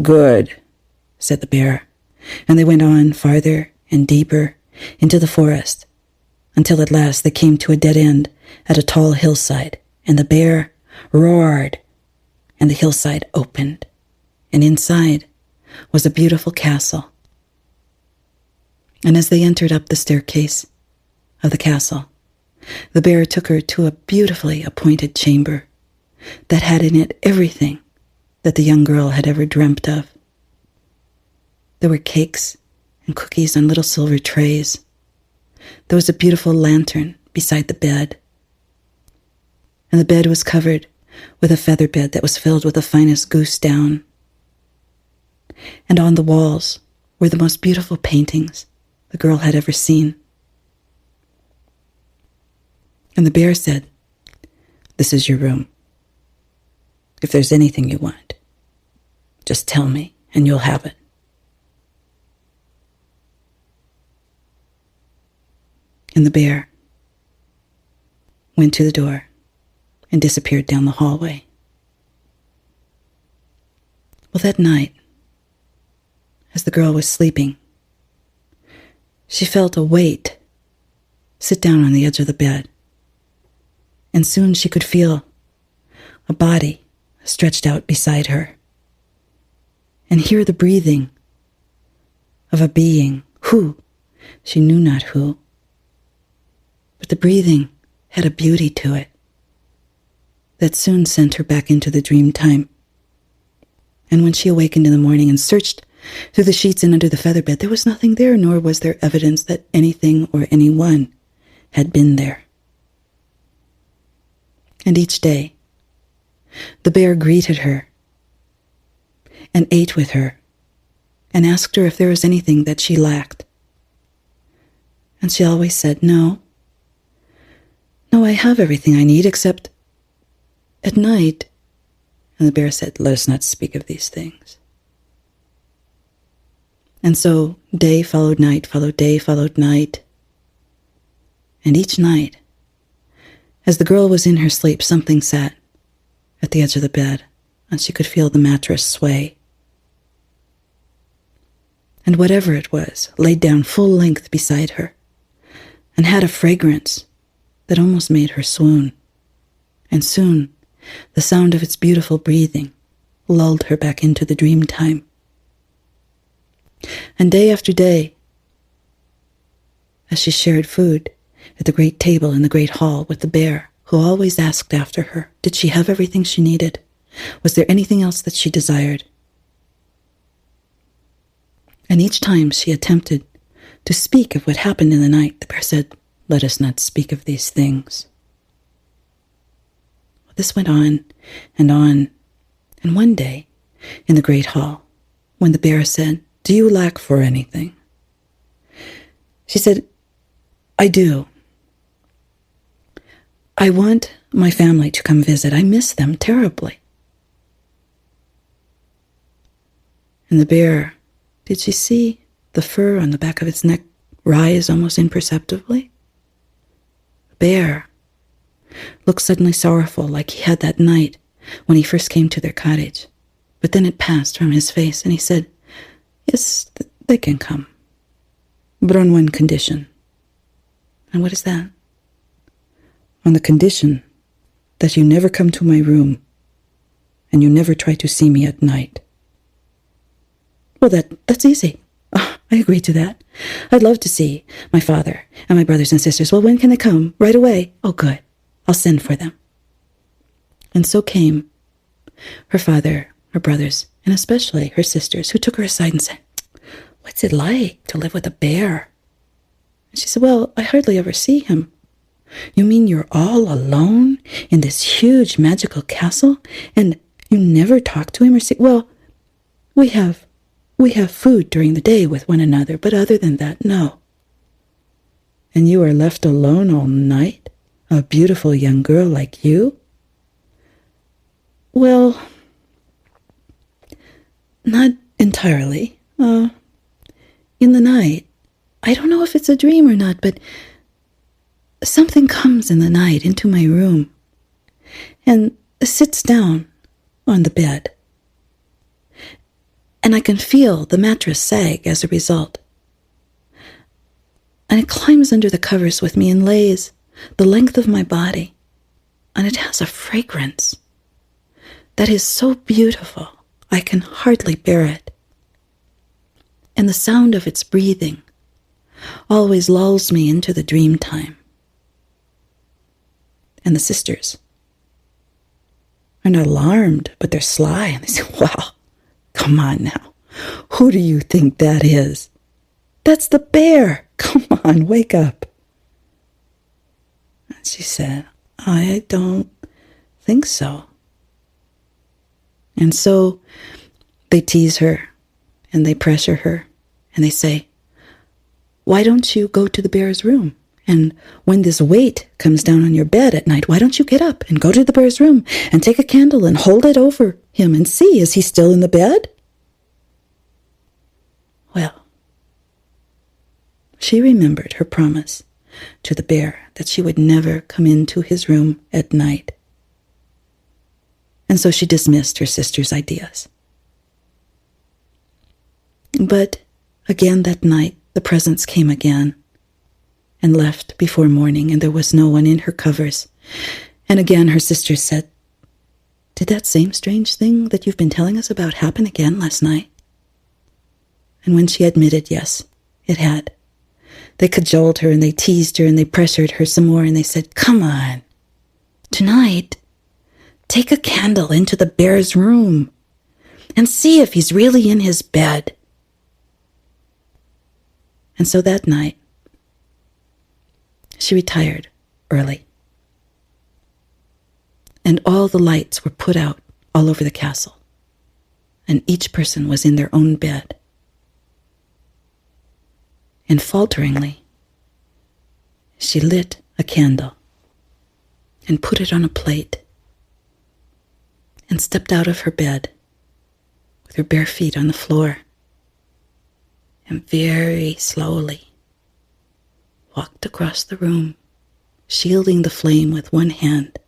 "Good," said the bear, and they went on farther and deeper into the forest, until at last they came to a dead end at a tall hillside, and the bear roared, and the hillside opened, and inside was a beautiful castle. And as they entered up the staircase of the castle, the bear took her to a beautifully appointed chamber that had in it everything that the young girl had ever dreamt of. There were cakes and cookies on little silver trays. There was a beautiful lantern beside the bed, and the bed was covered with a feather bed that was filled with the finest goose down. And on the walls were the most beautiful paintings the girl had ever seen. And the bear said, "This is your room. If there's anything you want, just tell me and you'll have it." And the bear went to the door and disappeared down the hallway. Well, that night, as the girl was sleeping, she felt a weight sit down on the edge of the bed, and soon she could feel a body stretched out beside her, and hear the breathing of a being who, she knew not who, but the breathing had a beauty to it that soon sent her back into the dream time. And when she awakened in the morning and searched through the sheets and under the feather bed, there was nothing there, nor was there evidence that anything or anyone had been there. And each day, the bear greeted her and ate with her and asked her if there was anything that she lacked. And she always said, "No, I have everything I need, except at night." And the bear said, "Let us not speak of these things." And so day followed night, followed day, followed night. And each night, as the girl was in her sleep, something sat at the edge of the bed, and she could feel the mattress sway. And whatever it was laid down full length beside her, and had a fragrance that almost made her swoon. And soon the sound of its beautiful breathing lulled her back into the dream time. And day after day, as she shared food at the great table in the great hall with the bear, who always asked after her, did she have everything she needed? Was there anything else that she desired? And each time she attempted to speak of what happened in the night, the bear said, "Let us not speak of these things." This went on, and one day, in the great hall, when the bear said, "Do you lack for anything?" she said, "I do. I want my family to come visit. I miss them terribly." And the bear, did she see the fur on the back of its neck rise almost imperceptibly? The bear looked suddenly sorrowful, like he had that night when he first came to their cottage. But then it passed from his face, and he said, "Yes, they can come, but on one condition." "And what is that?" "On the condition that you never come to my room, and you never try to see me at night." "Well, that's easy. Oh, I agree to that. I'd love to see my father and my brothers and sisters." "Well, when can they come?" "Right away." "Oh, good. I'll send for them." And so came her father, her brothers, and especially her sisters, who took her aside and said, "What's it like to live with a bear?" And she said, "Well, I hardly ever see him." "You mean you're all alone in this huge magical castle, and you never talk to him or see?" "Well, we have food during the day with one another, but other than that, no." "And you are left alone all night? A beautiful young girl like you?" "Well, not entirely. In the night, I don't know if it's a dream or not, but something comes in the night into my room and sits down on the bed. And I can feel the mattress sag as a result. And it climbs under the covers with me and lays the length of my body, and it has a fragrance that is so beautiful I can hardly bear it. And the sound of its breathing always lulls me into the dream time. And the sisters are not alarmed, but they're sly, and they say, "Well, come on now. Who do you think that is?" "That's the bear. Come on, wake up." And she said, "I don't think so." And so they tease her, and they pressure her, and they say, "Why don't you go to the bear's room? And when this weight comes down on your bed at night, why don't you get up and go to the bear's room and take a candle and hold it over him and see, is he still in the bed?" Well, she remembered her promise to the bear that she would never come into his room at night. And so she dismissed her sister's ideas. But again that night, the presence came again and left before morning, and there was no one in her covers. And again her sisters said, "Did that same strange thing that you've been telling us about happen again last night?" And when she admitted yes, it had, they cajoled her and they teased her and they pressured her some more, and they said, "Come on, tonight, take a candle into the bear's room and see if he's really in his bed." And so that night, she retired early. And all the lights were put out all over the castle, and each person was in their own bed. And falteringly, she lit a candle and put it on a plate and stepped out of her bed with her bare feet on the floor and very slowly walked across the room, shielding the flame with one hand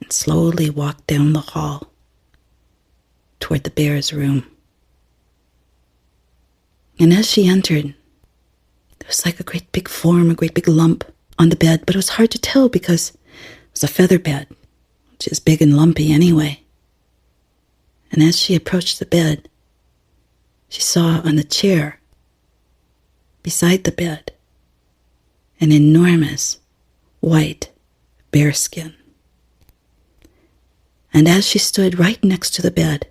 and and slowly walked down the hall toward the bear's room. And as she entered, there was like a great big form, a great big lump on the bed, but it was hard to tell because it was a feather bed, which is big and lumpy anyway. And as she approached the bed, she saw on the chair beside the bed an enormous white bearskin. And as she stood right next to the bed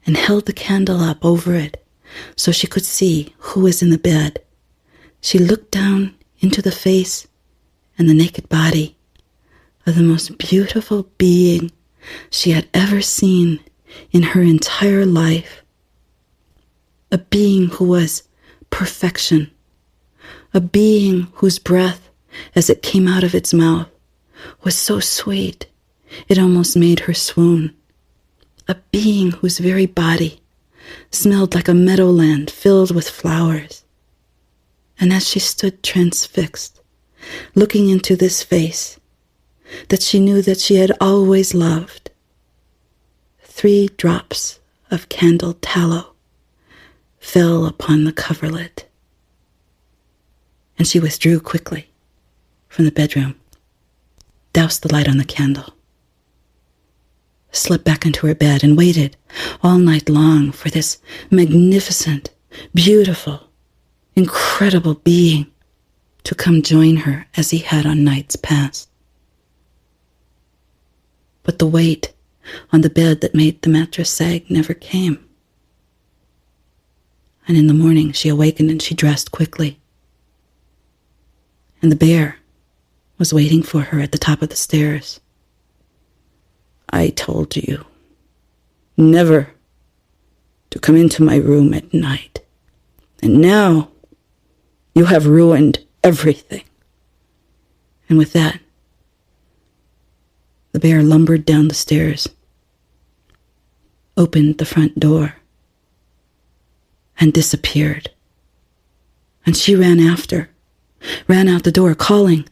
and held the candle up over it so she could see who was in the bed, she looked down into the face and the naked body of the most beautiful being she had ever seen in her entire life. A being who was perfection. A being whose breath, as it came out of its mouth, was so sweet it almost made her swoon. A being whose very body smelled like a meadowland filled with flowers. And as she stood transfixed, looking into this face that she knew that she had always loved, 3 drops of candle tallow fell upon the coverlet. And she withdrew quickly from the bedroom, doused the light on the candle, slipped back into her bed and waited all night long for this magnificent, beautiful, incredible being to come join her as he had on nights past. But the weight on the bed that made the mattress sag never came. And in the morning she awakened and she dressed quickly. And the bear was waiting for her at the top of the stairs. "I told you never to come into my room at night. And now you have ruined everything." And with that, the bear lumbered down the stairs, opened the front door, and disappeared. And she ran out the door, calling,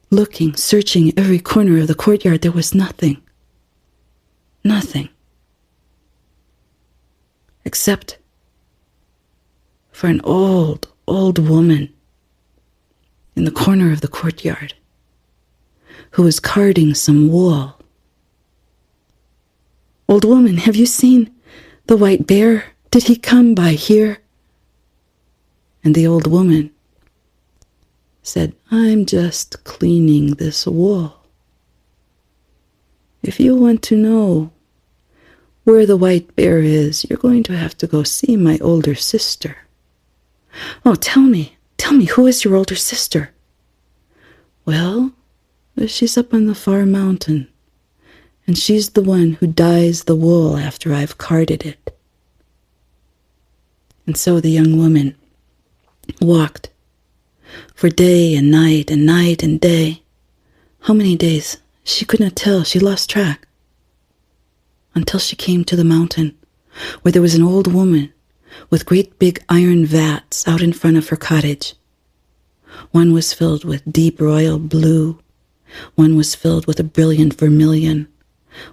looking, searching every corner of the courtyard. There was nothing. Nothing. Except for an old woman in the corner of the courtyard who was carding some wool. "Old woman, have you seen the white bear? Did he come by here?" And the old woman said, "I'm just cleaning this wool. If you want to know where the white bear is, you're going to have to go see my older sister." "Oh, tell me, who is your older sister?" "Well, she's up on the far mountain, and she's the one who dyes the wool after I've carded it." And so the young woman walked for day and night and night and day. How many days? She could not tell. She lost track. Until she came to the mountain where there was an old woman with great big iron vats out in front of her cottage. One was filled with deep royal blue. One was filled with a brilliant vermilion.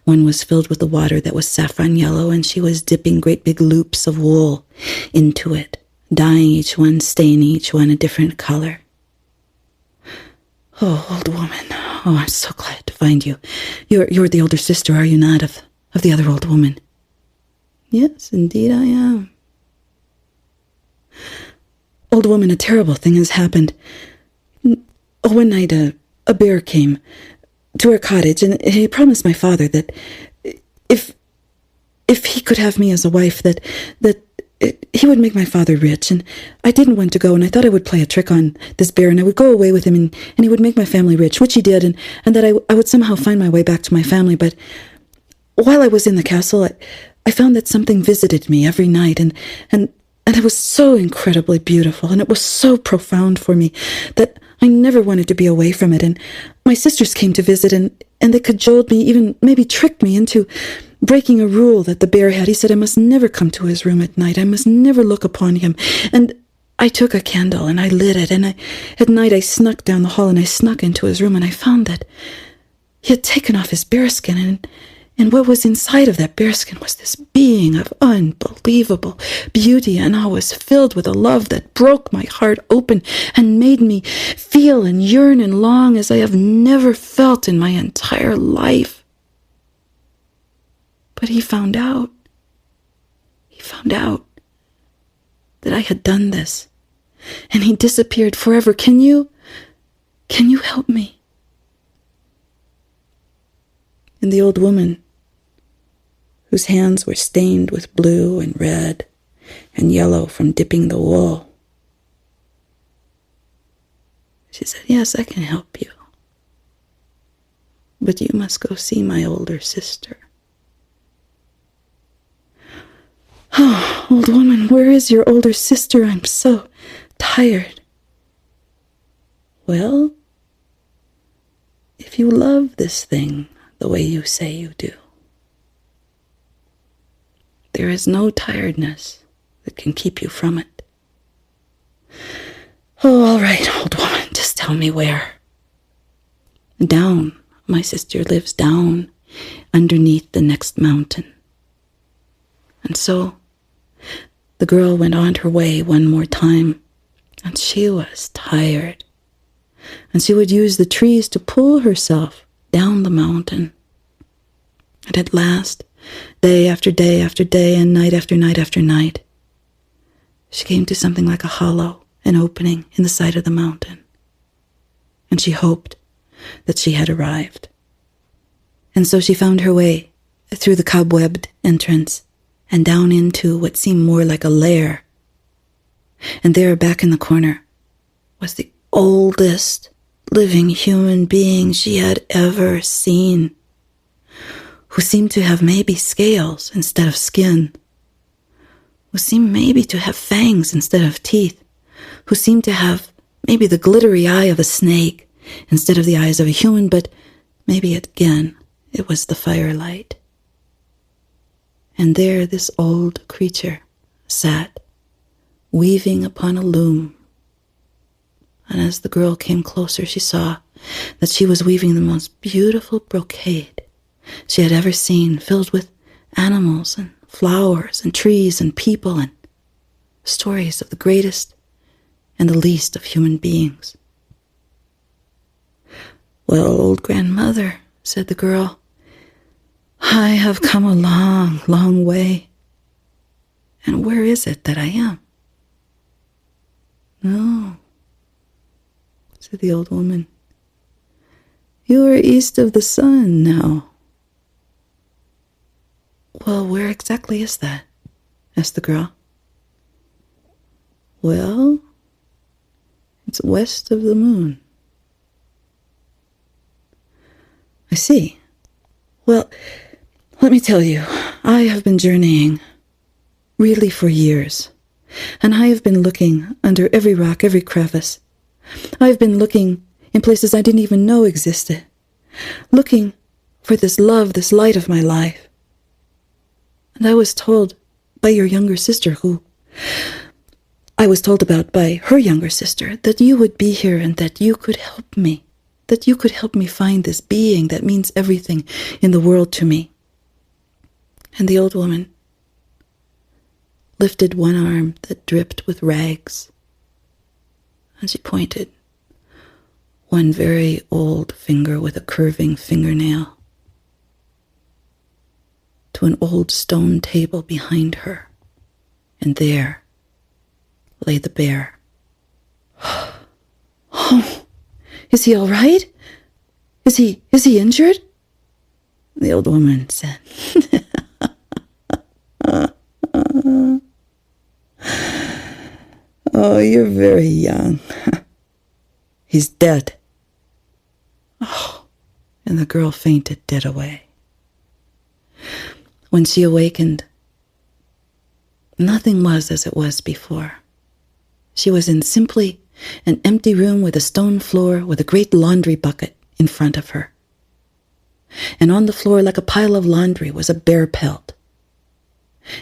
One was filled with the water that was saffron yellow, and she was dipping great big loops of wool into it, dyeing each one, staining each one a different color. "Oh, old woman, oh, I'm so glad to find you. You're the older sister, are you not, of the other old woman?" "Yes, indeed I am." "Old woman, a terrible thing has happened. One night a bear came to our cottage, and he promised my father that if he could have me as a wife, that he would make my father rich. And I didn't want to go, and I thought I would play a trick on this bear, and I would go away with him, and he would make my family rich," which he did, and that I would somehow find my way back to my family. But while I was in the castle, I found that something visited me every night, and it was so incredibly beautiful, and it was so profound for me that I never wanted to be away from it. And my sisters came to visit, and they cajoled me, even maybe tricked me into breaking a rule that the bear had. He said I must never come to his room at night. I must never look upon him. And I took a candle and I lit it, and at night I snuck down the hall and I snuck into his room, and I found that he had taken off his bearskin, and what was inside of that bearskin was this being of unbelievable beauty, and I was filled with a love that broke my heart open and made me feel and yearn and long as I have never felt in my entire life. But he found out that I had done this, and he disappeared forever. Can you help me? And the old woman, whose hands were stained with blue and red and yellow from dipping the wool, she said, "Yes, I can help you. But you must go see my older sister." "Oh, old woman, where is your older sister? I'm so tired." "Well, if you love this thing the way you say you do, there is no tiredness that can keep you from it." "Oh, all right, old woman, just tell me where." "Down. My sister lives down underneath the next mountain." And so the girl went on her way one more time, and she was tired, and she would use the trees to pull herself down the mountain. And at last, day after day after day, and night after night after night, she came to something like a hollow, an opening in the side of the mountain, and she hoped that she had arrived. And so she found her way through the cobwebbed entrance and down into what seemed more like a lair. And there, back in the corner, was the oldest living human being she had ever seen, who seemed to have maybe scales instead of skin, who seemed maybe to have fangs instead of teeth, who seemed to have maybe the glittery eye of a snake instead of the eyes of a human, but maybe again it was the firelight. And there this old creature sat, weaving upon a loom. And as the girl came closer, she saw that she was weaving the most beautiful brocade she had ever seen, filled with animals and flowers and trees and people and stories of the greatest and the least of human beings. "Well, old grandmother," said the girl, "I have come a long, long way. And where is it that I am?" "No," said the old woman. "You are east of the sun now." "Well, where exactly is that?" asked the girl. "Well, it's west of the moon." "I see. Well, let me tell you, I have been journeying really for years, and I have been looking under every rock, every crevice. I have been looking in places I didn't even know existed, looking for this love, this light of my life. And I was told by your younger sister, who I was told about by her younger sister, that you would be here and that you could help me, that you could help me find this being that means everything in the world to me." And the old woman lifted one arm that dripped with rags, and she pointed one very old finger with a curving fingernail to an old stone table behind her, and there lay the bear. "Oh, is he all right? Is he injured?" The old woman said, "Oh, you're very young. He's dead." Oh, and the girl fainted dead away. When she awakened, nothing was as it was before. She was in simply an empty room with a stone floor with a great laundry bucket in front of her. And on the floor, like a pile of laundry, was a bear pelt.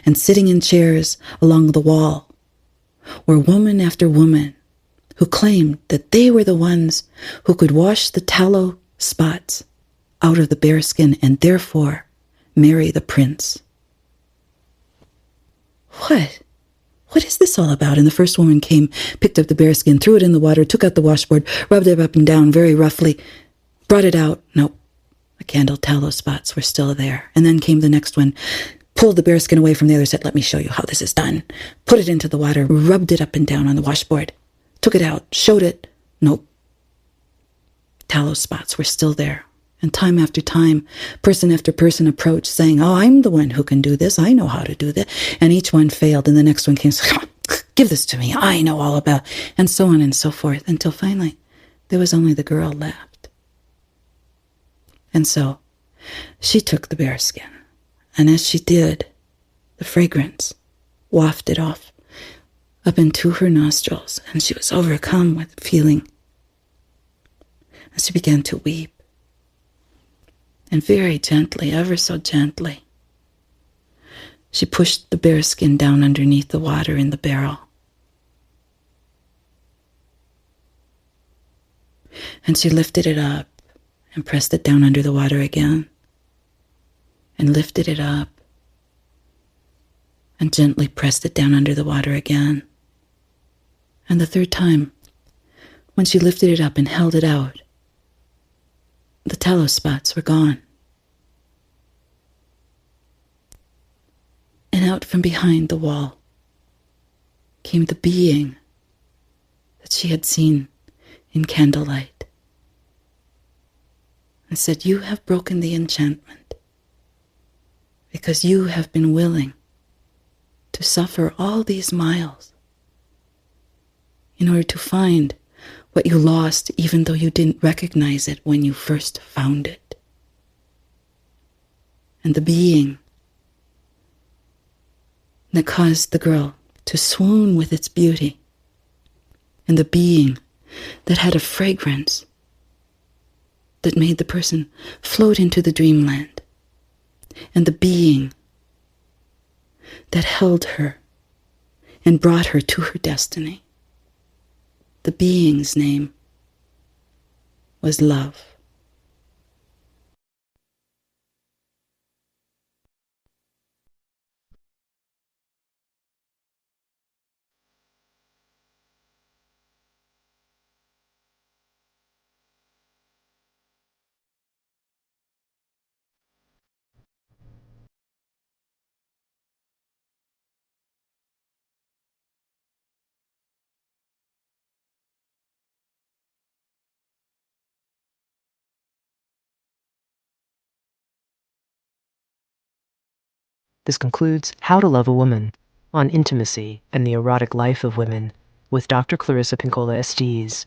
And sitting in chairs along the wall were woman after woman who claimed that they were the ones who could wash the tallow spots out of the bearskin and therefore marry the prince. What? What is this all about? And the first woman came, picked up the bearskin, threw it in the water, took out the washboard, rubbed it up and down very roughly, brought it out. Nope, the candle tallow spots were still there. And then came the next one, pulled the bearskin away from the other, said, let me show you how this is done. Put it into the water, rubbed it up and down on the washboard, took it out, showed it. Nope, tallow spots were still there. And time after time, person after person approached saying, oh, I'm the one who can do this. I know how to do this. And each one failed. And the next one came, give this to me. I know all about it. And so on and so forth. Until finally, there was only the girl left. And so she took the bearskin. And as she did, the fragrance wafted off up into her nostrils. And she was overcome with feeling. And she began to weep. And very gently, ever so gently, she pushed the bearskin down underneath the water in the barrel. And she lifted it up and pressed it down under the water again. And lifted it up and gently pressed it down under the water again. And the third time, when she lifted it up and held it out, the tallow spots were gone. And out from behind the wall came the being that she had seen in candlelight and said, you have broken the enchantment because you have been willing to suffer all these miles in order to find what you lost, even though you didn't recognize it when you first found it. And the being that caused the girl to swoon with its beauty, and the being that had a fragrance that made the person float into the dreamland, and the being that held her and brought her to her destiny. The being's name was love. This concludes How to Love a Woman on Intimacy and the Erotic Life of Women with Dr. Clarissa Pinkola Estés.